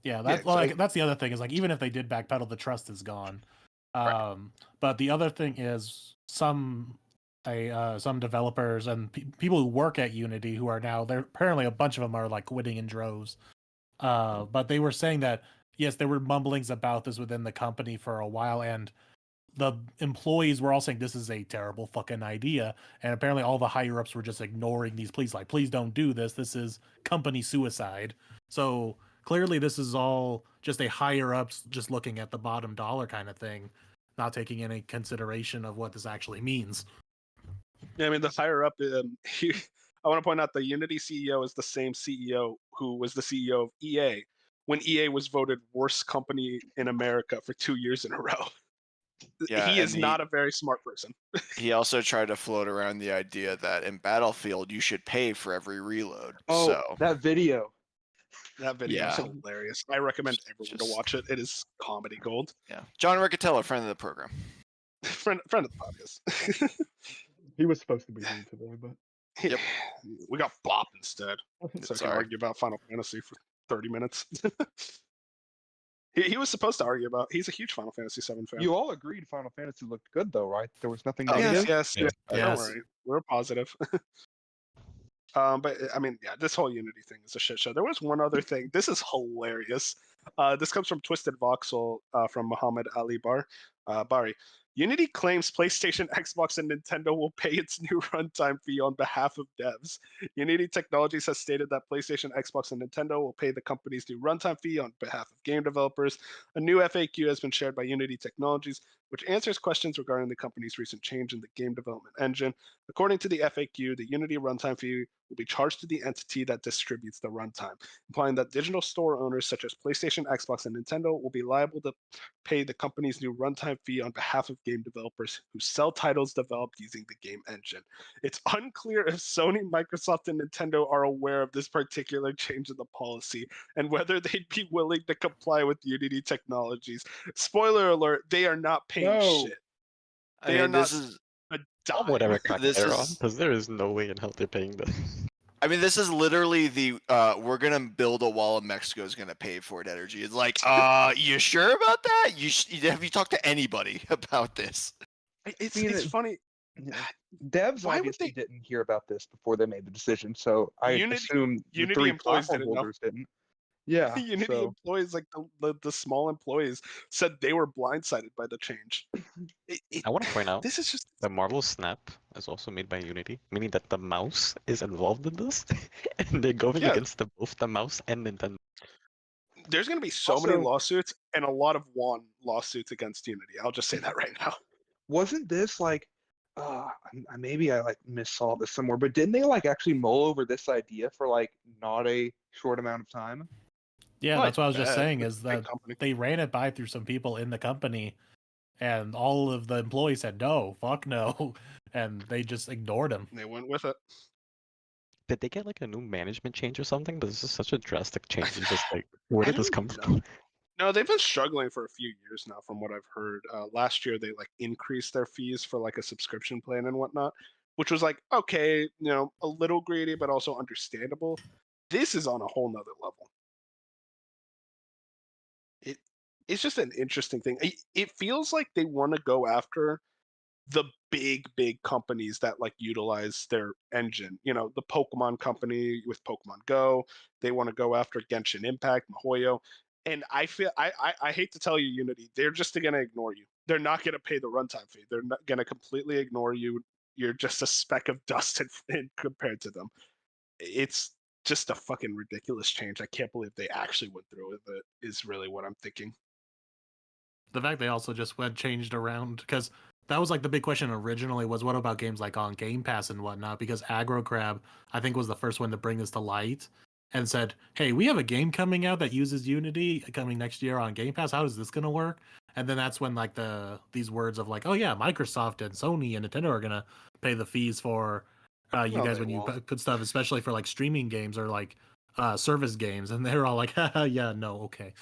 Yeah, exactly. that's the other thing is like even if they did backpedal, the trust is gone. But the other thing is some developers and people who work at Unity who are now there. Apparently, a bunch of them are like quitting in droves. But they were saying that yes, there were mumblings about this within the company for a while, and the employees were all saying this is a terrible fucking idea, and apparently all the higher ups were just ignoring these pleas, like please don't do this. This is company suicide. So clearly, this is all just a higher ups just looking at the bottom dollar kind of thing, not taking any consideration of what this actually means. Yeah, I mean, the higher up, I want to point out the Unity CEO is the same CEO who was the CEO of EA when EA was voted worst company in America for 2 years in a row. Yeah, He is not a very smart person. He also tried to float around the idea that in Battlefield you should pay for every reload. Oh, So that video. That video is Yeah. hilarious. I recommend everyone to Just- watch it. It is comedy gold. yeah, John Riccatello, friend of the program. friend of the podcast. He was supposed to be here today, but Yep. We got Bop instead, so I can Sorry. argue about Final Fantasy for 30 minutes. He was supposed to argue about. He's a huge Final Fantasy VII fan. You all agreed Final Fantasy looked good though, right? There was nothing Oh, negative. yes. Don't Yes. worry, we're positive. But I mean, yeah, this whole Unity thing is a shit show. There was one other thing. This is hilarious. This comes from Twisted Voxel from Muhammad Ali Bari. Unity claims PlayStation, Xbox, and Nintendo will pay its new runtime fee on behalf of devs. Unity Technologies has stated that PlayStation, Xbox, and Nintendo will pay the company's new runtime fee on behalf of game developers. A new FAQ has been shared by Unity Technologies, which answers questions regarding the company's recent change in the game development engine. According to the FAQ, the Unity runtime fee will be charged to the entity that distributes the runtime, implying that digital store owners such as PlayStation, Xbox, and Nintendo will be liable to pay the company's new runtime fee on behalf of game developers who sell titles developed using the game engine. It's unclear if Sony, Microsoft, and Nintendo are aware of this particular change in the policy and whether they'd be willing to comply with Unity Technologies. Spoiler alert, they are not paying No. shit. I They mean, are not this is a dime. Whatever crack This they're on, is- because there is no way in hell they're paying this. I mean, this is literally the we're gonna build a wall and Mexico's gonna pay for it energy. It's like, you sure about that? Have you talked to anybody about this? It's mean, funny. Devs Why would obviously they- didn't hear about this before they made the decision, so I assume the Unity 3 employees platform didn't know. holders didn't. Yeah. Unity so employees, like the small employees, said they were blindsided by the change. I want to point out This is just the Marvel Snap is also made by Unity, meaning that the mouse is involved in this, and they're going Yeah. against both the mouse and Nintendo. There's going to be so many Also- lawsuits and a lot of won lawsuits against Unity. I'll just say that right now. Wasn't this like, maybe I like missaw this somewhere, but didn't they like actually mull over this idea for like not a short amount of time? Yeah, Well, that's what I was just bet, saying but is big that company. they ran it by through some people in the company, and all of the employees said no, fuck no, and they just ignored him. They went with it. Did they get like a new management change or something? But this is such a drastic change. It's just like, where I did this don't come know. from? No, they've been struggling for a few years now, from what I've heard. Last year, they like increased their fees for like a subscription plan and whatnot, which was like okay, a little greedy, but also understandable. This is on a whole nother level. It's just an interesting thing. It feels like they want to go after the big companies that like utilize their engine. The Pokemon company with Pokemon Go. They want to go after Genshin Impact, MiHoYo. And I feel I hate to tell you, Unity, they're just gonna ignore you. They're not gonna pay the runtime fee. They're not gonna completely ignore you. You're just a speck of dust compared to them. It's just a fucking ridiculous change. I can't believe they actually went through with it, is really what I'm thinking. The fact they also just changed around, because that was like the big question originally was what about games like on Game Pass and whatnot, because Aggro Crab I think was the first one to bring this to light and said, hey, we have a game coming out that uses Unity coming next year on Game Pass, how is this going to work? And then that's when like these words of like, oh yeah, Microsoft and Sony and Nintendo are going to pay the fees for you No, guys they when you won't. put stuff, especially for like streaming games or like service games, and they're all like, haha, yeah, no, okay.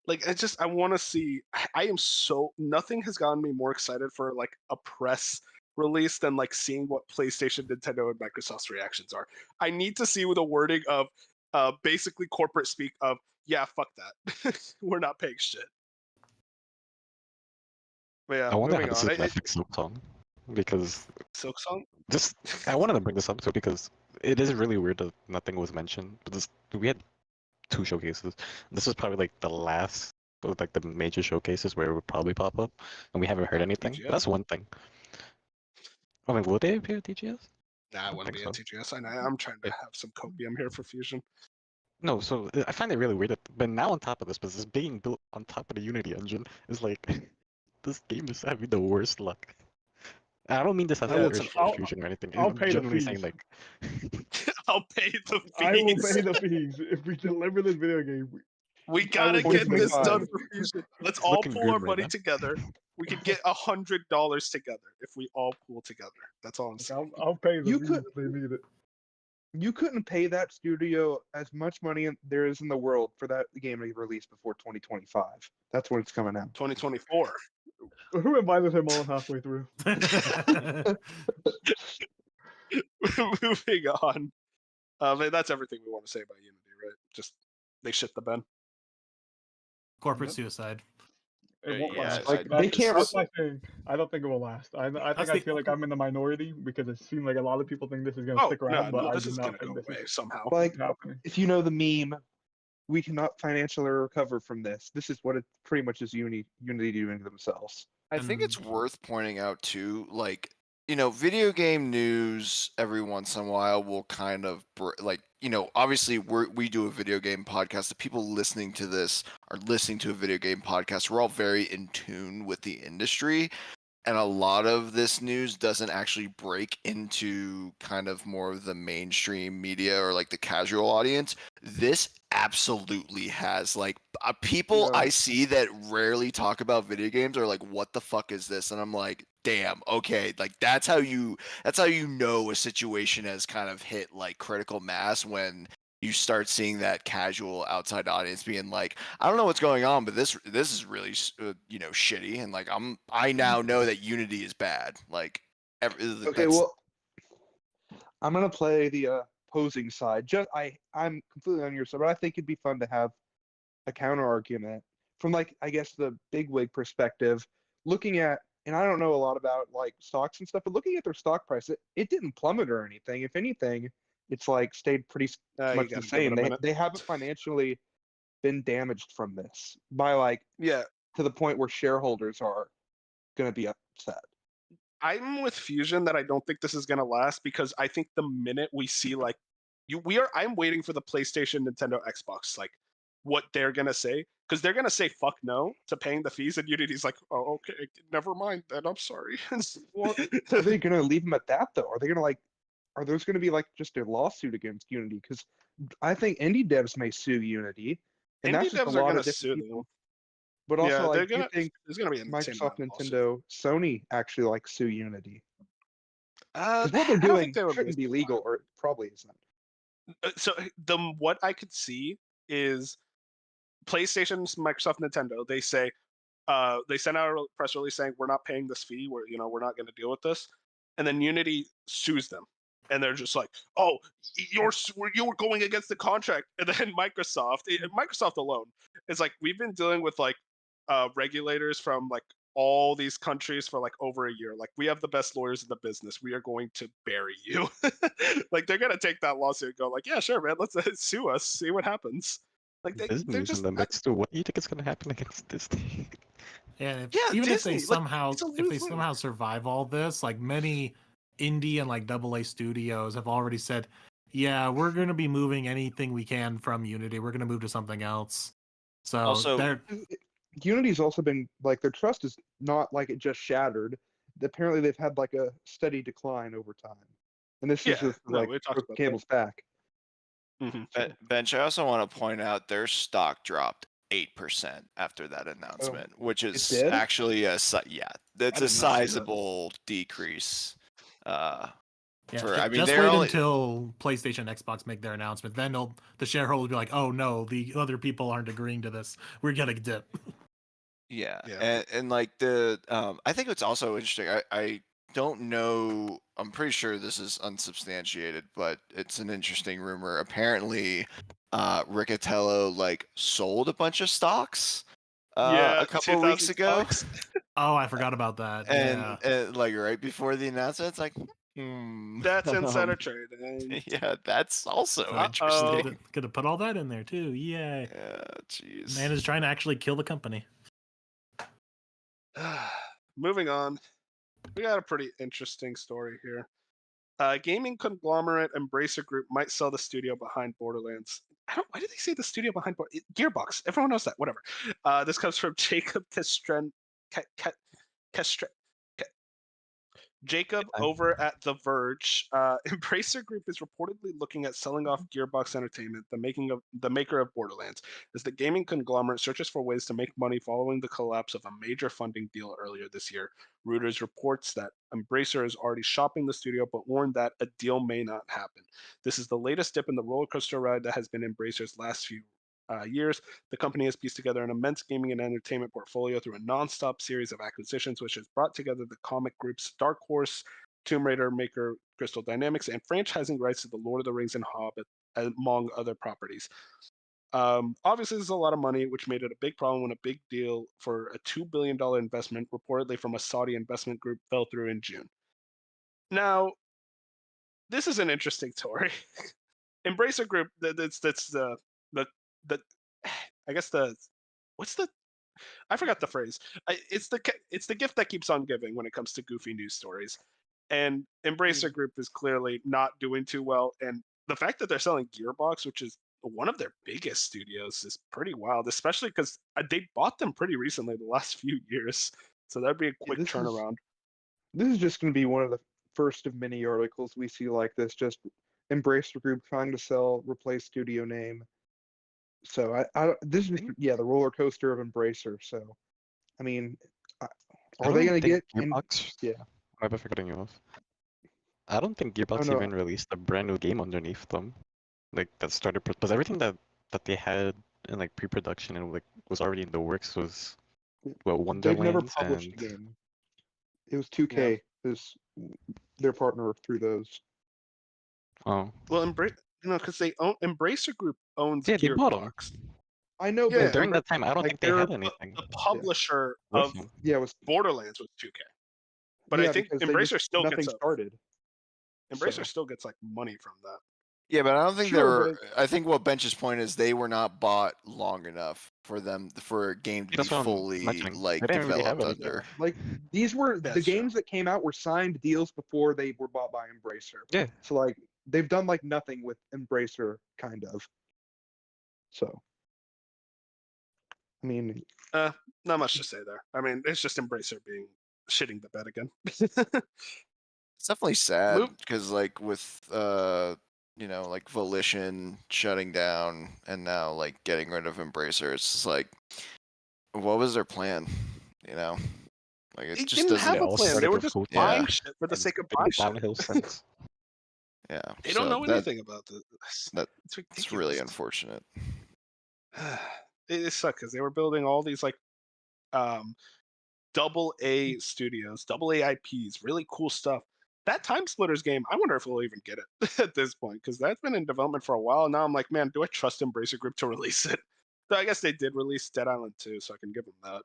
Like I want to see. I am so nothing has gotten me more excited for like a press release than like seeing what PlayStation, Nintendo, and Microsoft's reactions are. I need to see with the wording of basically corporate speak of yeah, fuck that, we're not paying shit. But yeah, I wonder how moving this on. is gonna fix Silksong, because Silk Song. this I wanted to bring this up too because it is really weird that nothing was mentioned. But we had 2 showcases. This is probably like the last of like the major showcases where it would probably pop up, and we haven't heard anything. TGS. But that's one thing. I mean, will they appear at TGS? Nah, I don't wouldn't think be at TGS. I'm trying to have some copium here for Fusion. No, so I find it really weird that, but now on top of this, but this being built on top of the Unity engine is like, this game is having the worst luck. And I don't mean this as Yeah, an it's urge for unfortunate. Fusion or anything. I'll I'm pay the genuinely fees. saying like, I'll pay the fees. I will pay the fees if we deliver this video game. We I gotta will get this 2025. done for Fusion. Let's It's all looking pool good our right money now. together. We could get $100 together if we all pool together. That's all I'm Like, saying. I'll pay the You fees could- if they need it. You couldn't pay that studio as much money there is in the world for that game to be released before 2025. That's when it's coming out. 2024. Who invited him on halfway through? Moving on. But that's everything we want to say about Unity, right? Just they shit the bed. Corporate Yep. suicide. It won't Yeah, last. Like, I they can't That's my thing. I don't think it will last. I That's think I the- feel like I'm in the minority because it seems like a lot of people think this is gonna Oh stick no, around, but no, I this do is not gonna think go this away is somehow. like happening. if you know the meme, we cannot financially recover from this. This is what it pretty much is Unity doing to themselves. I think it's And- worth pointing out too, like, video game news every once in a while will kind of obviously we do a video game podcast. The people listening to this are listening to a video game podcast. We're all very in tune with the industry, and a lot of this news doesn't actually break into kind of more of the mainstream media or like the casual audience. This absolutely has like people Yeah. I see that rarely talk about video games are like, what the fuck is this? And I'm like, damn, okay, like that's how you know a situation has kind of hit like critical mass, when you start seeing that casual outside audience being like, I don't know what's going on, but this is really shitty, and like I now know that Unity is bad. Like, Okay, well, I'm gonna play the opposing side. I'm completely on your side, but I think it'd be fun to have a counter argument from like I guess the bigwig perspective, looking at, and I don't know a lot about like stocks and stuff, but looking at their stock price, it didn't plummet or anything. If anything, it's like stayed pretty You much the gotta give it same. a minute. They haven't financially been damaged from this by like Yeah, to the point where shareholders are gonna be upset. I'm with Fusion that I don't think this is gonna last because I think the minute we see like I'm waiting for the PlayStation, Nintendo, Xbox, like what they're gonna say, because they're gonna say fuck no to paying the fees, and Unity's like, oh okay, never mind then, I'm sorry. Well, are they gonna leave them at that though? Are they gonna like? Are those gonna be like just a lawsuit against Unity? Because I think indie devs may sue Unity, and that's Indie just a devs are lot gonna of different sue them. people. But also, Yeah, like, they're do you gonna. think There's gonna be an insane Microsoft, amount of lawsuits. Nintendo, Sony actually like sue Unity? Uh, Because what they're I don't think doing they would shouldn't be legal, or it probably isn't. So what I could see is PlayStation, Microsoft, Nintendo. They send out a press release saying we're not paying this fee. We're not going to deal with this, and then Unity sues them, and they're just like, oh, you were going against the contract, and then Microsoft alone is like, we've been dealing with like regulators from like all these countries for like over a year. Like, we have the best lawyers in the business. We are going to bury you. Like, they're gonna take that lawsuit and go like, yeah, sure, man, let's sue us, see what happens. Like they're Disney's just in the mix too. What do you think is gonna happen against Disney? Yeah, Yeah, even Disney, if like, they it's a lose-lose. somehow survive all this, like many indie and like AA studios have already said, yeah, we're gonna be moving anything we can from Unity. We're gonna move to something else. So Also- they're Unity's also been like their trust is not like it just shattered. Apparently, they've had like a steady decline over time, and this is Yeah, just no, like we talked took about cables back. Bench, I also want to point out their stock dropped 8% after that announcement, which is did? actually that's I a did not see that. sizable decrease. just they're wait only until PlayStation, Xbox make their announcement. Then the shareholders will be like, oh no, the other people aren't agreeing to this. We're gonna dip. Yeah. Yeah. And like I think it's also interesting. I don't know. I'm pretty sure this is unsubstantiated, but it's an interesting rumor. Apparently, Riccatello like sold a bunch of stocks a couple of weeks 2000 ago, stocks. Oh, I forgot about that. Yeah. and like right before the announcement, it's like, That's insider trading. yeah, that's also Uh-oh. interesting. Could have put all that in there too. Yay. Yeah, jeez. Man is trying to actually kill the company. Moving on, we got a pretty interesting story here. Gaming conglomerate Embracer Group might sell the studio behind Borderlands. Why did they say the studio behind Gearbox? Everyone knows that. Whatever. This comes from Jacob Jacob over at The Verge. Embracer Group is reportedly looking at selling off Gearbox Entertainment, the maker of Borderlands, as the gaming conglomerate searches for ways to make money following the collapse of a major funding deal earlier this year. Reuters reports that Embracer is already shopping the studio, but warned that a deal may not happen. This is the latest dip in the roller coaster ride that has been Embracer's last few years. The company has pieced together an immense gaming and entertainment portfolio through a non-stop series of acquisitions, which has brought together the comic groups Dark Horse, Tomb Raider maker Crystal Dynamics, and franchising rights to The Lord of the Rings and Hobbit, among other properties. Obviously, this is a lot of money, which made it a big problem when a big deal for a $2 billion investment, reportedly from a Saudi investment group, fell through in June. Now, this is an interesting story. Embracer Group, that's the I guess I forgot the phrase. It's the gift that keeps on giving when it comes to goofy news stories. And Embracer Group is clearly not doing too well. And the fact that they're selling Gearbox, which is one of their biggest studios, is pretty wild, especially because they bought them pretty recently, the last few years. So that'd be a quick turnaround. This is just going to be one of the first of many articles we see like this. Just Embracer Group trying to replace studio name. So this is the roller coaster of Embracer. So, I mean, are they going to get Gearbox? Yeah. I'm forgetting you off. I don't think Gearbox no. even released a brand new game underneath them, like that started because everything that they had in like pre-production and like was already in the works was Wonderlands. They've never published a game. It was 2K is their partner through those. Oh. Well, because Embracer Group owns They bought them. Gearbox. I know, Yeah, but during that time, I don't think they had anything. The publisher of Borderlands was 2K, but I think Embracer still nothing gets started. Embracer still gets like money from that. Yeah, but I don't think they Sure, but were. I think what Bench's point is they were not bought long enough for a game to be That's what I'm fully mentioning. like They didn't really have developed anything. under. like these were the That's true. games that came out were signed deals before they were bought by Embracer. Yeah. So like they've done like nothing with Embracer, kind of. So, I mean, Not much to say there. I mean, it's just Embracer being shitting the bed again. It's definitely sad Move- because like with like Volition shutting down and now like getting rid of Embracer, it's just like, what was their plan? You know, like it They just didn't doesn't. have They a all plan. They started were with just Kotor buying Yeah. shit for the and sake of been buying shit. downhill since. Yeah, They don't so know anything about this. that- It's It's really ridiculous. unfortunate. It sucked because they were building all these like double A studios, double A IPs, really cool stuff. That Time Splitters game, I wonder if we'll even get it at this point because that's been in development for a while. Now I'm like, man, do I trust Embracer Group to release it? So I guess they did release Dead Island 2, so I can give them that.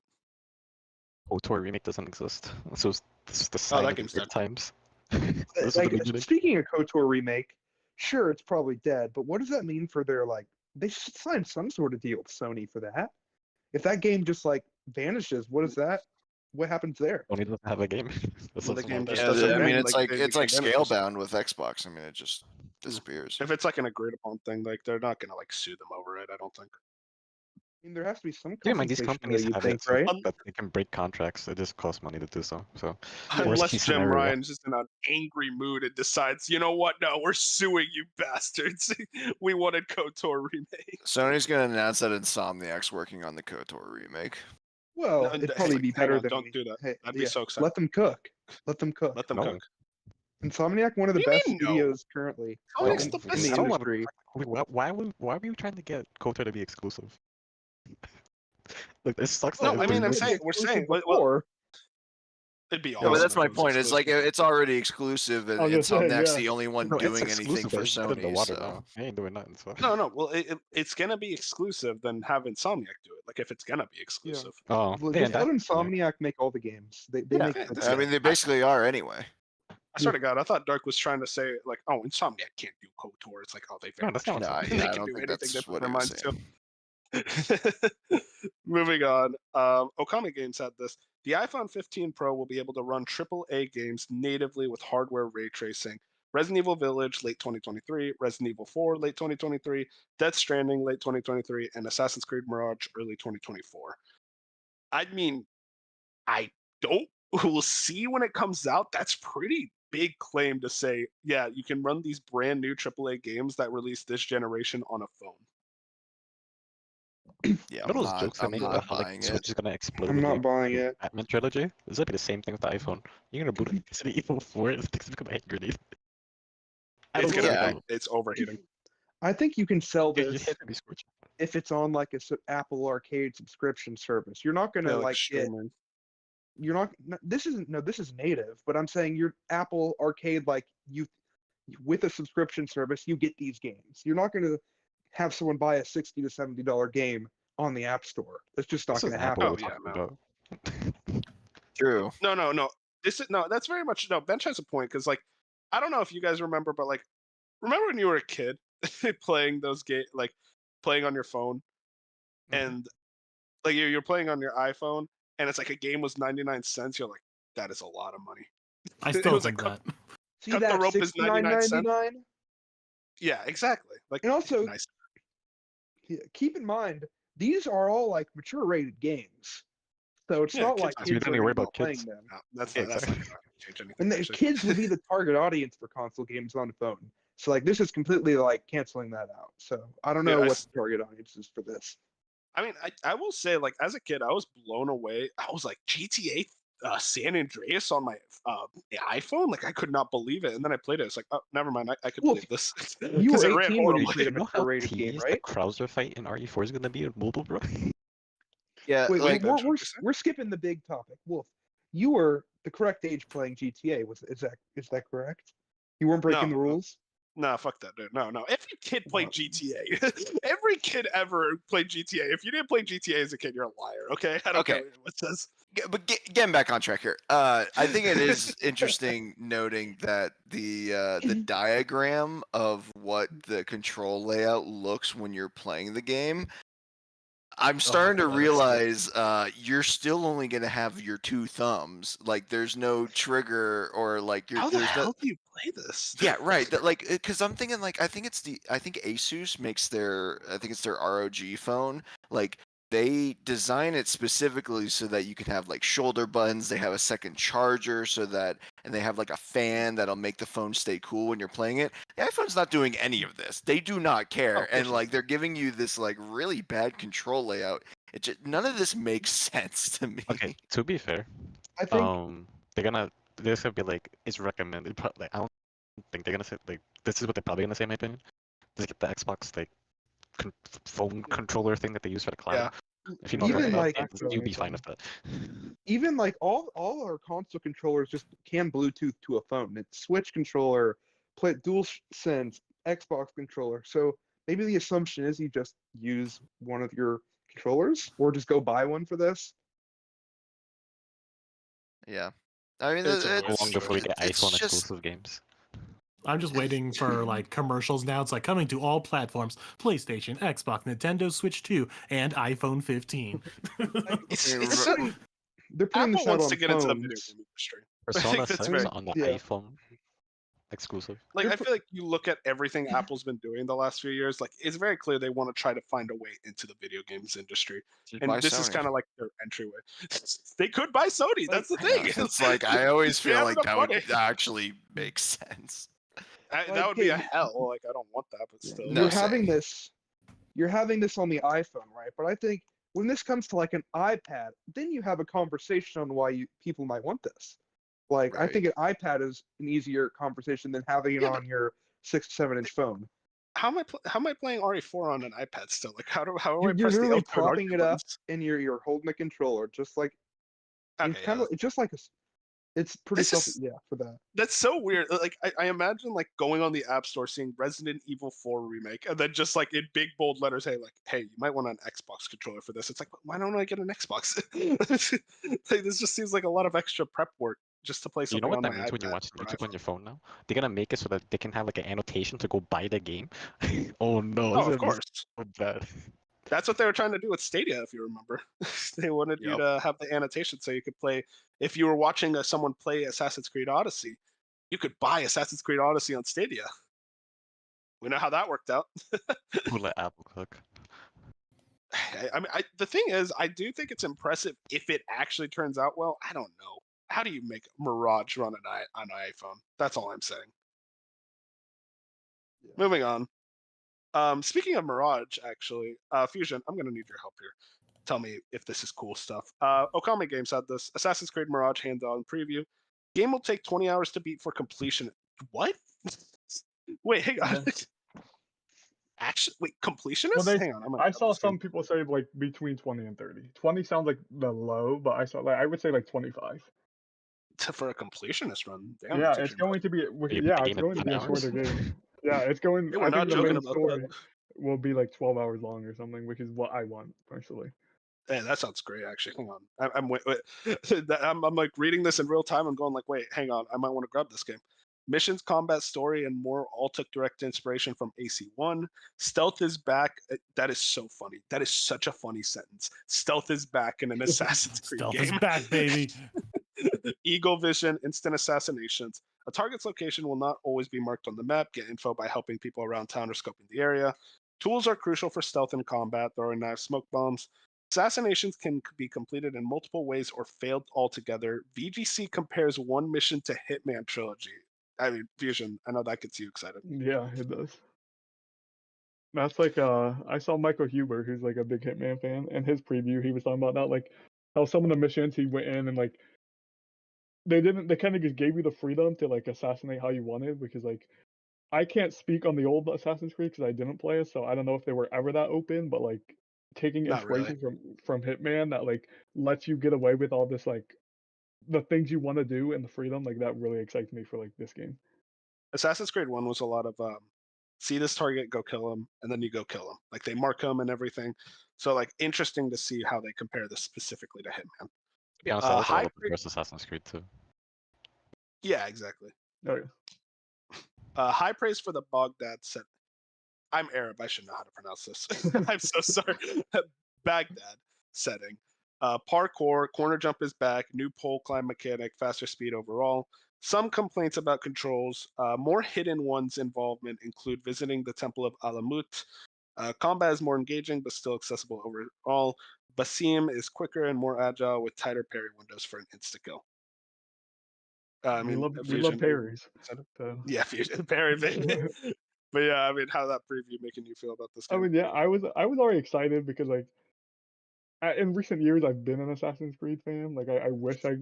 Kotor remake doesn't exist. So this is the Oh, sign that of the game's good dead. times. This is like the beginning. speaking of KOTOR remake, sure it's probably dead, but what does that mean for their like? They should sign some sort of deal with Sony for that. If that game just like vanishes, what is that? What happens there? Sony doesn't have a game. That's Well, the also game not just there. doesn't I mean, end, it's like, like they it's like can scale vanishes. bound with Xbox. I mean, it just disappears. If it's like an agreed upon thing, like they're not gonna like sue them over it. I don't think. I mean, there has to be some Yeah, man, these compensation companies there, you have think, it so right? that they can break contracts. It just costs money to do so. So Yeah. worst Unless case Jim scenario. Ryan's just in an angry mood and decides, you know what? No, we're suing you bastards. We wanted KOTOR remake. Sony's gonna announce that Insomniac's working on the KOTOR remake. Well, No, it'd hey, probably be hang better on, than don't do that. Hey, I'd be so excited. let them cook. Let them cook. Let them No. cook. Insomniac, one of the What do you best mean, no? studios currently Sonic's in the the best I don't want industry. why were you trying to get Kotor to be exclusive? Look, this sucks. No, that I it's mean, I'm really- saying we're saying well, before. it'd be Yeah, awesome. but that's if my it was point. It's like exclusive. it's already exclusive, and I was gonna say, Insomniac's yeah. the only one No, it's doing anything exclusive, for but it's dead in the Sony. water So now. They ain't doing nothing. So. No. Well, it's gonna be exclusive. Then have Insomniac do it. Like if it's gonna be exclusive. Oh, Well, yeah, just let yeah. Insomniac make all the games. They yeah, make Yeah, the this I guy- mean they basically are anyway. I swear to God, I thought Dark was trying to say like, oh, Insomniac can't do KOTOR. It's like, oh, they very No, that's much not can. what No, I'm They I can don't do think anything that's they put what their he was minds saying. to. Moving on, Okami Games had this. The iPhone 15 Pro will be able to run AAA games natively with hardware ray tracing. Resident Evil Village, late 2023. Resident Evil 4, late 2023. Death Stranding, late 2023. And Assassin's Creed Mirage, early 2024. I mean, I don't. We'll see when it comes out. That's pretty big claim to say, yeah, you can run these brand new AAA games that release this generation on a phone. Yeah, You know those jokes I I'm make not about how like buying Switch it. is gonna explode I'm with not the buying it. Batman trilogy? It's gonna be the same thing with the iPhone. You're gonna boot Resident Evil 4, it's gonna become a hand grenade. I It's don't gonna care. yeah, be, it's overheating. I think you can sell Your this head will be scorching. if it's on like a Apple Arcade subscription service. You're not gonna Yeah, like get. streaming. You're not. This isn't. No, this is native. But I'm saying your Apple Arcade, like you, with a subscription service, you get these games. You're not gonna have someone buy a $60 to $70 game on the App Store. That's just not This is gonna Apple happen. we're Oh, yeah, talking about. true. No. This is no. That's very much no. Bench has a point because like I don't know if you guys remember, but like remember when you were a kid playing those like playing on your phone and like you're playing on your iPhone and it's like a game was 99 cents. You're like, that is a lot of money. I It still was think like, that. See Cut the that rope is 99 $69.99. Yeah, exactly. Like And also, nice. keep in mind these are all like mature rated games, so it's Yeah, not kids like don't You kids don't are need to worry gonna be about playing kids. them. No, that's Yeah, not exactly. gonna change anything. And the actually. kids will be the target audience for console games on the phone. So like this is completely like canceling that out. So I don't Dude, know I what s- the target audience is for this. I mean, I will say, like, as a kid, I was blown away. I was like, GTA San Andreas on my iPhone? Like, I could not believe it. And then I played it. It's like, oh, never mind. I could Well, believe this. You were Because it ran 18 when you horribly. played a You know mature how rated game, tedious right? the Krauser fight in RE4 is gonna be in mobile, bro? Yeah, Wait, like Bench, what you saying? we're skipping the big topic. Wolf, you were the correct age playing GTA. Is that correct? You weren't breaking No, the rules. Nah, fuck that, dude. No. Every kid played GTA. Every kid ever played GTA. If you didn't play GTA as a kid, you're a liar. Okay, I don't care Okay. what it says. But getting back on track here, I think it is interesting noting that the diagram of what the control layout looks when you're playing the game. I'm starting to God, that's realize you're still only going to have your two thumbs. Like, there's no trigger or like How the there's no. hell do you play this? Yeah, right. That, like, because I'm thinking like I think Asus makes I think it's their ROG phone. Like they design it specifically so that you can have like shoulder buttons. They have a second charger and they have like a fan that'll make the phone stay cool when you're playing it. The iPhone's not doing any of this. They do not care, and sure. like they're giving you this like really bad control layout. None of this makes sense to me. Okay, to be fair, I think there's gonna be like it's recommended. Like I don't think they're gonna say like this is what they're probably gonna say in my opinion. Just get the Xbox like phone controller thing that they use for the cloud. Yeah. If you know what I'm Even talking like about, you'd be fine with that. even like all our console controllers just can Bluetooth to a phone. It's Switch controller, play DualSense, Xbox controller. So maybe the assumption is you just use one of your controllers, or just go buy one for this. Yeah, I mean It's How long before we get it's iPhone just exclusive games? I'm just waiting for like commercials now. It's like coming to all platforms: PlayStation, Xbox, Nintendo Switch 2, and iPhone 15. It's Yeah, They're so, putting, they're putting Apple this out wants on to get into the video phones. game industry. Persona that's 6 very on the yeah. iPhone exclusive. like They're I feel like you look at everything Apple's been doing the last few years, like it's very clear they want to try to find a way into the video games industry. just And buy this is Sony. kind of like their entryway. They could buy Sony. That's the I know. thing. It's like I always They feel have like enough that would money. actually make sense. That Like, would be a hey, hell. Like I don't want that, but still. No, you're having same. you're having this on the iPhone, right? But I think when this comes to like an iPad, then you have a conversation on why people might want this. Like I Right. think an iPad is an easier conversation than having it Yeah, but on your 6 to 7 inch phone. how am I playing RE4 on an iPad still? Like how do I You're press the literally L2 and R2 propping it up buttons? and you're holding the controller, just like Okay, it's kind of it's just like it's pretty This self is for that. that's so weird. Like I imagine like going on the App Store, seeing Resident Evil 4 remake, and then just like in big bold letters, hey, you might want an Xbox controller for this. It's like, why don't I get an Xbox? Like, this just seems like a lot of extra prep work just to play You know something what on that my means when you iPad watch or YouTube on iPhone. your phone now? They're gonna make it so that they can have like an annotation to go buy the game. Oh no, this Oh, is of gonna be course. so bad. That's what they were trying to do with Stadia, if you remember. They wanted you Yep. to have the annotation so you could play. If you were watching someone play Assassin's Creed Odyssey, you could buy Assassin's Creed Odyssey on Stadia. We know how that worked out. Who let Apple cook? I mean, the thing is, I do think it's impressive if it actually turns out well. I don't know. How do you make Mirage run on an iPhone? That's all I'm saying. Yeah. Moving on. Speaking of Mirage, actually, Fusion, I'm gonna need your help here. Tell me if this is cool stuff. Okami Games had this Assassin's Creed Mirage hands-on preview. Game will take 20 hours to beat for completion. What? Wait, hang on. Actually, wait, completionist? Well, Hang on, I'm gonna I have saw this game. some people say like between 20 and 30. 20 sounds like the low, but I would say like 25. For a completionist run. Damn, Yeah, that's it's actually going to be. You beat Yeah, the it's game in going to 10 be a hours? shorter game. Yeah, it's going. They were I not think the joking main about story that. will be like 12 hours long or something, which is what I want personally. Hey, that sounds great. Actually, hang on. I'm like reading this in real time. I'm going like, wait, hang on. I might want to grab this game. Missions, combat, story, and more all took direct inspiration from AC1. Stealth is back. That is so funny. That is such a funny sentence. Stealth is back in an Assassin's Creed Stealth game. is back, baby. Eagle vision, instant assassinations. A target's location will not always be marked on the map. Get info by helping people around town or scoping the area. Tools are crucial for stealth and combat. Throwing knives, smoke bombs. Assassinations can be completed in multiple ways or failed altogether. VGC compares one mission to Hitman Trilogy. I mean, Fusion, I know that gets you excited. Yeah, it does. That's like I saw Michael Huber, who's like a big Hitman fan, and his preview he was talking about that, like how some of the missions he went in and like they kind of just gave you the freedom to like assassinate how you wanted, because like I can't speak on the old Assassin's Creed because I didn't play it, so I don't know if they were ever that open, but like taking Not really. inspiration from Hitman that like lets you get away with all this like the things you want to do and the freedom, like that really excites me for like this game. Assassin's Creed 1 was a lot of see this target, go kill him, and then you go kill him. Like they mark him and everything. So like interesting to see how they compare this specifically to Hitman. To be honest, that was a High lot of the first Assassin's Creed too. Yeah, exactly. Oh, yeah. High praise for the Baghdad set. I'm Arab. I should know how to pronounce this. I'm so sorry. Baghdad setting. Parkour, corner jump is back, new pole climb mechanic, faster speed overall. Some complaints about controls. More hidden ones involvement include visiting the Temple of Alamut. Combat is more engaging, but still accessible overall. Basim is quicker and more agile with tighter parry windows for an insta kill. I we mean, love Fusion. parries. So. Yeah, Fusion parry, baby. But yeah, I mean, how that preview making you feel about this I game? mean, yeah, I was already excited because like in recent years I've been an Assassin's Creed fan. Like I wish I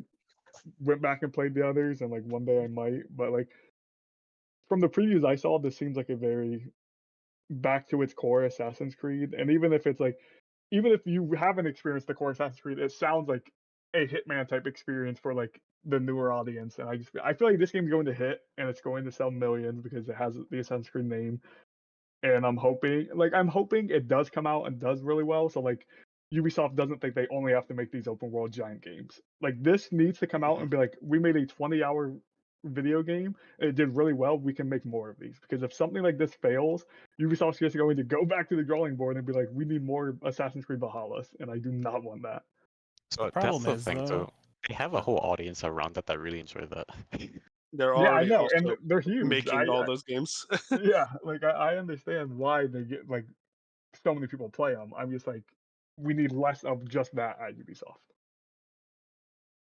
went back and played the others, and like one day I might. But like from the previews I saw, this seems like a very back to its core Assassin's Creed. And even if it's like, even if you haven't experienced the core Assassin's Creed, it sounds like a Hitman type experience for like the newer audience. And I feel like this game's going to hit and it's going to sell millions because it has the Assassin's Creed name. And I'm hoping it does come out and does really well. So like Ubisoft doesn't think they only have to make these open world giant games. Like this needs to come out and be like, we made a 20-hour video game and it did really well. We can make more of these, because if something like this fails, Ubisoft's just going to go back to the drawing board and be like, we need more Assassin's Creed Valhallas, and I do not want that. So that's problem the is, thing though- too. They have a whole audience around that really enjoy that. They're Yeah, I already know, and also they're huge. making all those games. Yeah, like I understand why they get like so many people play them. I'm just like, we need less of just that at Ubisoft.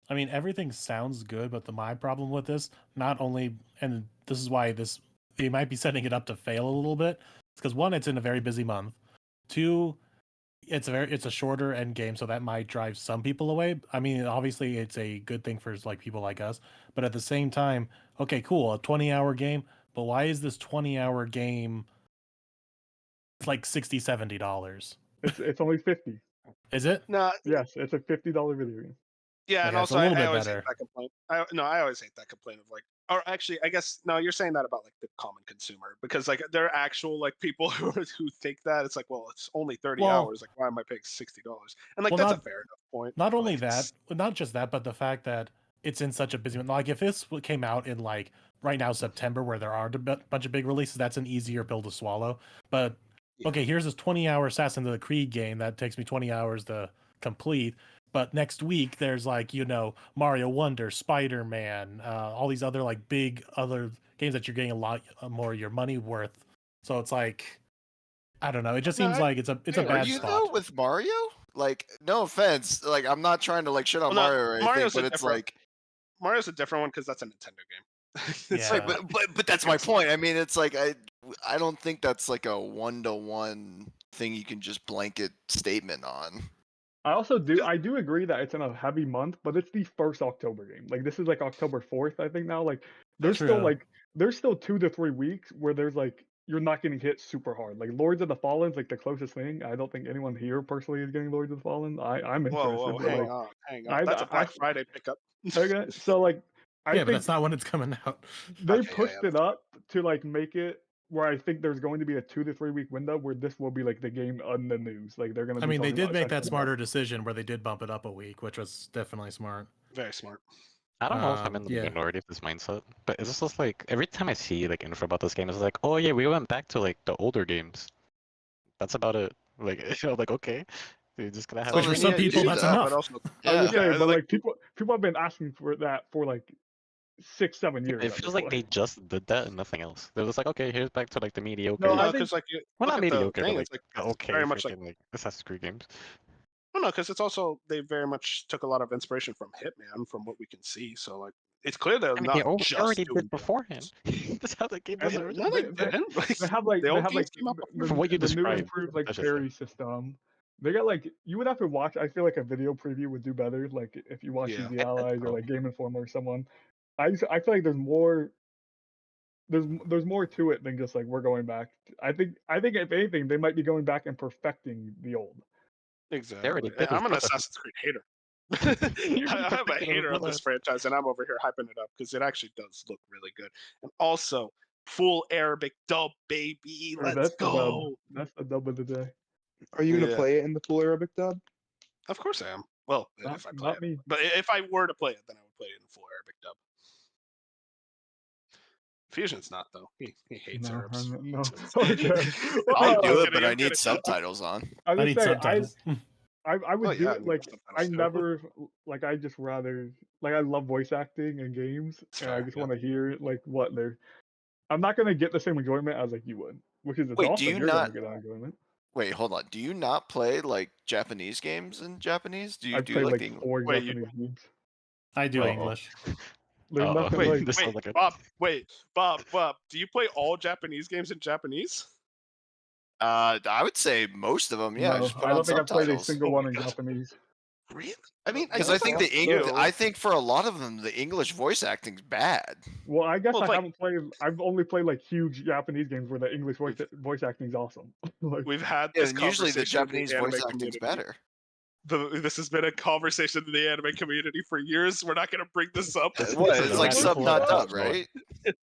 I mean, everything sounds good, but my problem with this, not only, and this is why they might be setting it up to fail a little bit, because one, it's in a very busy month. Two, it's a shorter end game, so that might drive some people away. I mean, obviously, it's a good thing for like people like us, but at the same time, okay, cool, a 20-hour game, but why is this 20-hour game like $60-$70? It's only 50. Is it? No, Yes, it's a $50 video game. yeah, and Okay, so also a little I bit always better. hate that complaint. I always hate that complaint of like, or actually, I guess no, you're saying that about like the common consumer, because like there are actual like people who think that it's like, well, it's only 30 Well- hours. Like, why am I paying $60? And like Well, that's a not- fair enough point. Not only Like, that, not just that, but the fact that it's in such a busy month. Like if this came out in like right now September, where there are a bunch of big releases, that's an easier pill to swallow. But Yeah. okay, here's this 20-hour Assassin's Creed game that takes me 20 hours to complete. But next week there's like, Mario Wonder, Spider-Man, all these other like big other games that you're getting a lot more of your money worth. So it's like, I don't know. It just No, seems like it's a Are bad you spot. though with Mario? Like, no offense. Like, I'm not trying to like shit on Well, no, Mario or anything, Mario's a but it's different- like, Mario's a different one because that's a Nintendo game. It's Yeah. like, but that's my point. I mean, it's like I don't think that's like a 1-to-1 thing you can just blanket statement on. I do agree that it's in a heavy month, but it's the first October game. Like this is like October 4th, I think now. Like there's True. still 2 to 3 weeks where there's like you're not getting hit super hard. Like Lords of the Fallen's like the closest thing. I don't think anyone here personally is getting Lords of the Fallen. I'm interested. whoa, but, hang like, on. That's a Black Friday pickup. okay, so like I Yeah, but think that's not when it's coming out. they Okay, yeah, pushed yeah, it up to like make it where I think there's going to be a 2 to 3 week window where this will be like the game on the news. Like they're going to. I mean, they did make that Assassin's Creed. smarter decision where they did bump it up a week, which was definitely smart. Very smart. I don't know if I'm in the Yeah. minority of this mindset, but it's just like every time I see like info about this game, it's like, oh yeah, we went back to like the older games. That's about it. Like, like okay, you're just gonna have. Which for some people, that's enough. But also, I was Yeah, saying, but like- like people have been asking for that for like 6-7 years. It at feels this like point. they just did that and nothing else. They're just like, okay, here's back to like the mediocre. No, I no, think- because like you well, look not at the mediocre, thing, but it's like like okay, very much freaking, like Assassin's Creed games. well, no, because it's also they very much took a lot of inspiration from Hitman, from what we can see. So like it's clear they're I mean, not they just already doing did beforehand. That's how the game was And originally. No, they They- didn't. Like, They have like the they old have games like came out the, From what you the new described, improved like I should parry system. They got like you would have to watch. I feel like a video preview would do better. Like if you watch Yeah. the Allies or like Game Informer or someone. I feel like there's more. There's more to it than just like we're going back. I think if anything they might be going back and perfecting the old. Exactly. already did I'm an with Assassin's Creed hater. You're I'm a perfecting hater of Umbrella. this franchise, and I'm over here hyping it up because it actually does look really good. And also, Full Arabic dub, baby. Oh, Let's that's the dub. go. That's the dub of the day. Are you gonna Yeah. play it in the full Arabic dub? Of course I am. Well, Not, if I play not it. me. But if I were to play it, then I would play it in full Arabic dub. Fusion's not, though. He hates No, Arabs. no. Okay. I'll I'm do it, kidding, but I'm I need kidding. subtitles on. I I just need say subtitles. I would Oh, do yeah, I it need like I subtitles too. never like I just rather like I love voice acting in games It's and I fair, just yeah. want to hear like what they're. I'm not gonna get the same enjoyment as like you would, which is it's Wait, do awesome. you You're not- gonna get enjoyment. Wait, hold on. Do you not play like Japanese games in Japanese? Do you I've do played like like the English? 4 Wait, you- Japanese games. I do Uh-oh. English. There's Uh-oh. nothing Wait, like. This sounds wait, like a- Bob, do you play all Japanese games in Japanese? I would say most of them. Yeah, No, just put I on don't think I've played a subtitles. single Oh one my in God. Japanese. Really? I mean, Because I think you. I think for a lot of them, the English voice acting's bad. Well, I guess Well, I like- haven't played. I've only played like huge Japanese games where the English voice acting's awesome. Like, We've had Yeah, this and usually the conversation in Japanese anime voice acting's community. better. This has been a conversation in the anime community for years. We're not going to bring this up. What? is It's a like rabbit sub hole not at dub, this point. right?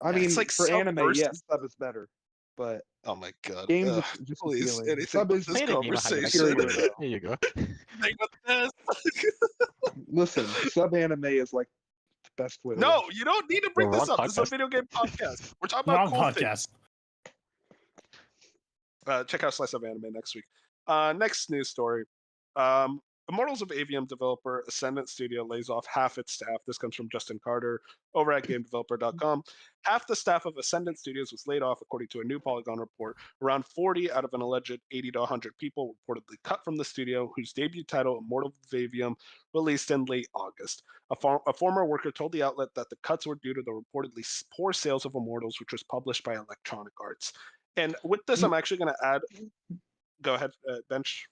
I Yeah, mean, it's like for sub anime, versus- yes, sub is better, but Oh my god. games Ugh, it's just a please, feeling. anything Sub but is this Play the game of conversation. superior, though. There you go. Thing with this. Listen, sub anime is like the best way to No, watch. you don't need to bring We're this on up. This is a podcast. video game podcast. We're talking about Wrong cool podcast. things. Check out Slice of Anime next week. Next news story. Immortals of Aveum developer Ascendant Studio lays off half its staff. This comes from Justin Carter over at GameDeveloper.com. Half the staff of Ascendant Studios was laid off, according to a new Polygon report. Around 40 out of an alleged 80 to 100 people reportedly cut from the studio, whose debut title, Immortals of Aveum, released in late August. A former worker told the outlet that the cuts were due to the reportedly poor sales of Immortals, which was published by Electronic Arts. And with this, I'm actually going to add. Go ahead, Bench.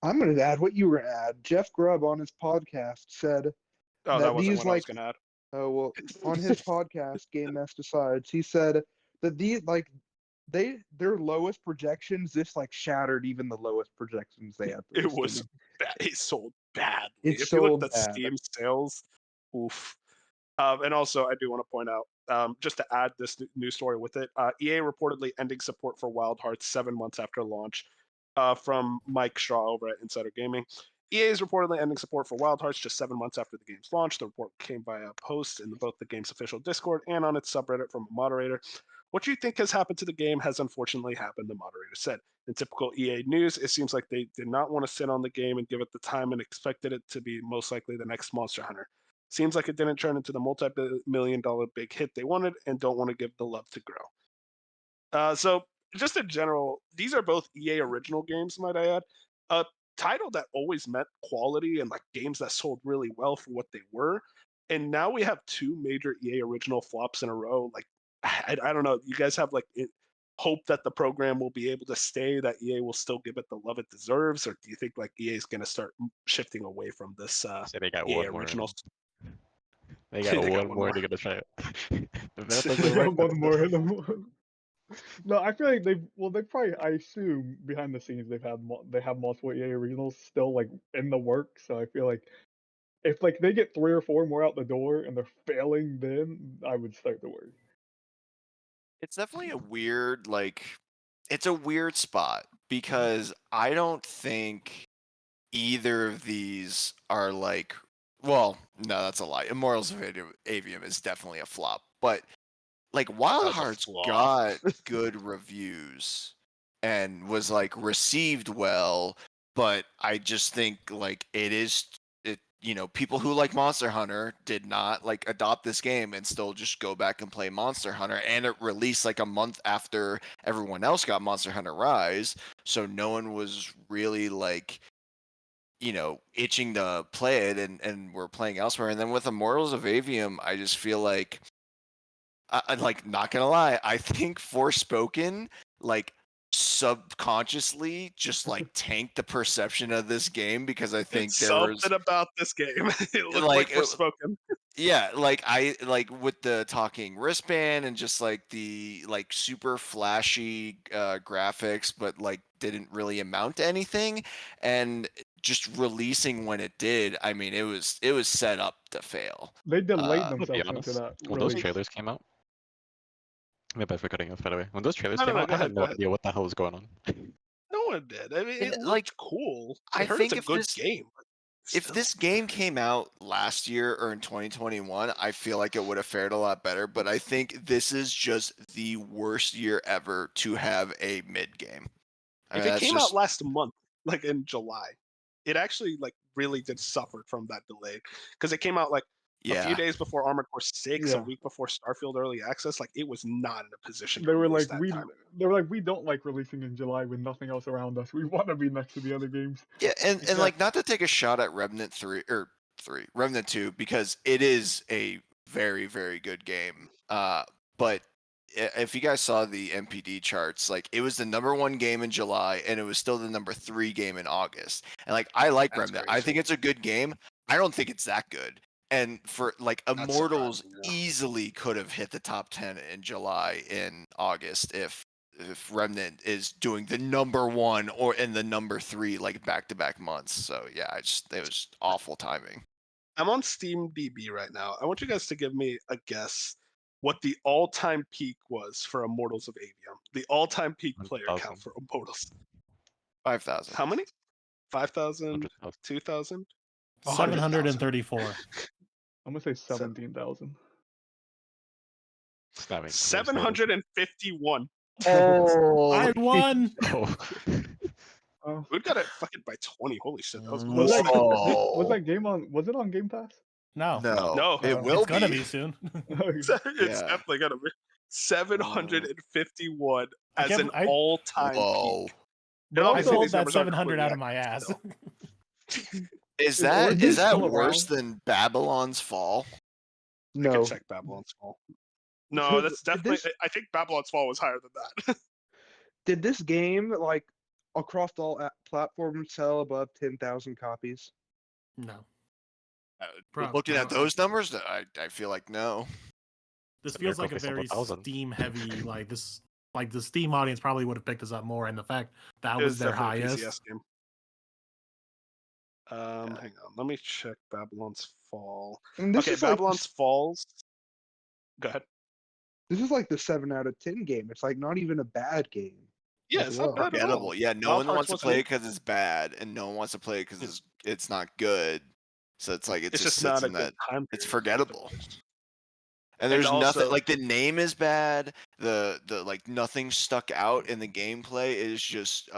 I'm going to add what you were going to add. Jeff Grubb on his podcast said, Oh, That that wasn't these, what I was like- going to add. oh, well, on his podcast, Game Mess Decides, he said that these, like, their lowest projections, this, like, shattered even the lowest projections they had. for It this was game. bad. It sold badly. It If you look sold at the bad. Steam sales, oof. And also, I do want to point out, just to add this news story with it, EA reportedly ending support for Wild Hearts 7 months after launch, from Mike Straw over at Insider Gaming. EA is reportedly ending support for Wild Hearts just 7 months after the game's launch. The report came via a post in both the game's official Discord and on its subreddit from a moderator. What you think has happened to the game has unfortunately happened, the moderator said. In typical EA news, it seems like they did not want to sit on the game and give it the time and expected it to be most likely the next Monster Hunter. Seems like it didn't turn into the multi-million-dollar big hit they wanted and don't want to give the love to grow. So just in general, these are both EA original games, might I add. A title that always met quality and like games that sold really well for what they were. And now we have two major EA original flops in a row. Like, I don't know. You guys have like hope that the program will be able to stay, that EA will still give it the love it deserves? Or do you think like EA is going to start shifting away from this Say they got EA one more. originals? They They got got one one more. more. They're gonna try it. If that They doesn't got work, one more in them. No, I feel like they probably, I assume behind the scenes they have multiple EA originals still like in the works. So I feel like if like they get 3 or 4 more out the door and they're failing, then I would start to worry. It's definitely a weird, like, it's a weird spot because I don't think either of these are like, well, no, that's a lie. Immortals of Aveum is definitely a flop, but like Wild That's a Hearts flop. got good reviews and was like received well, but I just think like people who like Monster Hunter did not like adopt this game and still just go back and play Monster Hunter, and it released like a month after everyone else got Monster Hunter Rise, so no one was really like itching to play it and we're playing elsewhere. And then with Immortals of Aveum, I just feel like I like, not gonna lie, I think Forspoken like subconsciously just like tanked the perception of this game because I think It's there something was about this game. It looked Like, like it- Forspoken. yeah, like I like with the talking wristband and just like the like super flashy graphics, but like didn't really amount to anything, and just releasing when it did, I mean, it was set up to fail. They delayed I'm I'm gonna themselves be into honest. that When those release. trailers came out, My bad for cutting off, by the way. When those trailers No, came no, out, go I had ahead, go no ahead. idea what the hell was going on. No one did. I mean, And, it like, looked cool. I I heard think it's a if good this- game. but If still. this game came out last year or in 2021, I feel like it would have fared a lot better. But I think this is just the worst year ever to have a mid game. I if mean, it that's came just out last month, like in July, it actually like really did suffer from that delay because it came out like a few yeah. days before Armored Core 6, a Yeah. week before Starfield Early Access. Like it was not in a position They to were release like, that time. we don't like releasing in July with nothing else around us. We want to be next to the other games. Yeah, and like Exactly. not to take a shot at Remnant 3 Remnant 2 because it is a very very good game. But if you guys saw the MPD charts, like it was the #1 game in July and it was still the #3 game in August. And like I like That's Remnant. I crazy. think it's a good game. I don't think it's that good. And for like Immortals surprising, yeah. easily could have hit the top 10 in July in August if Remnant is doing the #1 or in the #3 like back-to-back months. So yeah, it was awful timing. I'm on Steam DB right now. I want you guys to give me a guess what the all-time peak was for Immortals of Aveum. The all-time peak player 100,000. count for Immortals. 5,000. How many? 5,000, 100,000. 2,000? 734. I'm gonna say 17,000. It's not even close, 751. I won. Oh. Oh. We got it fucking by 20. Holy shit, that was Was close. was that game on? Was it on Game Pass? No, No, No. it will it's gonna be. be soon. It's Yeah. definitely gonna be 751 I as can't- an I- all-time Whoa. peak. But And I obviously pulled these that numbers aren't 700 out of completely my ass. accurate, Is Origin that still worse around? than Babylon's Fall? I No. can check Babylon's Fall. No, that's Did definitely. this- I think Babylon's Fall was higher than that. Did this game like across all platforms sell above 10,000 copies? No. Looking at no. those numbers, I feel like no. This It's a feels like a miracle if very they sold 1,000. Steam heavy, like this, like the Steam audience probably would have picked this up more, and the fact that It was their definitely a highest. PCS game. Hang on, let me check Babylon's Fall. And this Okay, is like Babylon's Falls. Go ahead. this is like the 7 out of 10 game. It's like not even a bad game. Yeah, as it's well. not bad at all. Forgettable. Yeah, no Wild one Hearts wants to wasn't play it it? because it's bad, and no one wants to play it because it's not good. So it's like it It's just just sits not a in good that. time. It's period for forgettable. developers. And And there's also- nothing like the name is bad. The like nothing stuck out in the gameplay is just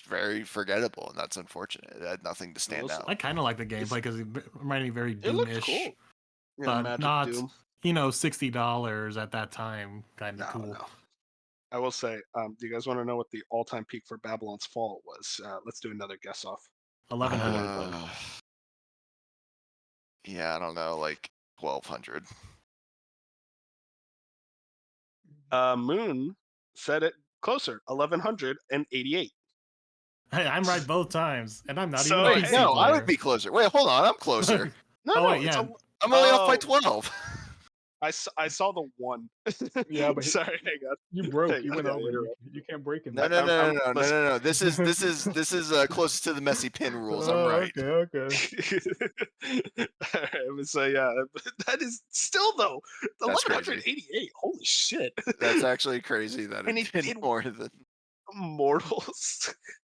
very forgettable, and that's unfortunate. It had nothing to stand Also- out. I kind of like the gameplay because it reminded me very It looked Doom-ish, cool. Yeah, but Magic not Doom. $60 at that time. Kind of No, cool. no. I will say, do you guys want to know what the all-time peak for Babylon's Fall was? Let's do another guess off. 1100. Yeah, I don't know, like 1,200. Moon said it closer, 1188. Hey, I'm right both times, and I'm not So, even a hey, PC No, I player. would be closer. Wait, hold on, I'm closer. No, Oh, no, wait, it's yeah. I'm only off by Oh. 12. I saw the one. Yeah, but sorry, hang on. you broke. Hang You on, went I over. interrupt. You can't break in No, that. no, no, I'm- no, no, no, listen. no, no. This is closest to the messy pin rules. I'm right. Okay. Alright, so yeah, that is still though That's crazy. 1188. Holy shit! That's actually crazy that And it it did did- more than. Immortals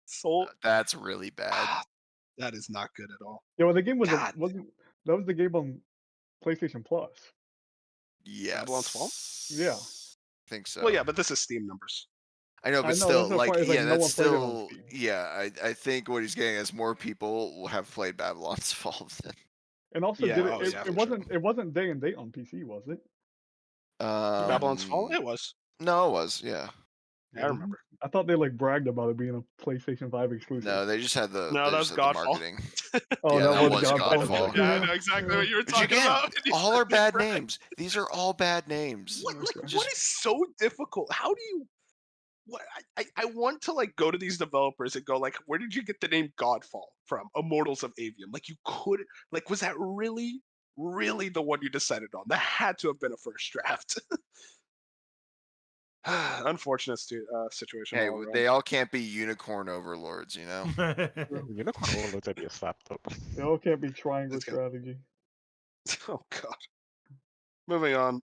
sold. That's really bad. That is not good at all. Yeah, well, the game was God. wasn't. That was the game on PlayStation Plus. Yes. Babylon's Fall? Yeah. I think so. Well, yeah, but this is Steam numbers. I know, but I know, still, that's the like, point, is, like, yeah, no that's one played it on still, Steam. yeah. I think what he's getting is more people will have played Babylon's Fall than. And also, Yeah, did it? oh, It, yeah, it for wasn't. It wasn't day and date on PC, was it? Babylon's Fall. It was. No, it was, yeah. I remember. I thought they like bragged about it being a PlayStation 5 exclusive. No, they just had the. No, they that just was had the Godfall. marketing. Oh, yeah, that was Godfall. Yeah, I know exactly what you were Which talking again, about. all are bad names. These are all bad names. What, like, Okay. what is so difficult? How do you? What I want to like go to these developers and go like, where did you get the name Godfall from? Immortals of Aveum. Like you could like, was that really the one you decided on? That had to have been a first draft. Unfortunate situation. Hey, all around. they all can't be unicorn overlords, you know. Unicorn Overlords would be a slap though. It all can't be triangle It's gonna- strategy. Oh god. Moving on.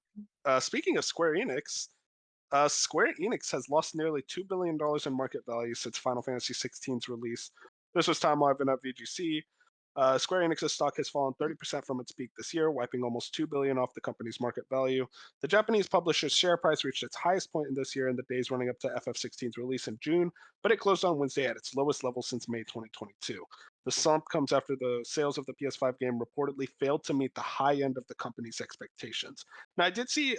Speaking of Square Enix, Square Enix has lost nearly $2 billion in market value since Final Fantasy XVI's release. This was Time Live and at VGC. Square Enix's stock has fallen 30% from its peak this year, wiping almost $2 billion off the company's market value. The Japanese publisher's share price reached its highest point in this year in the days running up to FF16's release in June, but it closed on Wednesday at its lowest level since May 2022. The slump comes after the sales of the PS5 game reportedly failed to meet the high end of the company's expectations. Now, I did see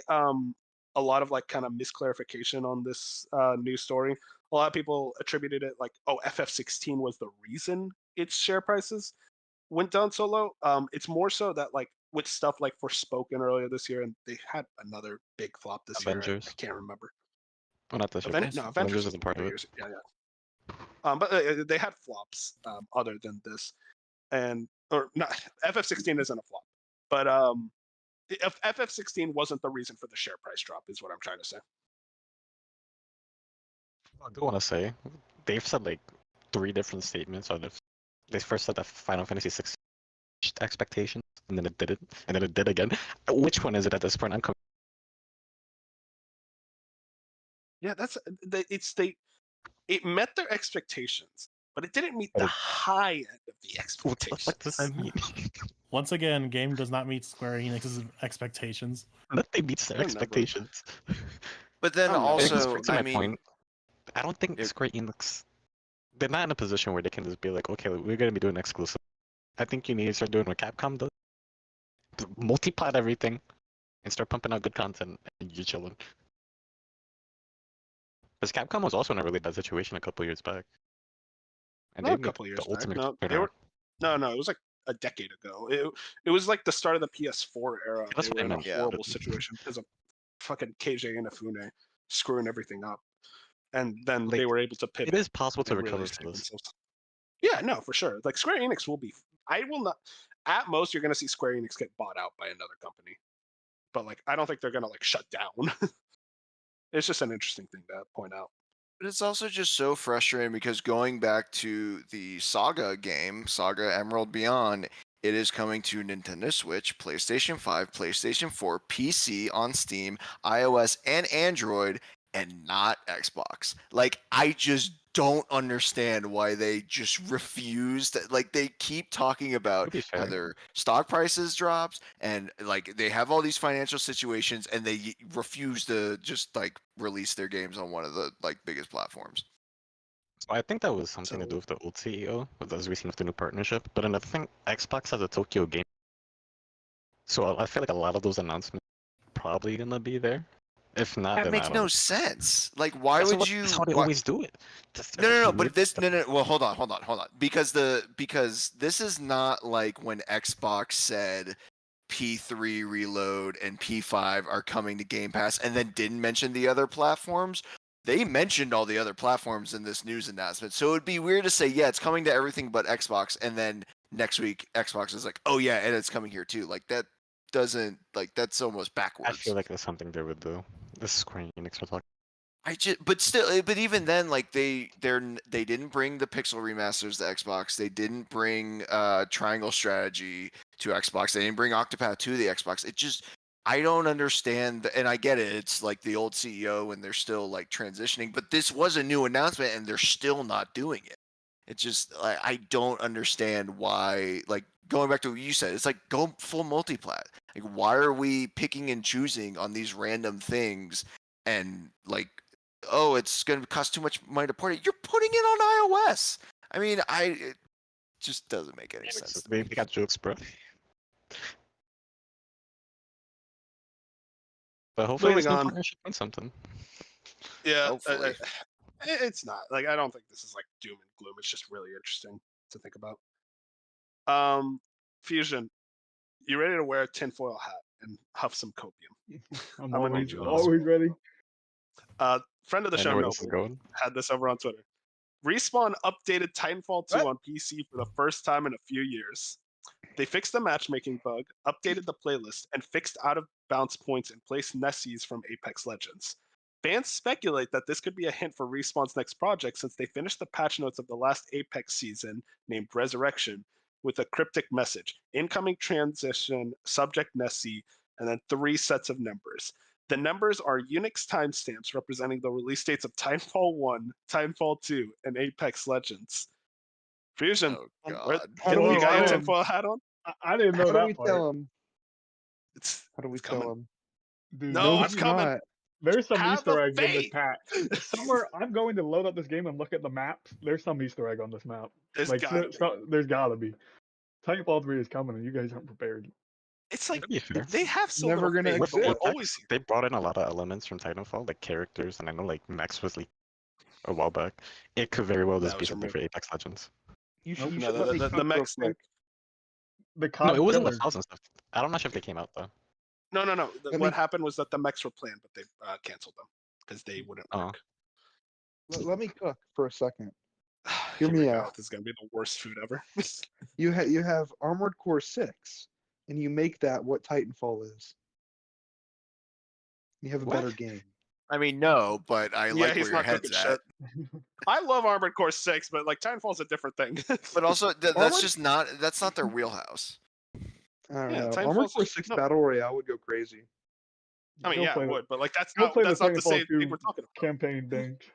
a lot of like kind of misclarification on this news story. A lot of people attributed it like, oh, FF16 was the reason its share prices went down so low. It's more so that like with stuff like Forspoken earlier this year, and they had another big flop this year. Avengers. I can't remember. Oh, not this year. Avengers Avengers was isn't part of it. years. Yeah. But they had flops other than this, and or not. FF16 isn't a flop, but if FF16 wasn't the reason for the share price drop, is what I'm trying to say. I do want to say, they've said like 3 different statements. They first said that Final Fantasy VI reached expectations, and then it didn't, and then it did again. Which one is it at this point? Yeah, it met their expectations, but it didn't meet the high end of the What expectations. the fuck does that mean? Once again, game does not meet Square Enix's expectations. Nothing meets their expectations. But then also, I mean, point, I don't think Square Enix, they're not in a position where they can just be like, okay, we're going to be doing exclusive. I think you need to start doing what Capcom does. Multi-plat everything and start pumping out good content, and you're chilling. Because Capcom was also in a really bad situation a couple years back. And Not a couple years back. No, it was like a decade ago. It was like the start of the PS4 era. That's they were what in a horrible situation because of fucking KJ Inafune screwing everything up. And then like, they were able to pivot. It is possible to recover from this. Yeah, no, for sure. Like Square Enix will be. I will not. At most, you're going to see Square Enix get bought out by another company. But like, I don't think they're going to like shut down. It's just an interesting thing to point out. But it's also just so frustrating because going back to the Saga game, Saga Emerald Beyond, it is coming to Nintendo Switch, PlayStation 5, PlayStation 4, PC on Steam, iOS, and Android, and not Xbox. Like, I just don't understand why they just refused. Like, they keep talking about how their stock prices drops, and like they have all these financial situations, and they refuse to just like release their games on one of the like biggest platforms. So I think that was something to do with the old CEO, as we seen with the new partnership. But another thing, Xbox has a Tokyo game, so I feel like a lot of those announcements are probably gonna be there. If not, that then makes no sense. Like, why would you? That's how they always do it. No. But this, no. Well, hold on. Because this is not like when Xbox said P3 Reload and P5 are coming to Game Pass, and then didn't mention the other platforms. They mentioned all the other platforms in this news announcement, so it'd be weird to say, yeah, it's coming to everything but Xbox, and then next week Xbox is like, oh yeah, and it's coming here too. Like that doesn't like that's almost backwards. I feel like that's something they would do. This is Square Enix we're talking. But even then, like they didn't bring the pixel remasters to Xbox. They didn't bring Triangle Strategy to Xbox. They didn't bring Octopath to the Xbox. It just, I don't understand. And I get it. It's like the old CEO and they're still like transitioning. But this was a new announcement and they're still not doing it. It's just I don't understand why. Like going back to what you said, it's like go full multiplat. Like why are we picking and choosing on these random things and like, oh, it's going to cost too much money to port it. You're putting it on iOS. I mean, it just doesn't make any sense. They got jokes, bro. But hopefully this new partnership means something. Yeah, it's not. Like, I don't think this is like doom and gloom. It's just really interesting to think about. Fusion, you ready to wear a tinfoil hat and huff some copium? I'm always ready. Friend of the show, Noble, had this over on Twitter. Respawn updated Titanfall 2 on PC for the first time in a few years. They fixed the matchmaking bug, updated the playlist, and fixed out-of-bounds points and placed Nessies from Apex Legends. Fans speculate that this could be a hint for Respawn's next project since they finished the patch notes of the last Apex season, named Resurrection, with a cryptic message: incoming transition, subject Nessie, and then 3 sets of numbers. The numbers are Unix timestamps representing the release dates of Titanfall 1, Titanfall 2, and Apex Legends. Fusion, Oh where, God. How do you we got your tell 'em? tinfoil hat on? I didn't know How do that we part. tell them? It's How do we it's tell coming. them? Dude, No, Maybe it's coming. not. there's some Have Easter the eggs in this faith. patch. Somewhere, I'm going to load up this game and look at the maps. There's some Easter egg on this map. There's Like, gotta be. there's gotta be. Titanfall 3 is coming, and you guys aren't prepared. It's like To be fair, they have so Never little gonna faith, with, but we're exist. with always Max, here. they brought in a lot of elements from Titanfall, like characters, and I know like Max was leaked a while back. It could very well That just be was something removed. for Apex Legends. You should, Nope. you No, should let me the cook real mechs thing. quick. The No, COD it wasn't the killers. files and stuff. I'm not sure if they came out though. No. Let What me- happened was that the mechs were planned, but they canceled them because they wouldn't Oh. work. Let me cook for a second. Here Hear we me go. out. This is gonna be the worst food ever. You have Armored Core 6, and you make that what Titanfall is. You have a better What? game. I mean, no, but I Yeah, like he's where your not head's cooking at. shit. I love Armored Core 6, but like Titanfall's a different thing. But also, that's Armored- just not that's not their wheelhouse. I don't Yeah, know. Titanfall's- Armored Core 6 no. Battle Royale would go crazy. I mean, Go yeah, play it the- would, but like that's Go not play the the Titanfall same 2 thing we're talking about. campaign, Dink.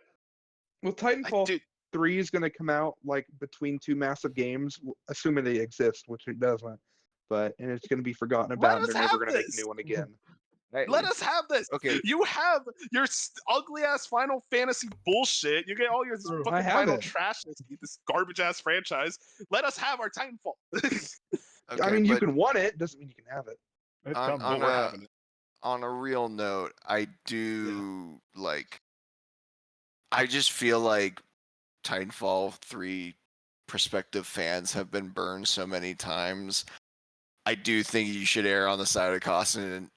Well, Titanfall Dude, 3 is going to come out like between two massive games, assuming they exist, which it doesn't. And it's going to be forgotten about, and us they're never have going to make a this. new one again. let us have this. Okay. You have your ugly ass Final Fantasy bullshit. You get all your True. I fucking have Final it. trash. This garbage ass franchise. Let us have our Titanfall. Okay, I mean, you but can want it, doesn't mean you can have it. It's on, coming. on But we're a having it. on a real note, I do like. I just feel like Titanfall 3 prospective fans have been burned so many times. I do think you should err on the side of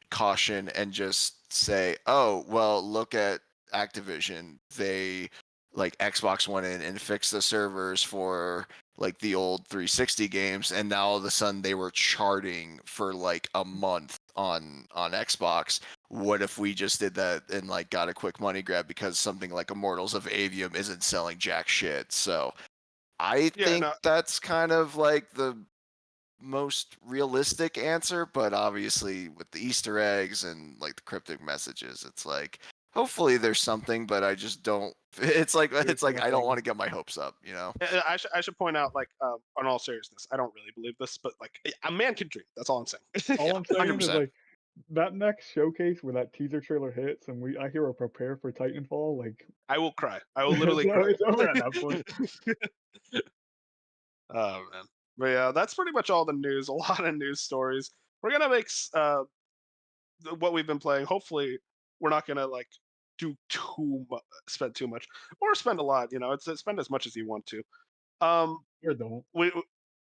caution and just say, oh, well, look at Activision. They like Xbox went in and fixed the servers for like the old 360 games, and now all of a sudden they were charting for like a month on Xbox. What if we just did that and like got a quick money grab because something like Immortals of Aveum isn't selling jack shit? So I think that's kind of like the most realistic answer, but obviously with the Easter eggs and like the cryptic messages, it's like hopefully there's something, but I just don't. It's like I don't want to get my hopes up, you know. I should point out, like, on all seriousness, I don't really believe this, but like a man can dream. That's all I'm saying. All I'm saying is 100%. like that next showcase where that teaser trailer hits and I hear a prepare for Titanfall, like I will cry. I will literally it's, cry. it's over at that point. Oh man, but yeah, that's pretty much all the news. A lot of news stories. We're gonna make what we've been playing. Hopefully, we're not gonna like do spend too much, or spend a lot. You know, it's spend as much as you want to. Or don't. We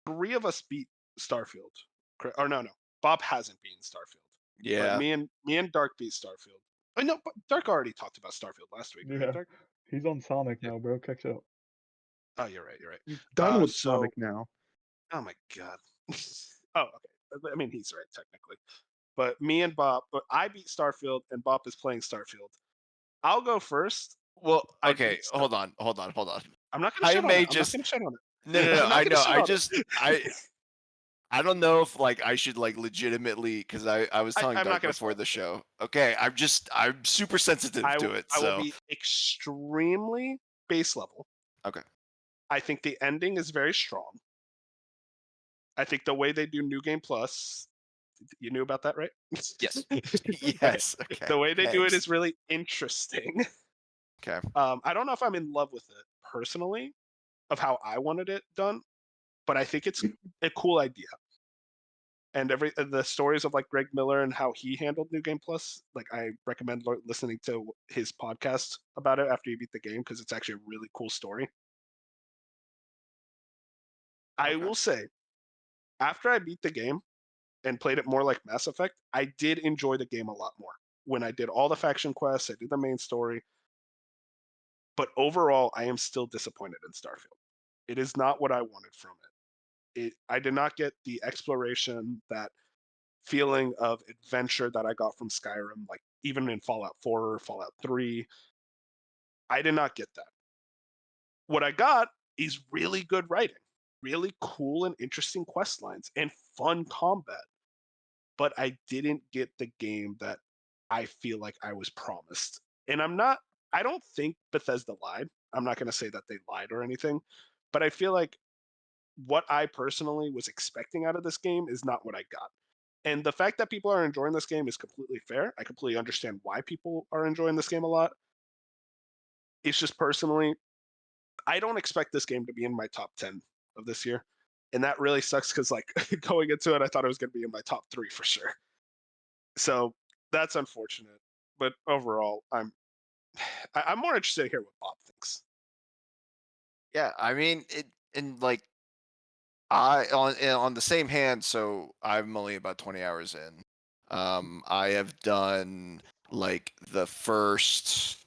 3 of us beat Starfield, or no, Bob hasn't beaten Starfield. Yeah. But me and Dark beat Starfield. I know, but Dark already talked about Starfield last week. Right, Yeah. Dark? He's on Sonic now, bro. Catch up. Oh, you're right. You're right. He's done with so- Sonic now. Oh my god. Oh, okay. I mean, he's right technically. But me and Bob, but I beat Starfield, and Bob is playing Starfield. I'll go first. Well, I okay, beat hold on. I'm not gonna I shit on may it. just- I'm not gonna shit on it. No, I'm not I gonna know. shit I on just it. I don't know if like I should like legitimately because I was telling I'm not Doug gonna before spoil the it. show. Okay, I'm super sensitive to it. I will So be extremely base level. Okay. I think the ending is very strong. I think the way they do New Game Plus, you knew about that, right? Yes. Okay. Yes. Okay. The way they do it thanks. is really interesting. Okay. I don't know if I'm in love with it personally, of how I wanted it done, but I think it's a cool idea. And the stories of like Greg Miller and how he handled New Game Plus, like I recommend listening to his podcast about it after you beat the game because it's actually a really cool story. I Okay. will say, after I beat the game and played it more like Mass Effect, I did enjoy the game a lot more. When I did all the faction quests, I did the main story. But overall, I am still disappointed in Starfield. It is not what I wanted from it. I did not get the exploration, that feeling of adventure that I got from Skyrim, like even in Fallout 4 or Fallout 3. I did not get that. What I got is really good writing, really cool and interesting quest lines, and fun combat. But I didn't get the game that I feel like I was promised. And I don't think Bethesda lied. I'm not going to say that they lied or anything, but I feel like what I personally was expecting out of this game is not what I got. And the fact that people are enjoying this game is completely fair. I completely understand why people are enjoying this game a lot. It's just personally, I don't expect this game to be in my top 10 of this year. And that really sucks because, like, going into it, I thought it was going to be in my top 3 for sure. So that's unfortunate. But overall, I'm more interested to hear what Bob thinks. Yeah, I mean, on the same hand, so I'm only about 20 hours in. I have done like the first,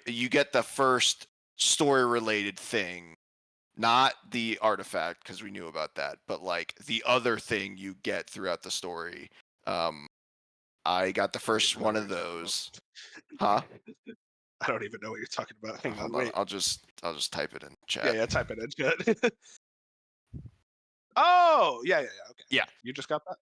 you get the first story related thing, not the artifact because we knew about that, but like the other thing you get throughout the story. I got the first one of those. Huh? I don't even know what you're talking about. Hang on, Hold wait. I'll just type it in chat. Yeah, type it in chat. Oh, yeah. Okay. Yeah. You just got that?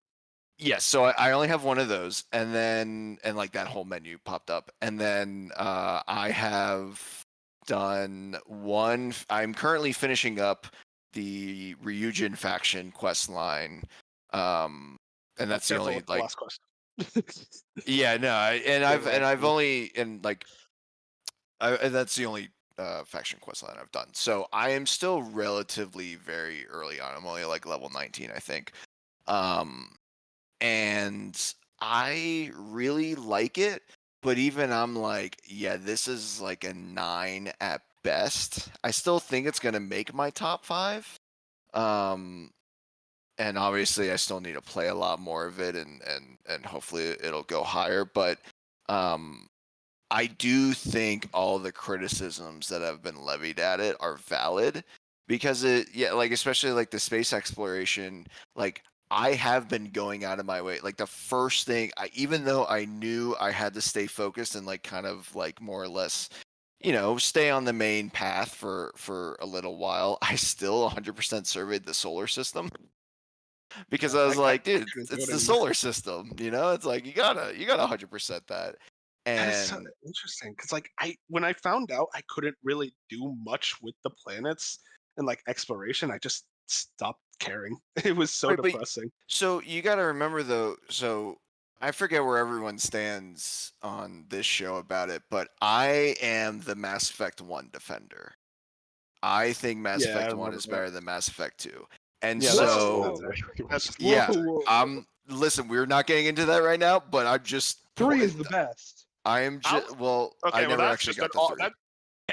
Yes, so I only have one of those, and like that whole menu popped up, and then I have done one. I'm currently finishing up the Ryujin faction quest line, and that's the only with the like. last question. Yeah, no, I've only and that's the only faction quest line I've done. So I am still relatively very early on. I'm only like level 19, I think. And I really like it, but even I'm like, yeah, this is like a 9 at best. I still think it's gonna make my top 5. And obviously I still need to play a lot more of it and hopefully it'll go higher. But I do think all the criticisms that have been levied at it are valid because like especially like the space exploration, like I have been going out of my way. Like the first thing, even though I knew I had to stay focused and like kind of like more or less, stay on the main path for a little while, I still 100% surveyed the solar system because I was like, dude, it's the solar system. It's like you gotta 100% that. That is so And interesting because, like, when I found out I couldn't really do much with the planets and like exploration, I just stopped caring. It was so depressing. So you got to remember though. So I forget where everyone stands on this show about it, but I am the Mass Effect 1 defender. I think Mass Effect 1 is better than Mass Effect 2. And yeah, so yeah, listen, we're not getting into that right now, but I'm just 3 is the best. I am just I never actually got the 3. I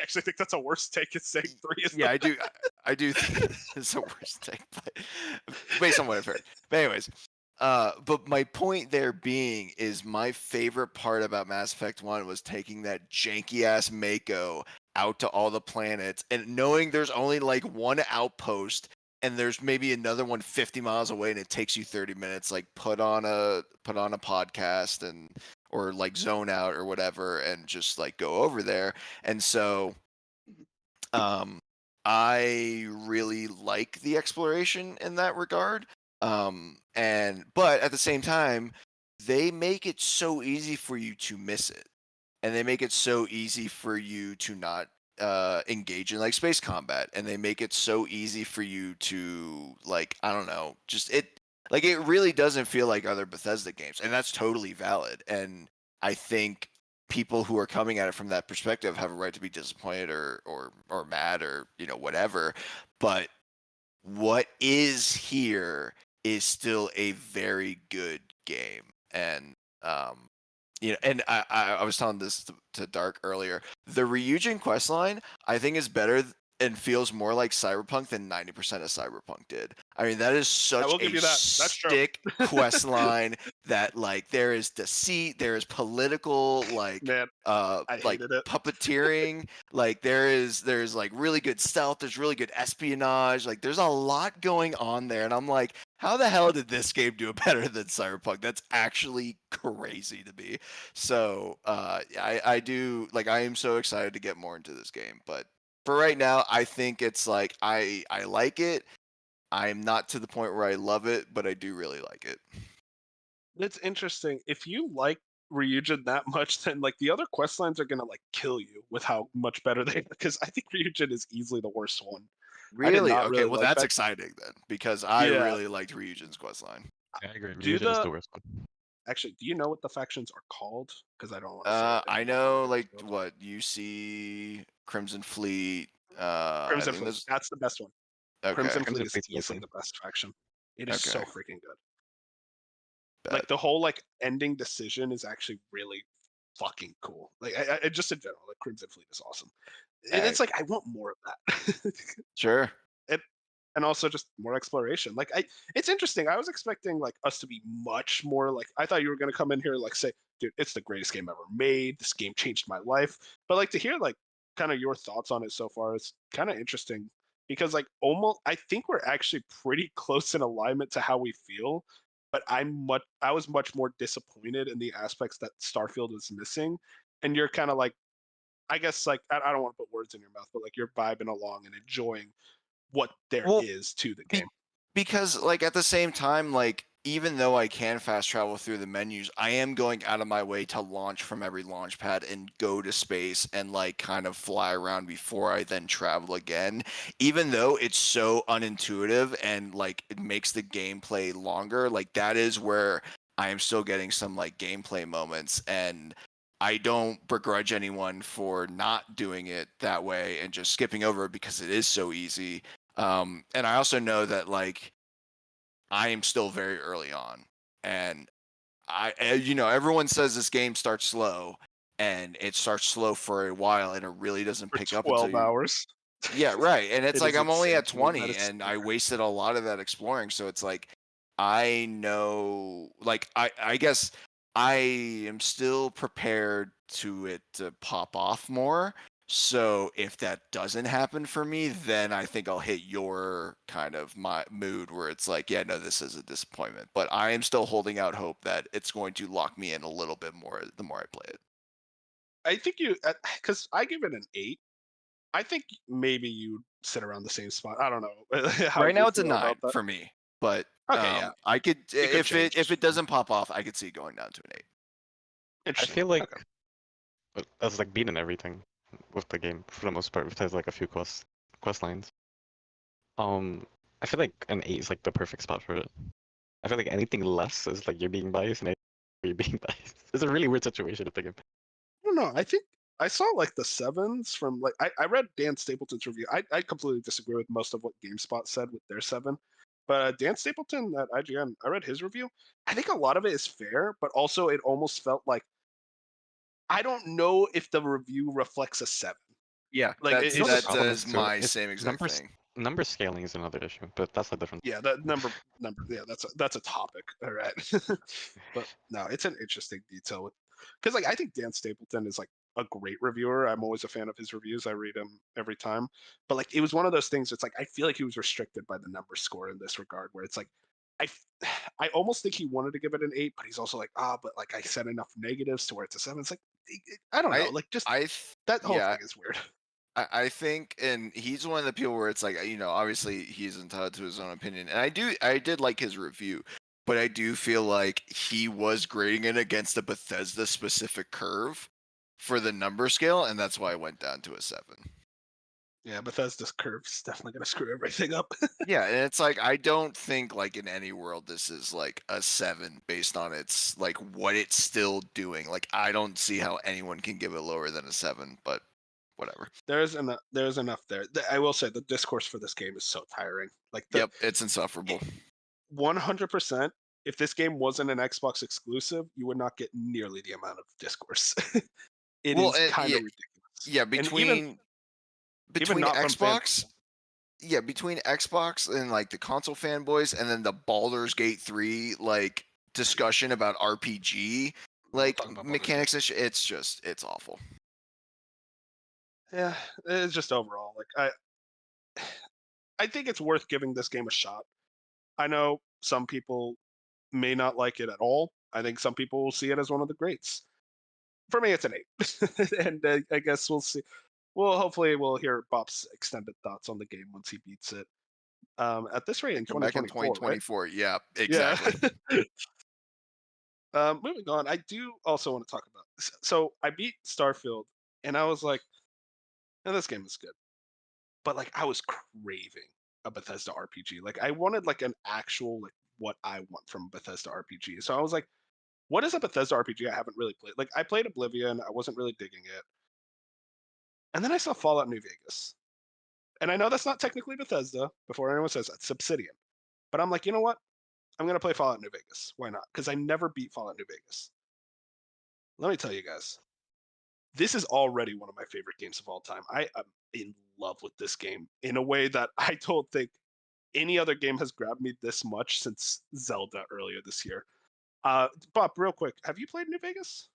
actually think that's a worse take. It's saying 3 is. Yeah, I do think it's a worse take, but based on what I've heard. But anyways, but my point there being is my favorite part about Mass Effect 1 was taking that janky ass Mako out to all the planets and knowing there's only like one outpost and there's maybe another one 50 miles away and it takes you 30 minutes, like put on a podcast or like zone out or whatever and just like go over there. And so I really like the exploration in that regard. But at the same time, they make it so easy for you to miss it. And they make it so easy for you to not engage in like space combat. And they make it so easy for you to like, I don't know, it really doesn't feel like other Bethesda games. And that's totally valid. And I think people who are coming at it from that perspective have a right to be disappointed or mad or whatever, but what is here is still a very good game. And and I was telling this to Dark earlier, the Ryujin questline I think is better and feels more like Cyberpunk than 90% of Cyberpunk did. I mean, that is such a sick quest line that like there is deceit, there is political like puppeteering, like there's like really good stealth, there's really good espionage, like there's a lot going on there, and I'm like, how the hell did this game do better than Cyberpunk? That's actually crazy to me. So I do like I am so excited to get more into this game, but for right now, I think it's like I like it. I'm not to the point where I love it, but I do really like it. It's interesting. If you like Ryujin that much, then like the other quest lines are gonna like kill you with how much better they. Because I think Ryujin is easily the worst one. I did Really? not Okay, really well like that's that. exciting then, because I Yeah. really liked Ryujin's questline. Yeah, I agree. Do Ryujin is the the worst one. actually? Do you know what the factions are called? Because I don't want to say it. And I not want know to like get what UC, Crimson Fleet. I Crimson think Fleet. there's That's the best one. okay. Crimson Crimson Fleet is Fleet's easily broken. the best faction. It is so Okay, freaking good. bet. Like the whole like ending decision is actually really fucking cool. Like I just in general, like Crimson Fleet is awesome. And Alright, it's like I want more of that. sure. and and also just more exploration. Like it's interesting. I was expecting like us to be much more like I thought you were gonna come in here like say, dude, it's the greatest game ever made. This game changed my life. But like to hear like kind of your thoughts on it so far is kind of interesting because like almost I think we're actually pretty close in alignment to how we feel. But I was much more disappointed in the aspects that Starfield was missing. And you're kind of like I guess like I don't want to put words in your mouth, but like you're vibing along and enjoying what there Well, is to the be- game. because like at the same time, like even though I can fast travel through the menus, I am going out of my way to launch from every launch pad and go to space and like kind of fly around before I then travel again. Even though it's so unintuitive and like it makes the gameplay longer, like that is where I am still getting some like gameplay moments, and I don't begrudge anyone for not doing it that way and just skipping over it because it is so easy. And I also know that like I am still very early on, and everyone says this game starts slow, and it starts slow for a while, and it really doesn't For pick up until 12 you. hours. Yeah, right. And it's It like is I'm only insane at to me that 20, it's and I there. wasted a lot of that exploring. So it's like I know, like I guess I am still prepared to it to pop off more. So if that doesn't happen for me, then I think I'll hit your kind of my mood where it's like, yeah, no, this is a disappointment. But I am still holding out hope that it's going to lock me in a little bit more the more I play it. I think you, because I give it an 8. I think maybe you sit around the same spot. I don't know how Right you now it's a feel 9 about that. for me, but Okay, yeah. I could It could if change. it doesn't pop off, I could see it going down to an 8. I Interesting. feel like Okay. that's like beaten everything with the game for the most part, besides like a few quest lines. I feel like an 8 is like the perfect spot for it. I feel like anything less is like you're being biased, and anything you're being biased. It's a really weird situation to think of. I don't know. I think I saw like the 7s from like I read Dan Stapleton's review. I completely disagree with most of what GameSpot said with their 7. But Dan Stapleton at IGN, I read his review. I think a lot of it is fair, but also it almost felt like I don't know if the review reflects a 7. Yeah, Like You know what the it's that problem is is too? my It's same exact numbers. thing. Number scaling is another issue, but that's a different. yeah, that number yeah, that's a topic. All right. But no, it's an interesting detail with because like I think Dan Stapleton is like a great reviewer. I'm always a fan of his reviews. I read him every time. But like it was one of those things. It's like I feel like he was restricted by the number score in this regard, where it's like I I almost think he wanted to give it an 8, but he's also like but like I said enough negatives to where it's a 7. It's like I don't know, like just that whole Yeah, thing is weird. I think, and he's one of the people where it's like, obviously he's entitled to his own opinion, and I did like his review, but I do feel like he was grading it against a Bethesda specific curve for the number scale, and that's why I went down to a 7. Yeah, Bethesda's curve's definitely gonna screw everything up. Yeah, and it's like I don't think like in any world this is like a 7 based on its like what it's still doing. Like I don't see how anyone can give it lower than a 7, but whatever. There's enough there. I will say the discourse for this game is so tiring. Like the Yep, it's insufferable. 100%. If this game wasn't an Xbox exclusive, you would not get nearly the amount of discourse. It Well, is kind yeah, of ridiculous. yeah, And between even not from Xbox, fans. yeah, between Xbox and like the console fanboys, and then the Baldur's Gate 3 like discussion about RPG We'll like talk about Baldur's Gate. mechanics and it's awful. Yeah, it's just overall like I think it's worth giving this game a shot. I know some people may not like it at all. I think some people will see it as one of the greats. For me, it's an 8, and I guess we'll see. Well, hopefully, we'll hear Bop's extended thoughts on the game once he beats it. At this rate, in Come back in 2024, right? 2024. Yeah, Yeah. exactly. Moving on, I do also want to talk about. So I beat Starfield, and I was like, this game is good, but like I was craving a Bethesda RPG. Like I wanted like an actual like what I want from a Bethesda RPG. So I was like, what is a Bethesda RPG I haven't really played? Like I played Oblivion, I wasn't really digging it, and then I saw Fallout New Vegas, and I know that's not technically Bethesda. Before anyone says that, it's Obsidian, but I'm like, you know what? I'm gonna play Fallout New Vegas. Why not? Because I never beat Fallout New Vegas. Let me tell you guys, this is already one of my favorite games of all time. I am in love with this game in a way that I don't think any other game has grabbed me this much since Zelda earlier this year. Bob, real quick, have you played New Vegas?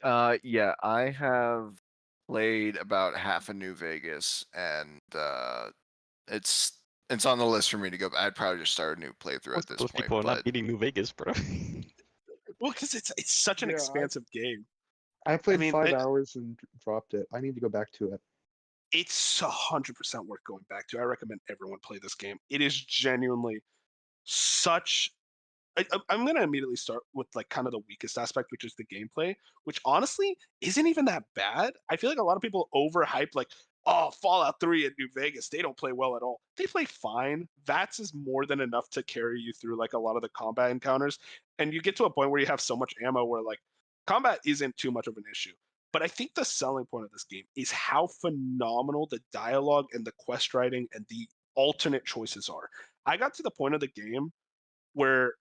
Yeah, I have played about half of New Vegas, and it's on the list for me to go. I'd probably just start a new playthrough at this Those point. people are But not beating New Vegas, bro. Well, because it's such an Yeah, expansive game. I played mean, 5 hours and dropped it. I need to go back to it. It's 100% worth going back to. I recommend everyone play this game. It is genuinely such. I'm going to immediately start with like kind of the weakest aspect, which is the gameplay, which honestly isn't even that bad. I feel like a lot of people overhype like, oh, Fallout 3 and New Vegas, they don't play well at all. They play fine. VATS is more than enough to carry you through like a lot of the combat encounters. And you get to a point where you have so much ammo where like combat isn't too much of an issue. But I think the selling point of this game is how phenomenal the dialogue and the quest writing and the alternate choices are. I got to the point of the game where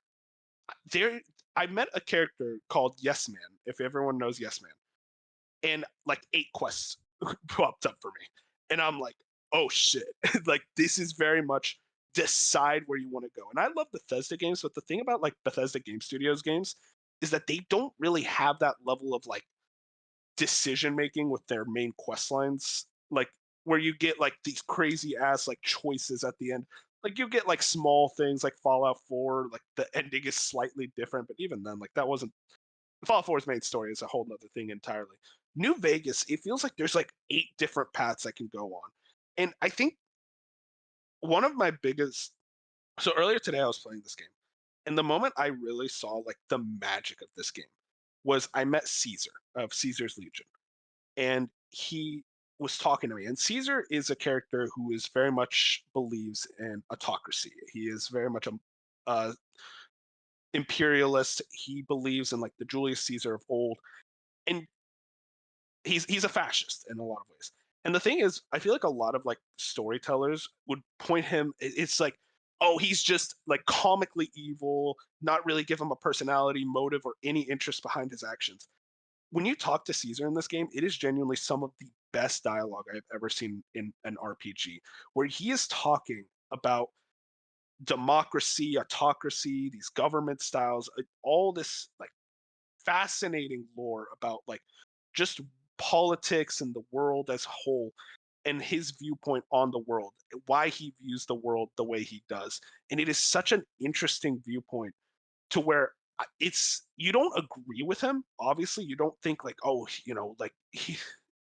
there I met a character called Yes Man, if everyone knows Yes Man, and like 8 quests popped up for me, and I'm like, oh shit, like this is very much decide where you want to go. And I love Bethesda games, but the thing about like Bethesda Game Studios games is that they don't really have that level of like decision making with their main quest lines, like where you get like these crazy ass like choices at the end. Like you get like small things like Fallout 4, like the ending is slightly different, but even then, like that wasn't Fallout 4's main story is a whole nother thing entirely. New Vegas, it feels like there's like 8 different paths I can go on. And I think one of my biggest so earlier today I was playing this game, and the moment I really saw like the magic of this game was I met Caesar of Caesar's Legion, and he was talking to me. And Caesar is a character who is very much believes in autocracy. He is very much a imperialist. He believes in like the Julius Caesar of old, and he's a fascist in a lot of ways. And the thing is, I feel like a lot of like storytellers would point him. It's like, oh, he's just like comically evil, not really give him a personality, motive, or any interest behind his actions. When you talk to Caesar in this game, it is genuinely some of the best dialogue I've ever seen in an RPG, where he is talking about democracy, autocracy, these government styles, all this like fascinating lore about like just politics and the world as a whole and his viewpoint on the world, why he views the world the way he does. And it is such an interesting viewpoint to where it's you don't agree with him. Obviously, you don't think like, oh, like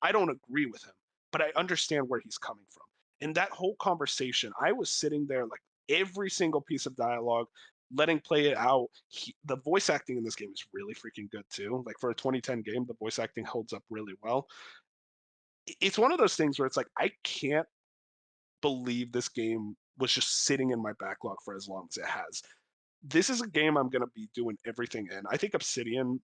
I don't agree with him, but I understand where he's coming from. And that whole conversation, I was sitting there like every single piece of dialogue, letting play it out. The voice acting in this game is really freaking good too. Like for a 2010 game, the voice acting holds up really well. It's one of those things where it's like I can't believe this game was just sitting in my backlog for as long as it has. This is a game I'm going to be doing everything in. I think Obsidian,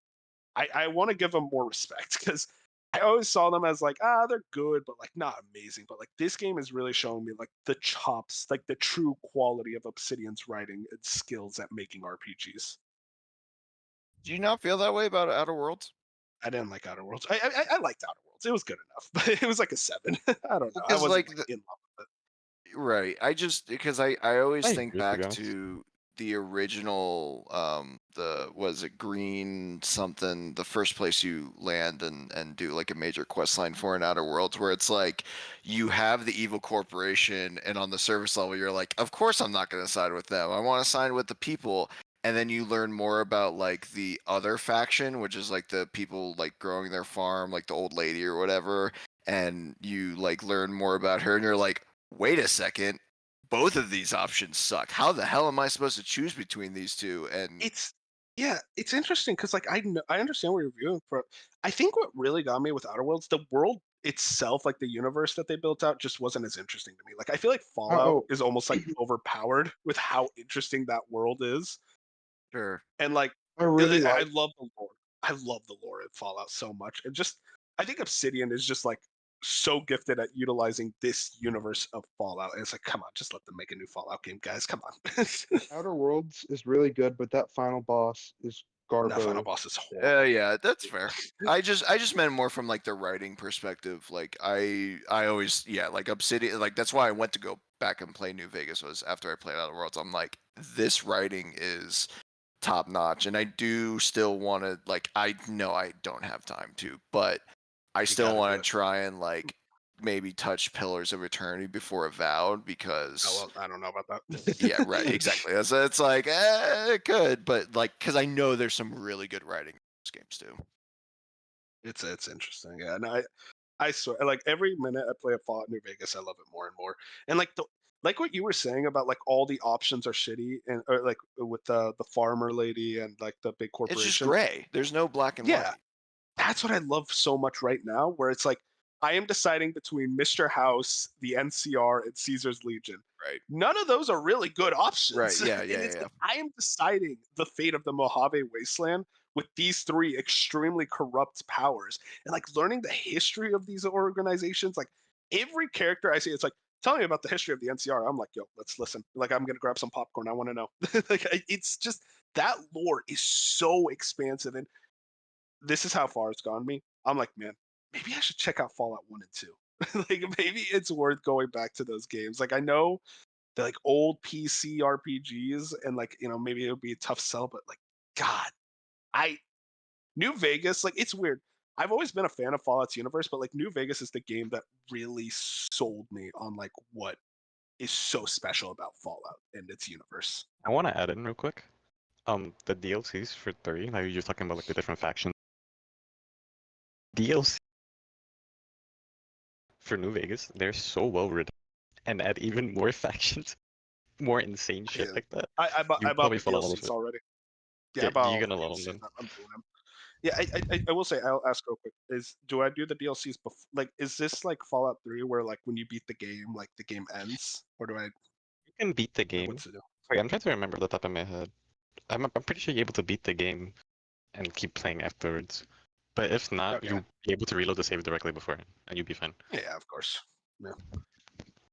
I want to give them more respect because I always saw them as like, they're good, but like not amazing. But like this game is really showing me like the chops, like the true quality of Obsidian's writing and skills at making RPGs. do you not feel that way about Outer Worlds? I didn't like Outer Worlds. I liked Outer Worlds. It was good enough, but it was like a 7. I don't know. I Because wasn't like like, in love with it. Right. I just because I always I think agree, to be back honest. to the original the was it Green something, the first place you land and do like a major quest line for in Outer Worlds, where it's like you have the evil corporation and on the surface level you're like, of course I'm not going to side with them. I want to side with the people. And then you learn more about like the other faction, which is like the people like growing their farm, like the old lady or whatever, and you like learn more about her and you're like, wait a second, both of these options suck. How the hell am I supposed to choose between these two? And It's Yeah, it's interesting because like I understand what you're viewing for. I think what really got me with Outer Worlds, the world itself, like the universe that they built out, just wasn't as interesting to me. Like I feel like Fallout Oh, is almost like overpowered with how interesting that world is, Sure. and like I really I like. love the lore. I love the lore in Fallout so much, and just I think Obsidian is just like so gifted at utilizing this universe of Fallout. And it's like, come on, just let them make a new Fallout game, guys. Come on. Outer Worlds is really good, but that final boss is That final garbo. boss is horrible. Yeah, that's fair. I just meant more from like the writing perspective. Like I always like Obsidian, like that's why I went to go back and play New Vegas was after I played Outer Worlds. I'm like, this writing is top notch, and I do still want to like I know I don't have time to, but I still gotta do want it. to try and like maybe touch Pillars of Eternity before Avowed Oh because well, I don't know about that. yeah, right, exactly. It's like it could, but like because I know there's some really good writing in those games too. It's interesting, yeah. And I swear, like every minute I play a Fallout New Vegas, I love it more and more. And like what you were saying about like all the options are shitty, and or like with the farmer lady and like the big It's just corporation. gray. There's no black and Yeah, white. that's what I love so much right now, where it's like I am deciding between Mr. House, the NCR, and Caesar's Legion. Right. None of those are really good Right. options. Yeah. And Yeah. it's Yeah. like I am deciding the fate of the Mojave Wasteland with these three extremely corrupt powers. And like learning the history of these organizations, like every character I see, it's like, tell me about the history of the NCR. I'm like, yo, let's listen. Like, I'm gonna grab some popcorn. I want to know. Like, it's just that lore is so expansive, and this is how far it's gone me. I'm like, man, maybe I should check out Fallout 1 and 2. Like maybe it's worth going back to those games. Like I know they're like old PC RPGs and like, maybe it would be a tough sell, but like God, I New Vegas, like it's weird. I've always been a fan of Fallout's universe, but like New Vegas is the game that really sold me on like what is so special about Fallout and its universe. I want to add in real quick. The DLCs for 3, like you're talking about like the different factions. DLC for New Vegas, they're so well written, and add even more factions, more insane shit Yeah. like that. I bought You the probably fall in love with DLCs it. already. Yeah, Yeah, I bought you're all the gonna love DLCs. them. I'm doing them. Yeah, I will say I'll ask real quick. Do I do the DLCs before? Like, is this like Fallout 3 where like when you beat the game, like the game ends, or do I? You can beat the Like, game. what's the deal? Wait, I'm trying to remember the top of my head. I'm pretty sure you're able to beat the game and keep playing afterwards. But if not, Okay. you'll be able to reload the save directly before, and you'll be fine. Yeah, of course. Yeah.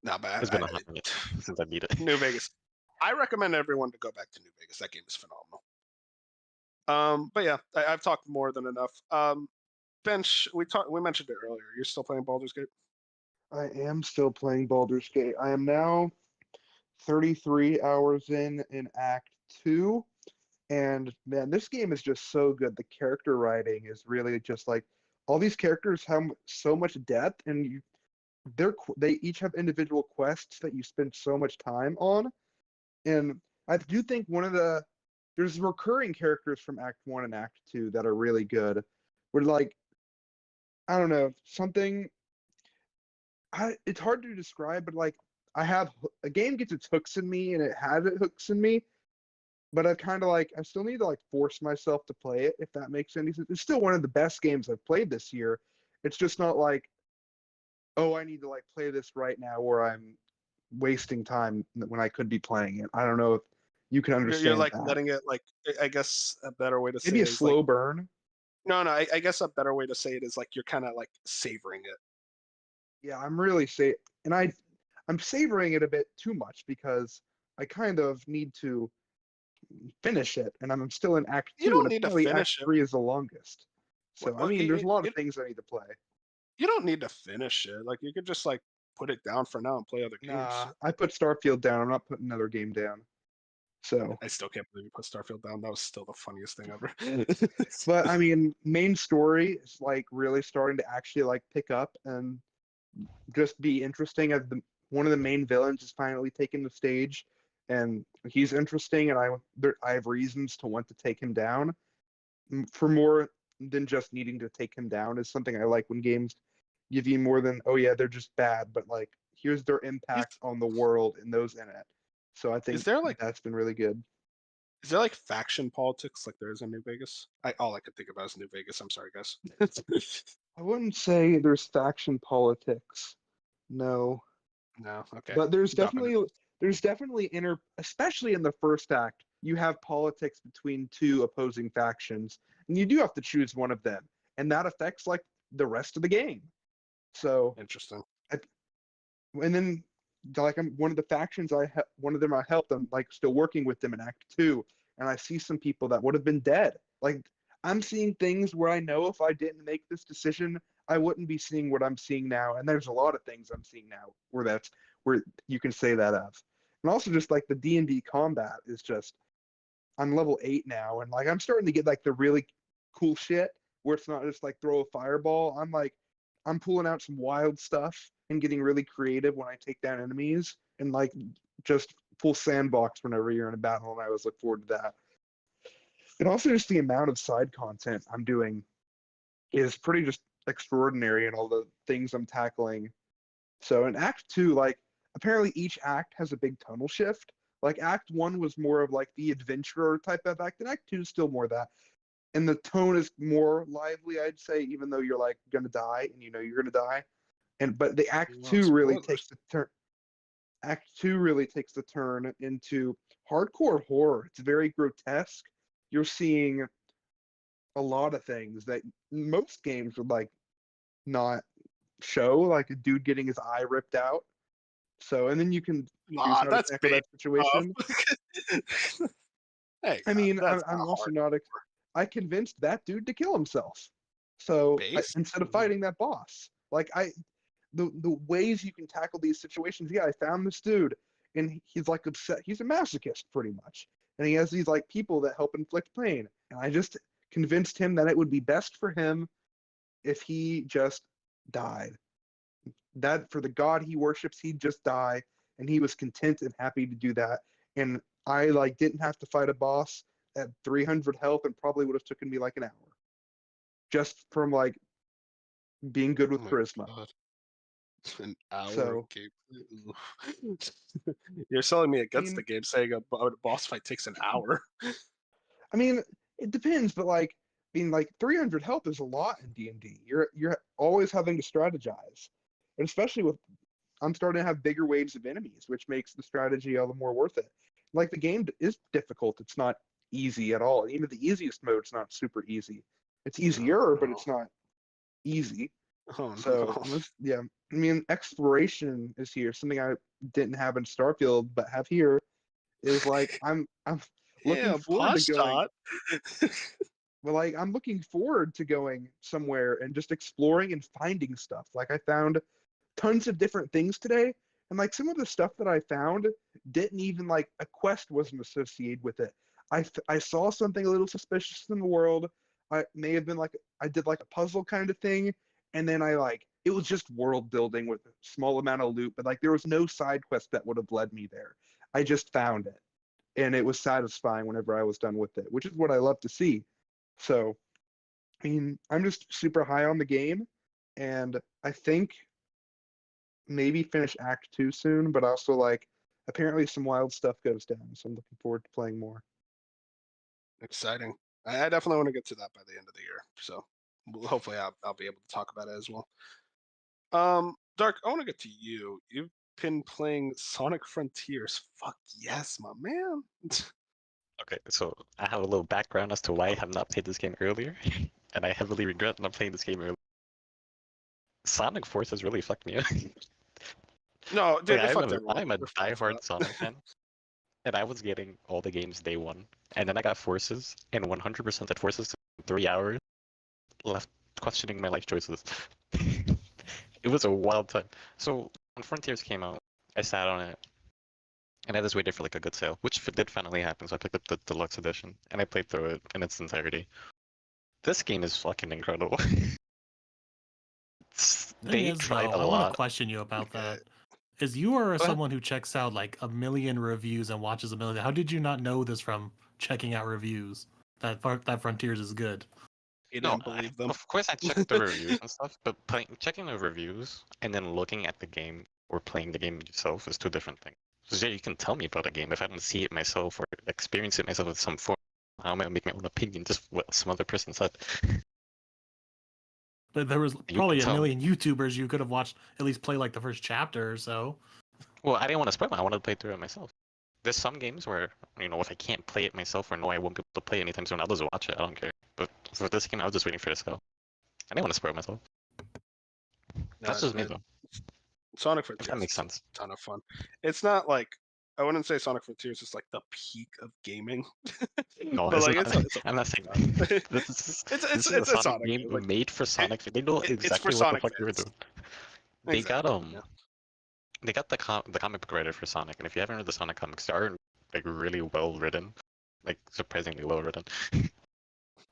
Not bad. It's been a hot minute since I beat it. New Vegas. I recommend everyone to go back to New Vegas. That game is phenomenal. But yeah, I've talked more than enough. Bench, we mentioned it earlier. You're still playing Baldur's Gate? I am still playing Baldur's Gate. I am now 33 hours in Act 2. And man, this game is just so good. The character writing is really just like all these characters have so much depth, and they each have individual quests that you spend so much time on. And I do think there's recurring characters from Act 1 and Act 2 that are really good. Where like I don't know, it's hard to describe, but like a game gets its hooks in me and it has its hooks in me, but I still need to like force myself to play it, if that makes any sense. It's still one of the best games I've played this year. It's just not like, oh, I need to like play this right now where I'm wasting time when I could be playing it. I don't know if you can understand You're like that. letting it like. I guess a better way to say Maybe a it is like. slow burn. No, no. I guess a better way to say it is like you're kind of like savoring it. Yeah, I'm really and I'm savoring it a bit too much because I kind of need to finish it, and I'm still in Act You 2, and don't need to apparently Act finish it. 3 is the longest. So I Well, mean, there's a lot of things I need to play. you don't need to finish it. Like you could just like put it down for now and play other games. Nah, I put Starfield down. I'm not putting another game down. So, I still can't believe you put Starfield down. That was still the funniest thing ever. but I mean, main story is like really starting to actually like pick up and just be interesting. As one of the main villains is finally taking the stage, and he's interesting, and I have reasons to want to take him down. For more than just needing to take him down is something I like when games give you more than, oh yeah, they're just bad, but like here's their impact on the world and those in it. So I think is there like that's been really good. Is there like faction politics like there is in New Vegas? All I could think about is New Vegas. I'm sorry, guys. I wouldn't say there's faction politics. No. No, okay. But there's Dropping it. definitely especially in the first act, you have politics between two opposing factions, and you do have to choose one of them, and that affects like the rest of the game. So, Interesting. and then like I'm one of the factions one of them I helped. I'm like still working with them in Act 2, and I see some people that would have been dead. Like I'm seeing things where I know if I didn't make this decision, I wouldn't be seeing what I'm seeing now. And there's a lot of things I'm seeing now where you can say that of. And also just like the D&D combat is just I'm level 8 now, and like I'm starting to get like the really cool shit where it's not just like throw a fireball. I'm pulling out some wild stuff and getting really creative when I take down enemies, and like just full sandbox whenever you're in a battle, and I always look forward to that. And also just the amount of side content I'm doing is pretty just extraordinary, and all the things I'm tackling. So in Act 2, like apparently each act has a big tonal shift. Like Act 1 was more of like the adventurer type of act, and Act 2 is still more that. And the tone is more lively, I'd say, even though you're like gonna die and you know you're gonna die. But the Act Well, 2 really spoilers. takes the turn. Act 2 really takes the turn into hardcore horror. It's very grotesque. You're seeing a lot of things that most games would like not show, like a dude getting his eye ripped out. So, and then you can choose how to That's tackle big. that situation. Hey, I mean, that's I'm not also hard. not. I convinced that dude to kill himself. So Base? instead of fighting that boss, like the ways you can tackle these situations. Yeah, I found this dude, and he's like upset. He's a masochist, pretty much, and he has these like people that help inflict pain. And I just convinced him that it would be best for him if he just died. That for the god he worships, he'd just die, and he was content and happy to do that. And I like didn't have to fight a boss at 300 health, and probably would have taken me like an hour, just from like being good with Oh my charisma. God. An hour So game. You're selling me I against mean, the game, saying a boss fight takes an hour. I mean, it depends, but like being like 300 health is a lot in D&D. You're always having to strategize, and especially with I'm starting to have bigger waves of enemies, which makes the strategy all the more worth it. Like the game is difficult; it's not easy at all. Even the easiest mode's not super easy. It's easier, but No. it's not easy. Oh So no. yeah, I mean, exploration is here. Something I didn't have in Starfield, but have here is like I'm looking Yeah, forward to posh going. dot. Well, like I'm looking forward to going somewhere and just exploring and finding stuff. Like I found tons of different things today, and like some of the stuff that I found didn't even like a quest wasn't associated with it. I saw something a little suspicious in the world. I may have been like I did like a puzzle kind of thing, and then I like it was just world building with a small amount of loot, but like there was no side quest that would have led me there. I just found it, and it was satisfying whenever I was done with it, which is what I love to see. So, I mean, I'm just super high on the game, and I think maybe finish Act 2 soon, but also like apparently some wild stuff goes down, so I'm looking forward to playing more. Exciting. I definitely want to get to that by the end of the year. So hopefully I'll be able to talk about it as well. Dark, I want to get to you. You've been playing Sonic Frontiers. Fuck yes, my man. Okay, so I have a little background as to why I have not played this game earlier, and I heavily regret not playing this game earlier. Sonic Forces really fucked me up. No, dude, Like, it fucked everyone. I'm a We're fine for diehard Sonic fan, and I was getting all the games day one, and then I got Forces, and 100% at Forces in 3 hours, left questioning my life choices. It was a wild time. So when Frontiers came out, I sat on it, and I just waited for like a good sale, which did finally happen. So I picked up the deluxe edition, and I played through it in its entirety. This game is fucking incredible. Thing They is, tried though, a I want to lot. question you about Okay. that. Is you are Go ahead. someone who checks out like a million reviews and watches a million. How did you not know this from checking out reviews? That Frontiers is good. He No, didn't believe them. of course I checked the reviews and stuff, but checking the reviews and then looking at the game or playing the game yourself is two different things. So yeah, you can tell me about a game if I don't see it myself or experience it myself in some form. How am I gonna make my own opinion just what some other person said? But there was You probably can a tell. million YouTubers you could have watched at least play like the first chapter or so. Well, I didn't want to spoil it. I wanted to play through it myself. There's some games where, if I can't play it myself or know I won't be able to play anytime soon, I'll just watch it. I don't care. But for this game, I was just waiting for it to sell. I didn't want to spoil myself. That's just me, though. Sonic If that Frontiers makes is a sense. ton of fun. It's not like I wouldn't say Sonic Frontiers is like the peak of gaming. No, But it's like not. it's a I'm not saying fun that. game. This is a It's a Sonic Sonic game game. Like made for Sonic. They know it's for exactly what the Sonic fuck they were fans. doing. They got Exactly. Yeah. they got the comic book writer for Sonic, and if you haven't read the Sonic comics, they are like really well written, like surprisingly well written.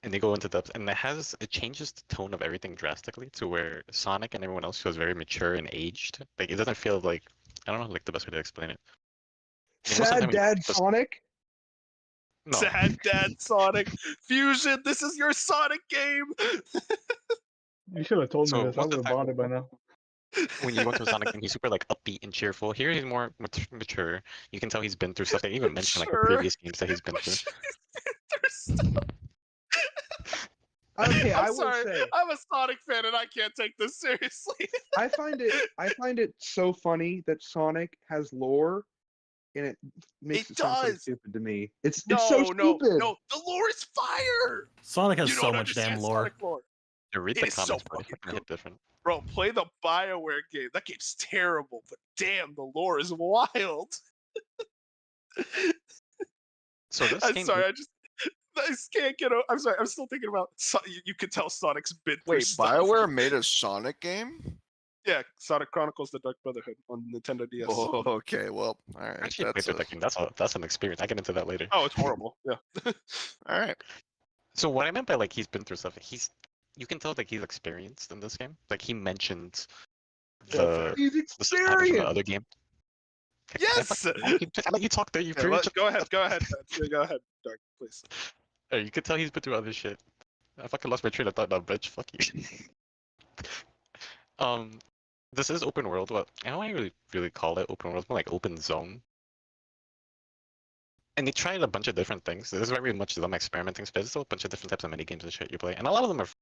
And they go into depth, and it changes the tone of everything drastically to where Sonic and everyone else feels very mature and aged. Like it doesn't feel like, I don't know, like the best way to explain it. Most of the time Sad when you Dad watch this- Sonic. No, Sad Dad Sonic Fusion. This is your Sonic game. You should have told me So this. I most would of have the time- bought it by now. when you go into a Sonic game, he's super like upbeat and cheerful. Here he's more mature. You can tell he's been through stuff. They even mentioned like the Mature. previous games that he's been through. Okay, I'm I will sorry. say I'm a Sonic fan and I can't take this seriously. I find it so funny that Sonic has lore, and it makes It it sound so does. stupid to me. It's No, so no, stupid. no. The lore is fire. Sonic has You so don't much damn understand lore. Sonic lore. To read It the is so comics, bro, they fucking fucking hit different. Bro, play the BioWare game. That game's terrible, but damn, the lore is wild. So this I'm game, sorry, I just can't get over. I'm sorry, I'm still thinking about. You can tell Sonic's been through Wait, stuff. BioWare made a Sonic game? Yeah, Sonic Chronicles: The Dark Brotherhood on Nintendo DS. Oh, okay, well, all I right. actually played That's through that game. That's an experience. I get into that later. Oh, it's horrible. Yeah. all right. So what I meant by like he's been through stuff, you can tell like he's experienced in this game. Like he mentioned the He's the stuff that happened from the other experienced. game. Yes. I let you talk there. You Yeah, pretty much. go ahead. Go ahead. Go ahead, Dark, please. You could tell he's been through other shit. I fucking lost my train of thought now, bitch. Fuck you. This is open world. Well, I don't really call it open world. It's more like open zone. And they tried a bunch of different things. There's very much them experimenting, but there's still a bunch of different types of mini games and shit you play. And a lot of them are, for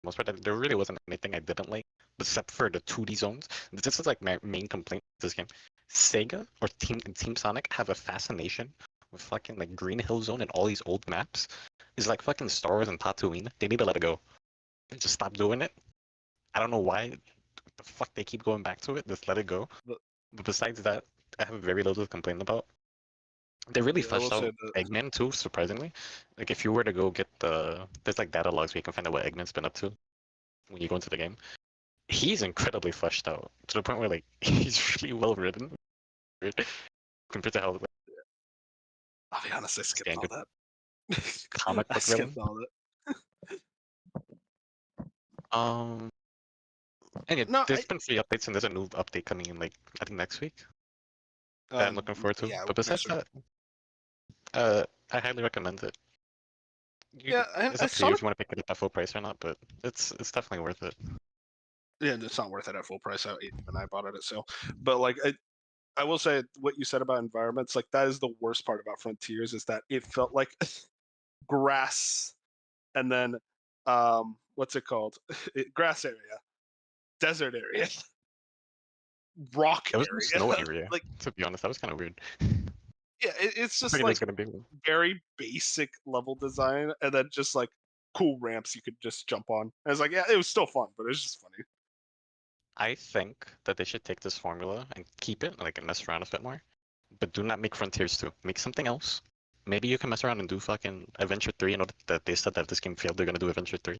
the most part, there really wasn't anything I didn't like, except for the 2D zones. This is like my main complaint with this game. Sega or Team Sonic have a fascination with fucking like Green Hill Zone and all these old maps. It's like fucking Star Wars and Tatooine. They need to let it go. Just stop doing it. I don't know why the fuck they keep going back to it. Just let it go. But besides that, I have very little to complain about. They really Yeah, I will fleshed out say that- Eggman too, surprisingly. Like if you were to go get there's like data logs where you can find out what Eggman's been up to when you go into the game. He's incredibly fleshed out to the point where like he's really well written compared to how I'll be honest, I skipped all Standard. that. comic I book skipped written. all that. And yeah, No, there's been free updates and there's a new update coming in like I think next week that I'm looking forward to. Yeah, But besides next week. that, I highly recommend it. Yeah, and It's up to you if you want to pick it up at full price or not, but it's definitely worth it. Yeah, it's not worth it at full price. Even I bought it at sale. But like, I will say what you said about environments. Like that is the worst part about Frontiers is that it felt like grass, and then what's it called? Grass area, desert area, rock It was area. a snow area. Like, to be honest, that was kind of weird. yeah, it's just Figured it like was gonna be one. very basic level design, and then just like cool ramps you could just jump on. And it's like, yeah, it was still fun, but it was just funny. I think that they should take this formula and keep it, like, and mess around a bit more. But do not make Frontiers 2. Make something else. Maybe you can mess around and do fucking Adventure 3. You know that they said that if this game failed, they're gonna do Adventure 3.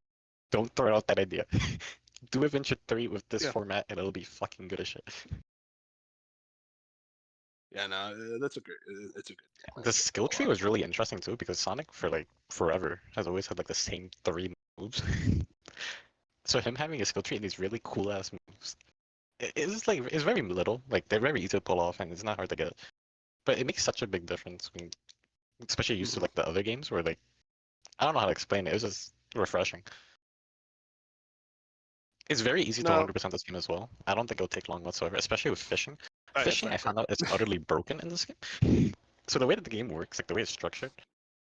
Don't throw out that idea. Do Adventure 3 with this Yeah. format, and it'll be fucking good as shit. Yeah, no, it's a good. The skill tree was really interesting too, because Sonic, for like forever, has always had like the same 3 moves. So him having a skill tree and these really cool ass moves, it's like it's very little. Like they're very easy to pull off, and it's not hard to get. But it makes such a big difference when, especially used to like the other games where like I don't know how to explain it. It was just refreshing. It's very easy to No. 100% this game as well. I don't think it'll take long whatsoever, especially with fishing. Fishing, I found out, is utterly broken in this game. So the way that the game works, like the way it's structured,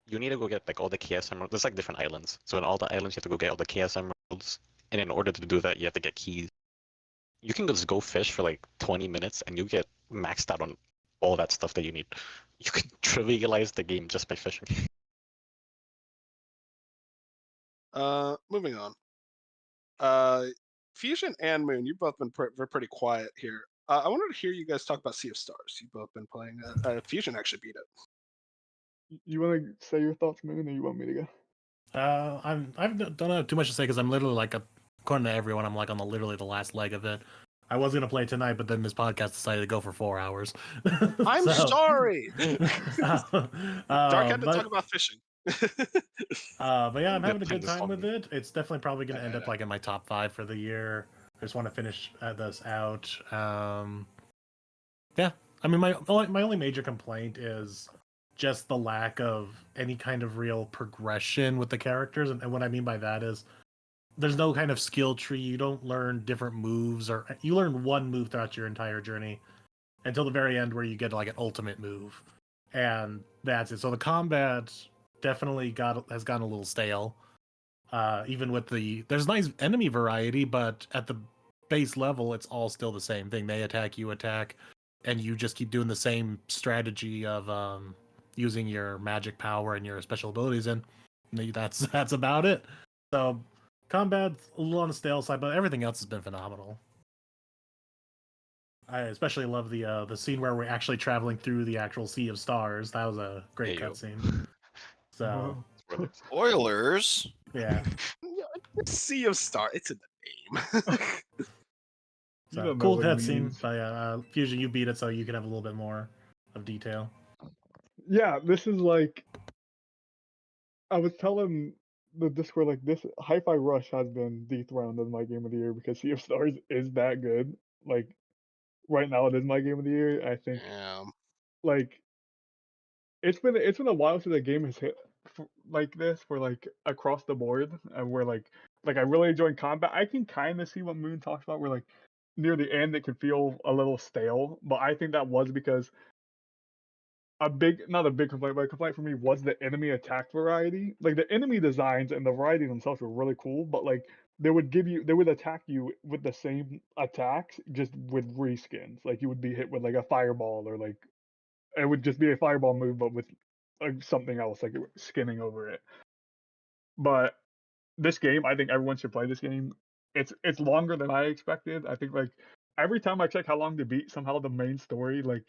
you need to go get like all the chaos emeralds. There's like different islands. So in all the islands, you have to go get all the chaos emeralds. And in order to do that, you have to get keys. You can just go fish for like 20 minutes and you get maxed out on all that stuff that you need. You can trivialize the game just by fishing. Moving on. Fusion and Moon, you've both been pretty quiet here. I wanted to hear you guys talk about Sea of Stars. You've both been playing. Fusion actually beat it. You want to say your thoughts, Moon, or you want me to go? I don't have too much to say because I'm literally like, according to everyone, I'm like on literally the last leg of it. I was gonna play tonight, but then this podcast decided to go for 4 hours. I'm sorry. Dark had to but, talk about fishing. but yeah, I'm Yeah, having a good this time with one. it. It's definitely probably gonna end up like in my top 5 for the year. I just want to finish this out. Yeah, I mean, my only major complaint is just the lack of any kind of real progression with the characters, and what I mean by that is there's no kind of skill tree. You don't learn different moves, or you learn one move throughout your entire journey until the very end where you get like an ultimate move, and that's it. So the combat definitely has gotten a little stale. Even with there's nice enemy variety, but at the base level, it's all still the same thing. They attack, you attack, and you just keep doing the same strategy of using your magic power and your special abilities, and that's about it. So combat's a little on the stale side, but everything else has been phenomenal. I especially love the scene where we're actually traveling through the actual Sea of Stars. That was a great Yeah, yo. cutscene. So Spoilers. yeah, Sea of Star. It's in the name. You so don't know cool what it cutscene. means. But yeah, Fusion, you beat it, so you can have a little bit more of detail. Yeah, this is like I was telling the Discord, like this Hi-Fi Rush has been dethroned as my game of the year because Sea of Stars is that good. Like right now, it is my game of the year. I think Yeah. like it's been a while since a game has hit like this for like across the board, and where like I really enjoy combat. I can kind of see what Moon talks about, where like near the end it could feel a little stale, but I think that was because not a big complaint, but a complaint for me was the enemy attack variety. Like the enemy designs and the variety themselves were really cool, but like they would attack you with the same attacks, just with reskins. Like you would be hit with like a fireball, or like it would just be a fireball move, but with something else, like skinning over it. But this game, I think everyone should play this game. It's longer than I expected. I think like every time I check how long to beat, somehow the main story like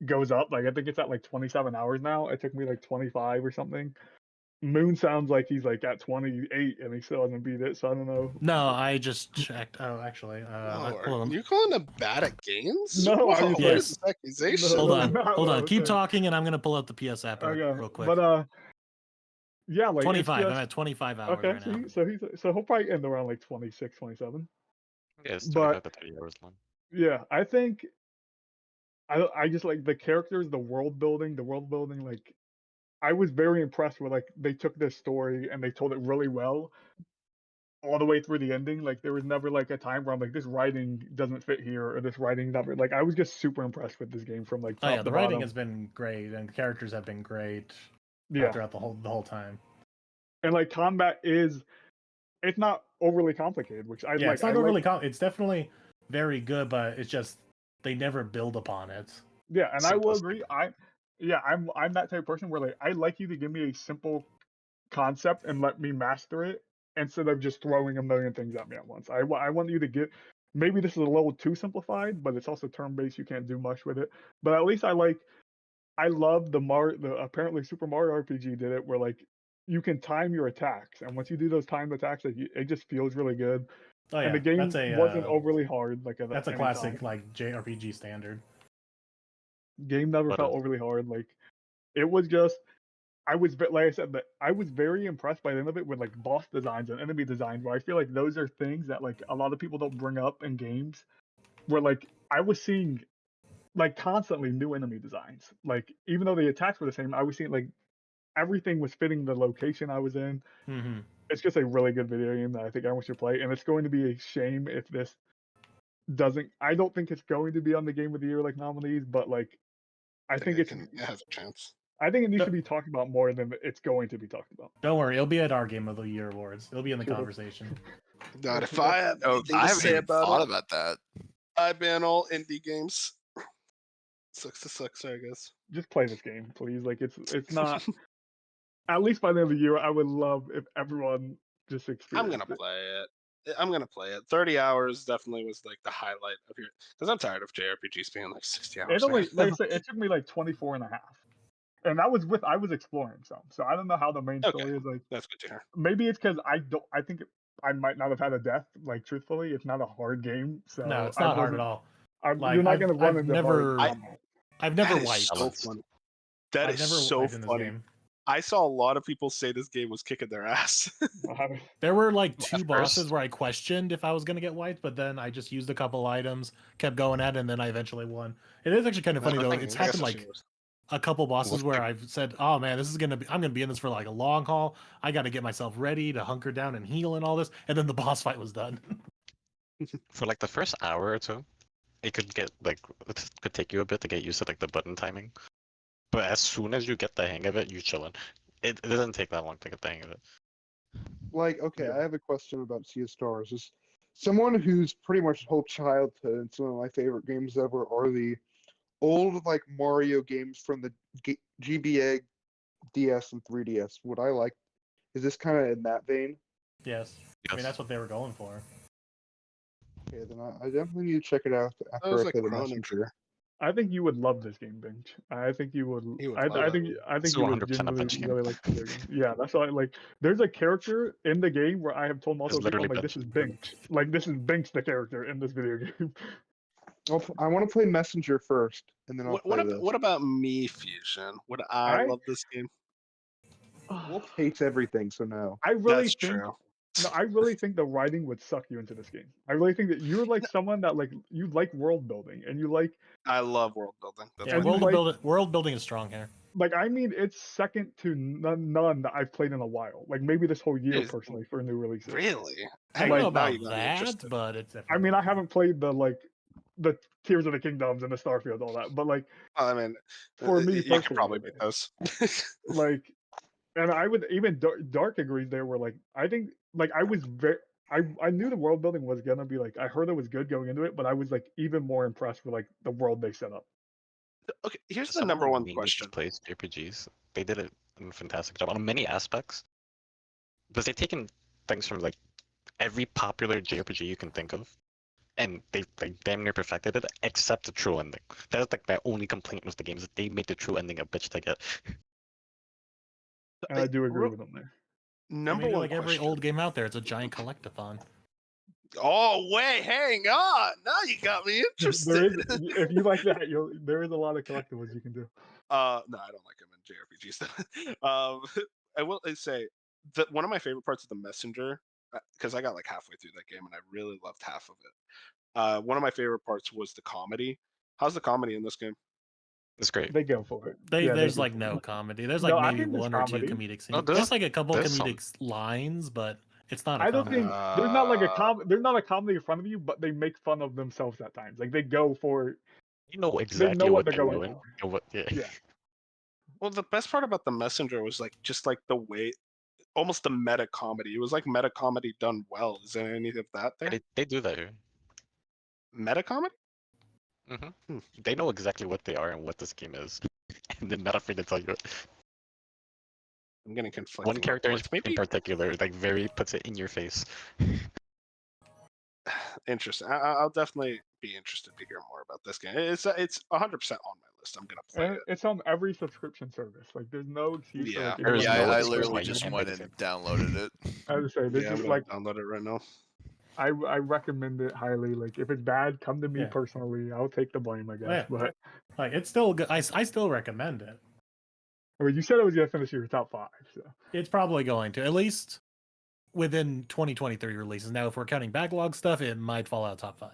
goes up. Like I think it's at like 27 hours now. It took me like 25 or something. Moon sounds like he's like at 28 and he still hasn't beat it. So I don't know. No, I just checked. Oh, actually, Whoa, hold are on. you calling him bad at games? No, Whoa, I'm what saying- is this accusation? Hold on, not hold what I on. was Keep saying. talking, and I'm gonna pull up the PS app Okay, real quick. but yeah, like 25. It's I'm just, at 25 hours okay. right now. So he'll probably end around like 26, 27. Yeah, it's But 25 to 30 hours long. yeah, I think I just like the characters, the world building. Like I was very impressed with like they took this story and they told it really well all the way through the ending. Like there was never like a time where I'm like this writing doesn't fit here or this writing never. Like I was just super impressed with this game from like Oh top yeah, to the writing bottom. has been great, and the characters have been great Yeah, throughout the whole time. and like combat it's not overly complicated, which I Yeah, like. it's not overly it's definitely very good, but it's just they never build upon it. Yeah, and I will Simplistic. agree. I'm that type of person where like I like you to give me a simple concept and let me master it instead of just throwing a million things at me at once. I want you to get, maybe this is a little too simplified, but it's also turn based. You can't do much with it. But at least I love the apparently Super Mario RPG did it where like you can time your attacks, and once you do those timed attacks, like it just feels really good. Oh And yeah, the game that's a wasn't overly hard. Like at that's a any classic time. like JRPG standard. Game never But, felt overly hard. Like it was just like I said, that I was very impressed by the end of it with like boss designs and enemy designs. Where I feel like those are things that like a lot of people don't bring up in games. Where like I was seeing like constantly new enemy designs. Like even though the attacks were the same, I was seeing like everything was fitting the location I was in. Mm-hmm. It's just a really good video game that I think everyone should play. And it's going to be a shame if this doesn't. I don't think it's going to be on the Game of the Year like nominees, but like I think it it's. can have a chance. I think it needs to be talked about more than it's going to be talked about. Don't worry, it'll be at our Game of the Year awards. It'll be in the True. conversation. God, if I had anything I to haven't say even about thought it, about that. I ban all indie games. Sucks to suck, I guess. Just play this game, please. Like it's not. At least by the end of the year, I would love if everyone just I'm experienced gonna it. play it. I'm gonna play it. 30 hours definitely was like the highlight of your, because I'm tired of JRPGs being like 60 hours. It only, man. like I said, it took me like 24 and a half. And that was I was exploring some. So I don't know how the main Okay. story is. Like, That's good to hear. maybe it's because I think I might not have had a death. Like, truthfully, it's not a hard game. So No, it's not hard at all. Like, you're not going to run I've into never, hard combat. I've never That is wiped. so Balanced. funny. That I've is never so wiped in this funny. game. I saw a lot of people say this game was kicking their ass. There were like At two bosses first- where I questioned if I was gonna get wiped, but then I just used a couple items, kept going at it, and then I eventually won. It is actually kind of funny though. It's I guess happened I like should use- a couple bosses What's where the- I've said, "Oh man, this is gonna be. I'm gonna be in this for like a long haul. I got to get myself ready to hunker down and heal and all this." And then the boss fight was done. For like the first hour or two, it could get like it could take you a bit to get used to like the button timing. But as soon as you get the hang of it, you're chilling. It doesn't take that long to get the hang of it. Like, okay, Yeah. I have a question about Sea of Stars. As someone who's pretty much whole childhood, and some of my favorite games ever are the old like Mario games from the GBA, DS, and 3DS. What I like is this kind of in that vein. Yes, I mean Yes. that's what they were going for. Okay, then I definitely need to check it out That after was I like play the Chrono Messenger. Trigger. I think you would love this game, Bench. I think you would. You would I love think. I think So you would 100% a genuinely Bench game. really like the game. Yeah, that's why. Like, there's a character in the game where I have told multiple people, I'm literally like, this is Bench. Like, this is Bench, the character in this video game. I want to play Messenger first, and then I'll play this. What about me, Fusion? Would I love this game? Wolf hates everything, so no. I really That's think. true. No, I really think the writing would suck you into this game. I really think that you're like someone that like you like world building and you like I love world building. That's Yeah, And my you thing. world building is strong here. I mean it's second to none that I've played in a while. Like maybe this whole year Dude, personally for new releases. Really? I don't Like, know now about you got me that, interested. but it's. I mean I haven't played the Tears of the Kingdoms and the Starfield all that, but like I mean, for me you personally, could probably beat those. like, and I would even Dark agrees there. Where like I think like I was very. I knew the world building was gonna be like I heard it was good going into it, but I was like even more impressed with like the world they set up. Okay, here's the Someone number like one me who question. just plays JRPGs. They did a fantastic job on many aspects. Because they've taken things from like every popular JRPG you can think of, and they like damn near perfected it, except the true ending. That's like my only complaint with the game is that they made the true ending a bitch to get. And I do agree Real- with them there. I Number mean, one like every question. old game out there, it's a giant collectathon. Oh wait, hang on. Now you got me There interested. is, if you like that, there is a lot of collectibles you can do. No, I don't like them in JRPGs. I will say that one of my favorite parts of the Messenger, because I got like halfway through that game and I really loved half of it. One of my favorite parts was the comedy. How's the comedy in this game? It's great. They go for it. Yeah, they There's go like for no it. comedy. There's No, like I maybe think there's one or two comedy. comedic scenes. Oh, There's like a couple there's some. comedic lines, but it's not a I don't comedy. think there's not like there's not a comedy in front of you, but they make fun of themselves at times. Like they go for You know they exactly know what what they're they're going doing. for. And what, yeah. Yeah. Well, the best part about the Messenger was like just like the way, almost the meta comedy. It was like meta comedy done well. Is there any of that there? They do that here. Meta comedy? They know exactly what they are and what this game is, and they're not afraid to tell you it. I'm getting conflicted. One character in particular, like very puts it in your face. Interesting. I'll definitely be interested to hear more about this game. It's 100% on my list. I'm gonna play And it. it's on every subscription service. Like there's no excuse for Yeah. like There is anyone Yeah, no I else to excuse play literally why you just can't went play and this downloaded it. I would say this Yeah, I'm is gonna like download it right now. I recommend it highly. Like if it's bad, come to me Yeah. personally. I'll take the blame, I guess. Yeah. But Like it's still good. I still recommend it. I mean, you said it was gonna finish your top 5, so It's probably going to, at least within 2023 releases. Now, if we're counting backlog stuff, it might fall out top 5.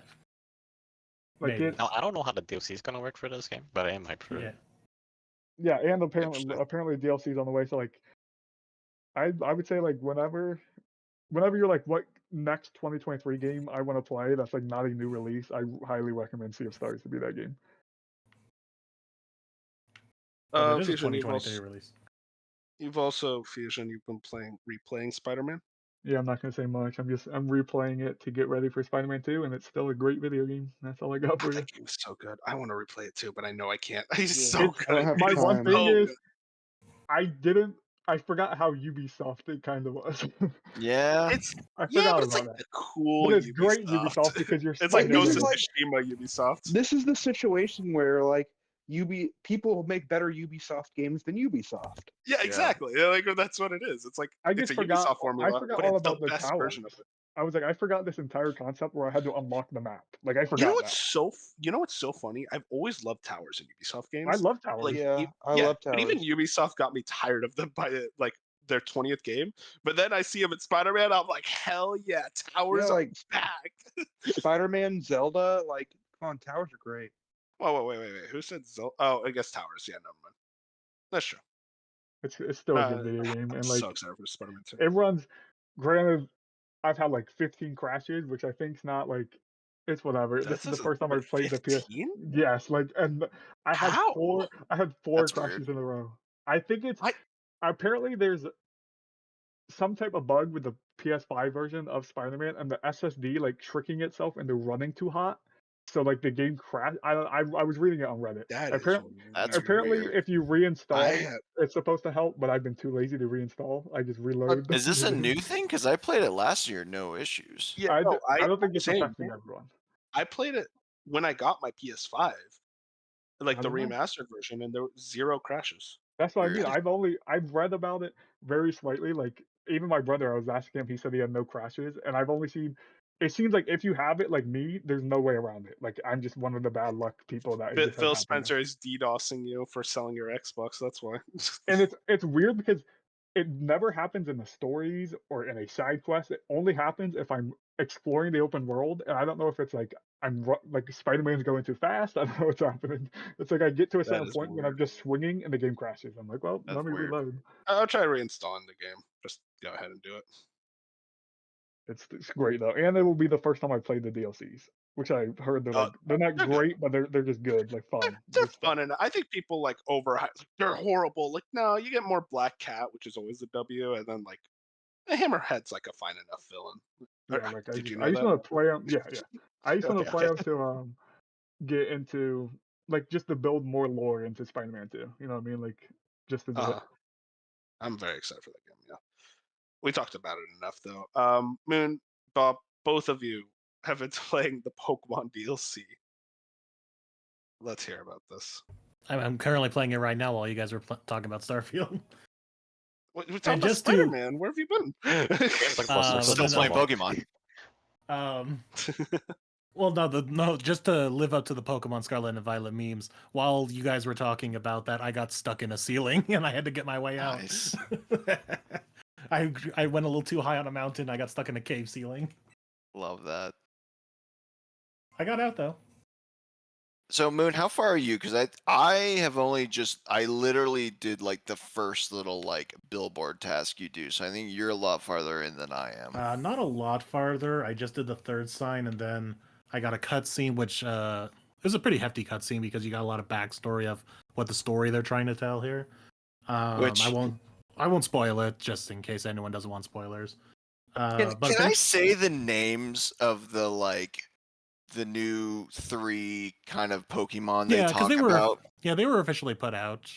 like Maybe. it's Now I don't know how the DLC is gonna work for this game, but I am hyped for Yeah. it. yeah, and Interesting. apparently DLC's on the way. So like, I would say like whenever you're like, what next 2023 game I want to play that's like not a new release, I highly recommend Sea of Stars to be that game. But it is a Fusion, 2023 release. you've been replaying Spider-Man. Yeah, I'm not gonna say much. I'm replaying it to get ready for Spider-Man 2, and it's still a great video game. That's all I got for you. That game's so good. I want to replay it too, but I know I can't. He's Yeah, so It's- good. I don't have My one time. thing So is, good. I forgot how Ubisoft it kind of was. Yeah. It's I yeah, forgot but it's about like that. the cool But it's great Ubisoft. Ubisoft because you're It's like This Ghost is of like- Tsushima Ubisoft. This is the situation where like people make better Ubisoft games than Ubisoft. Yeah, exactly. Yeah, like that's what it is. It's like I it's just a forgot. Ubisoft formula, I forgot but all it's the about the best towers. version of it. I was like, I forgot this entire concept where I had to unlock the map. Like I forgot You know that. what's so funny? I've always loved towers in Ubisoft games. I love towers. Like Yeah, I yeah, love but even towers. Ubisoft got me tired of them by like their 20th game. But then I see them in Spider-Man, I'm like, hell yeah, towers Yeah, are like back. Spider-Man, Zelda, like come on, towers are great. Oh wait. Who said Zelda? Oh, I guess towers. Yeah, never mind. That's true. It's still a good video game, I'm and so like excited for Spider-Man 2. it runs. Granted, I've had like 15 crashes, which I think's not like it's whatever. This is the first time I've played the PS. 15? Yes, like, and I had How? four. I had four That's crashes weird. in a row. I think it's I- apparently there's some type of bug with the PS5 version of Spider-Man and the SSD like tricking itself into running too hot. So like the game crashed. I was reading it on Reddit. That is That's Apparently, weird. if you reinstall, I have- it's supposed to help, but I've been too lazy to reinstall. I just reload. Is this the a game. new thing? Because I played it last year, no issues. Yeah, I no, don't think it's same. affecting everyone. I played it when I got my PS5, like I the don't know. remastered version, and there were 0 crashes. That's what I Weird. mean. I've read about it very slightly. Like even my brother, I was asking him, he said he had no crashes, and I've only seen. It seems like if you have it, like me, there's no way around it. Like I'm just one of the bad luck people that. It just has Phil happened to. Spencer is DDoSing you for selling your Xbox. That's why. And it's weird because it never happens in the stories or in a side quest. It only happens if I'm exploring the open world, and I don't know if it's like like Spider-Man's going too fast. I don't know what's happening. It's like I get to a That certain is point when I'm weird. just swinging and the game crashes. I'm like, well, That's let me weird. reload. I'll try reinstalling the game. Just go ahead and do it. It's great though, and it will be the first time I played the DLCs, which I heard they're they're not they're good. great, but they're just good, like fun. They're Just fun, and I think people like they're horrible. Like, no, you get more Black Cat, which is always a W, and then like the Hammerhead's like a fine enough villain. Yeah, like Did you I know just that? want to play them. Yeah, yeah. I just want Okay, to play okay. them to get into like just to build more lore into Spider-Man 2. You know what I mean? Like just to do it. I'm very excited for that game. Yeah, we talked about it enough though. Moon, Bob, both of you have been playing the Pokemon DLC. Let's hear about this. I'm currently playing it right now while you guys were talking about Starfield. We're talking about just to- Spider-Man. Where have you been? Still playing Pokemon. Well, no, just to live up to the Pokemon Scarlet and Violet memes. While you guys were talking about that, I got stuck in a ceiling and I had to get my way out. Nice. I went a little too high on a mountain. I got stuck in a cave ceiling. Love that. I got out though. So Moon, how far are you? Because I have only I literally did like the first little like billboard task you do. So I think you're a lot farther in than I am. Not a lot farther. I just did the third sign, and then I got a cutscene, which is a pretty hefty cutscene because you got a lot of backstory of what the story they're trying to tell here. Which I won't spoil it, just in case anyone doesn't want spoilers. can I say the names of the new 3 kind of Pokemon they talk about? Yeah, they were officially put out.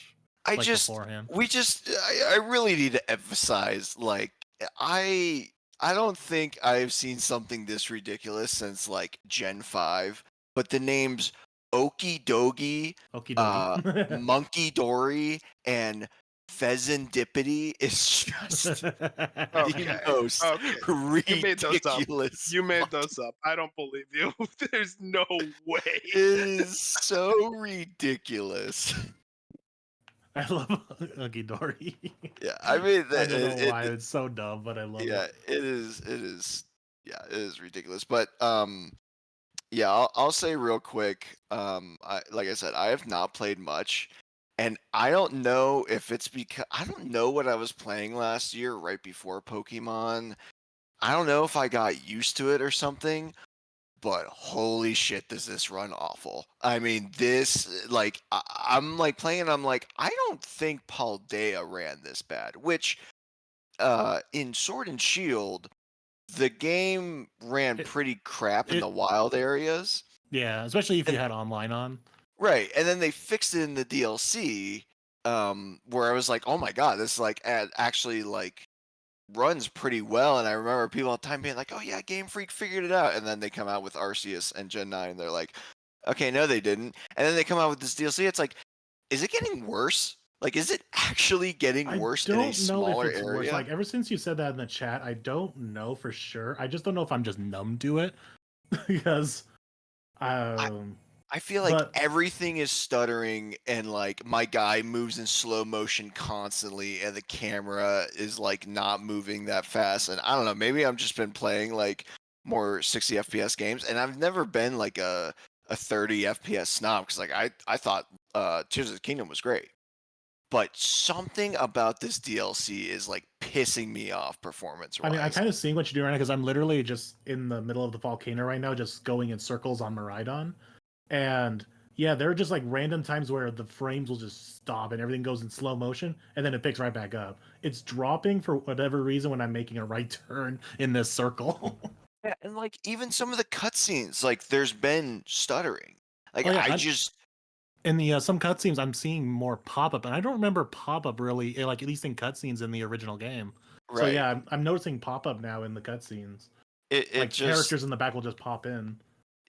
Beforehand. I really need to emphasize, like, I don't think I've seen something this ridiculous since like Gen 5, but the names Okidogi, Monkey Dory, and Pheasantipity is just the most ridiculous. You made those up. I don't believe you. There's no way. It is so ridiculous. I love Okidogi. Yeah, I mean, I don't know why it's so dumb, but I love it. Yeah, it is. Yeah, it is ridiculous. But yeah, I'll say real quick. Like I said, I have not played much, and I don't know if it's because I don't know what I was playing last year, right before Pokemon. I don't know if I got used to it or something, but holy shit, does this run awful. I mean, this, like, I'm like playing and I'm like, I don't think Paldea ran this bad, which in Sword and Shield, the game ran pretty crap in the wild areas. Yeah, especially if you And- had online on. Right, and then they fixed it in the DLC, where I was like, oh my god, this like actually like runs pretty well. And I remember people all the time being like, oh yeah, Game Freak figured it out. And then they come out with Arceus and Gen 9, and they're like, okay, no, they didn't. And then they come out with this DLC. It's like, is it getting worse? Like, is it actually getting worse in a I don't know smaller if it's worse. area? Like, ever since you said that in the chat, I don't know for sure. I just don't know if I'm just numb to it because I feel like but- everything is stuttering, and like my guy moves in slow motion constantly, and the camera is like not moving that fast. And I don't know, maybe I've just been playing like more 60 FPS games, and I've never been like a 30 FPS snob, because like I thought Tears of the Kingdom was great. But something about this DLC is like pissing me off performance-wise. I mean, I kind of seeing what you're doing right now because I'm literally just in the middle of the volcano right now, just going in circles on Miraidon. And yeah, there are just like random times where the frames will just stop and everything goes in slow motion and then it picks right back up. It's dropping for whatever reason when I'm making a right turn in this circle. Yeah, and like even some of the cutscenes, like there's been stuttering. Like Oh, yeah, I just in the some cutscenes, I'm seeing more pop up, and I don't remember pop up really, like at least in cutscenes in the original game. right. So yeah, I'm noticing pop up now in the cutscenes. It Like just characters in the back will just pop in.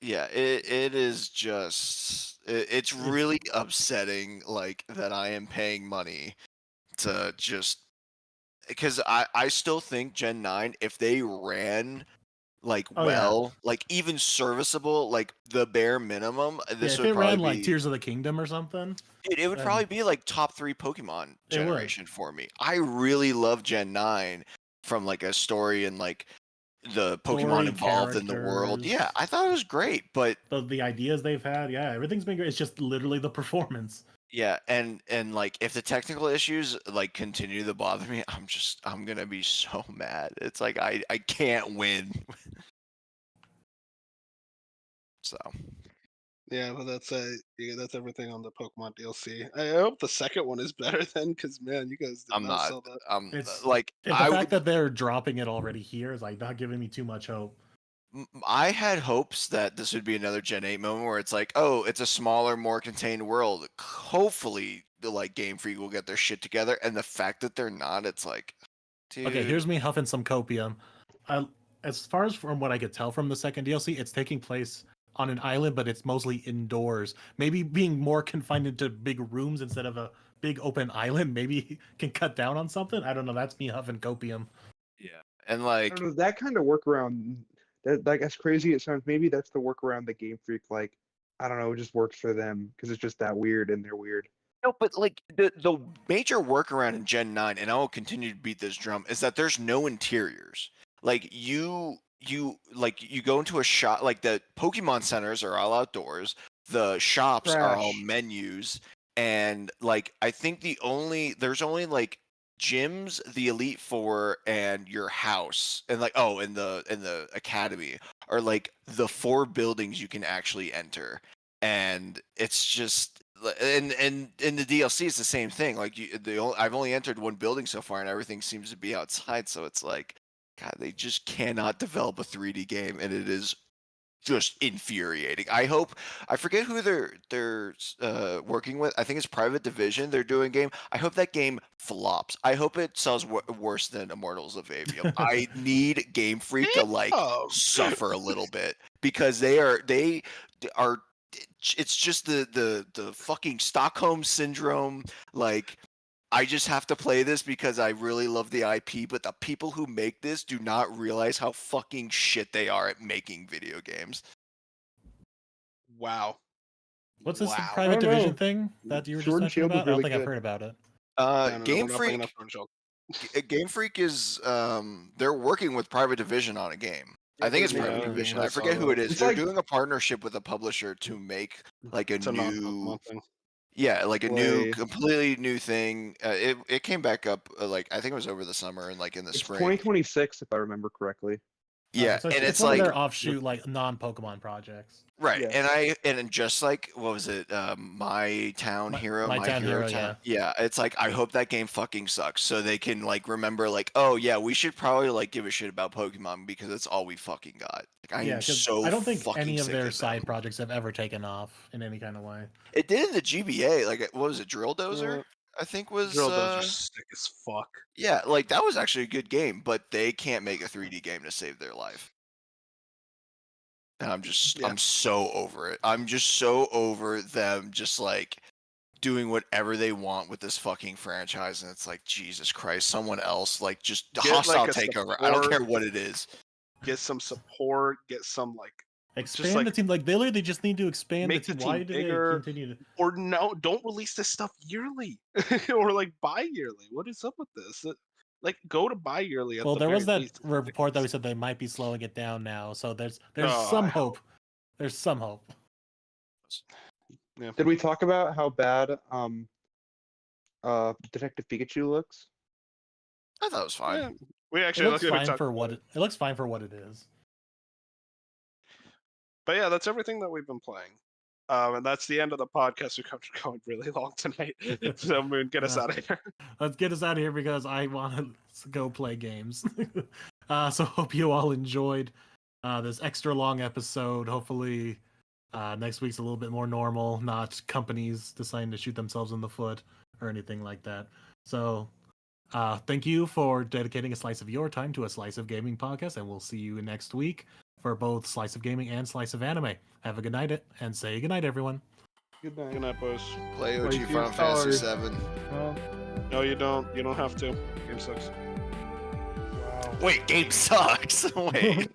yeah, it is just it's really upsetting like that I am paying money to just because I still think Gen 9, if they ran like Oh, yeah. well, like even serviceable, like the bare minimum, Yeah, this if would it probably ran be like Tears of the Kingdom or something. it would then- probably be like top 3 Pokemon It would. generation for me. I really love Gen 9 from like a story and like the Pokemon Story, involved in the world. Yeah, characters. I thought it was great, but The ideas they've had, yeah, everything's been great. It's just literally the performance. yeah, and like if the technical issues like continue to bother me, I'm gonna be so mad. It's like I can't win. So Yeah, but that's that's everything on the Pokemon DLC. I hope the second one is better then, because man, you guys did I'm not not. sell that. It's Like and the I fact would. that they're dropping it already here is like not giving me too much hope. I had hopes that this would be another Gen 8 moment where it's like, oh, it's a smaller, more contained world. Hopefully, the like Game Freak will get their shit together. And the fact that they're not, it's like, dude. Okay, here's me huffing some copium. As far as from what I could tell from the second DLC, it's taking place on an island, but it's mostly indoors. Maybe being more confined into big rooms instead of a big open island maybe can cut down on something. I don't know. That's me huffing copium. Yeah, and I like, don't know, that kind of workaround, that like as crazy as it sounds, maybe that's the workaround that Game Freak like. I don't know, it just works for them because it's just that weird and they're weird. no, but like the major workaround in Gen 9, and I will continue to beat this drum, is that there's no interiors. Like you like you go into a shop, like the Pokemon centers are all outdoors, the shops are all Trash. menus, and like I think there's only like gyms, the Elite Four, and your house, and like and the academy are like the 4 buildings you can actually enter. And it's just and in the DLC it's the same thing. Like I've only entered 1 building so far, and everything seems to be outside. So it's like, God, they just cannot develop a 3D game, and it is just infuriating. I forget who they're working with. I think it's Private Division. They're doing a game. I hope that game flops. I hope it sells worse than Immortals of Aveum. I need Game Freak to like Damn. suffer a little bit, because they are it's just the fucking Stockholm syndrome. Like, I just have to play this because I really love the IP, but the people who make this do not realize how fucking shit they are at making video games. Wow. What's this Wow. private I don't division know. thing that you were just Sword and mentioning Shield was about? I don't really think I've good. heard about it. No, Game we're not bringing Freak. up Sword Shield. Game Freak is they're working with Private Division on a game. I think it's Yeah, Private yeah, Division. I I forget saw who that. it is. It's They're like- doing a partnership with a publisher to make like a It's a new. non-Pokemon thing. Yeah, like a Play. completely new thing. It came back up like I think it was over the summer and like in the It's spring. 2026 if I remember correctly. Yeah, so and it's it's one of like their offshoot like non-Pokemon projects. right, Yeah. and just like what was it? My Town Hero, My Town Hero, Town. Yeah, it's like I hope that game fucking sucks, so they can like remember like, oh yeah, we should probably like give a shit about Pokemon because it's all we fucking got. Like I Yeah, am 'cause so I don't think fucking any of sick their them. side projects have ever taken off in any kind of way. It did in the GBA. Like what was it? Drill Dozer, I think was. Drill Dozer sick as fuck. Yeah, like that was actually a good game, but they can't make a 3D game to save their life. And I'm so over it. I'm just so over them just like doing whatever they want with this fucking franchise, and it's like Jesus Christ, someone else like just Get, hostile like, a takeover. I don't care support. what it is. Get some support. Get some like Expand like, the team. Like they literally just need to expand the make the team. Why team do bigger. they continue to? or no, don't release this stuff yearly or like bi-yearly. What is up with this? Like go to bi-yearly. Well, there was that least. report that we said they might be slowing it down now. So there's Oh, some I hope. There's some hope. Yeah. Did we talk about how bad Detective Pikachu looks? I thought it was fine. Yeah, we It actually looks let's fine talk for about what it looks fine for what it is. But yeah, that's everything that we've been playing. And that's the end of the podcast. We're going really long tonight. So Moon, get us out of here. Let's get us out of here because I want to go play games. So hope you all enjoyed this extra long episode. Hopefully next week's a little bit more normal, not companies deciding to shoot themselves in the foot or anything like that. So thank you for dedicating a slice of your time to a Slice of Gaming podcast, and we'll see you next week for both Slice of Gaming and Slice of Anime. Have a good night, and say good night, everyone. Good night. Good night, boys. Play OG Play Final Fantasy Stars. 7. No, you don't. You don't have to. Game sucks. Wow. Wait, game sucks. Wait.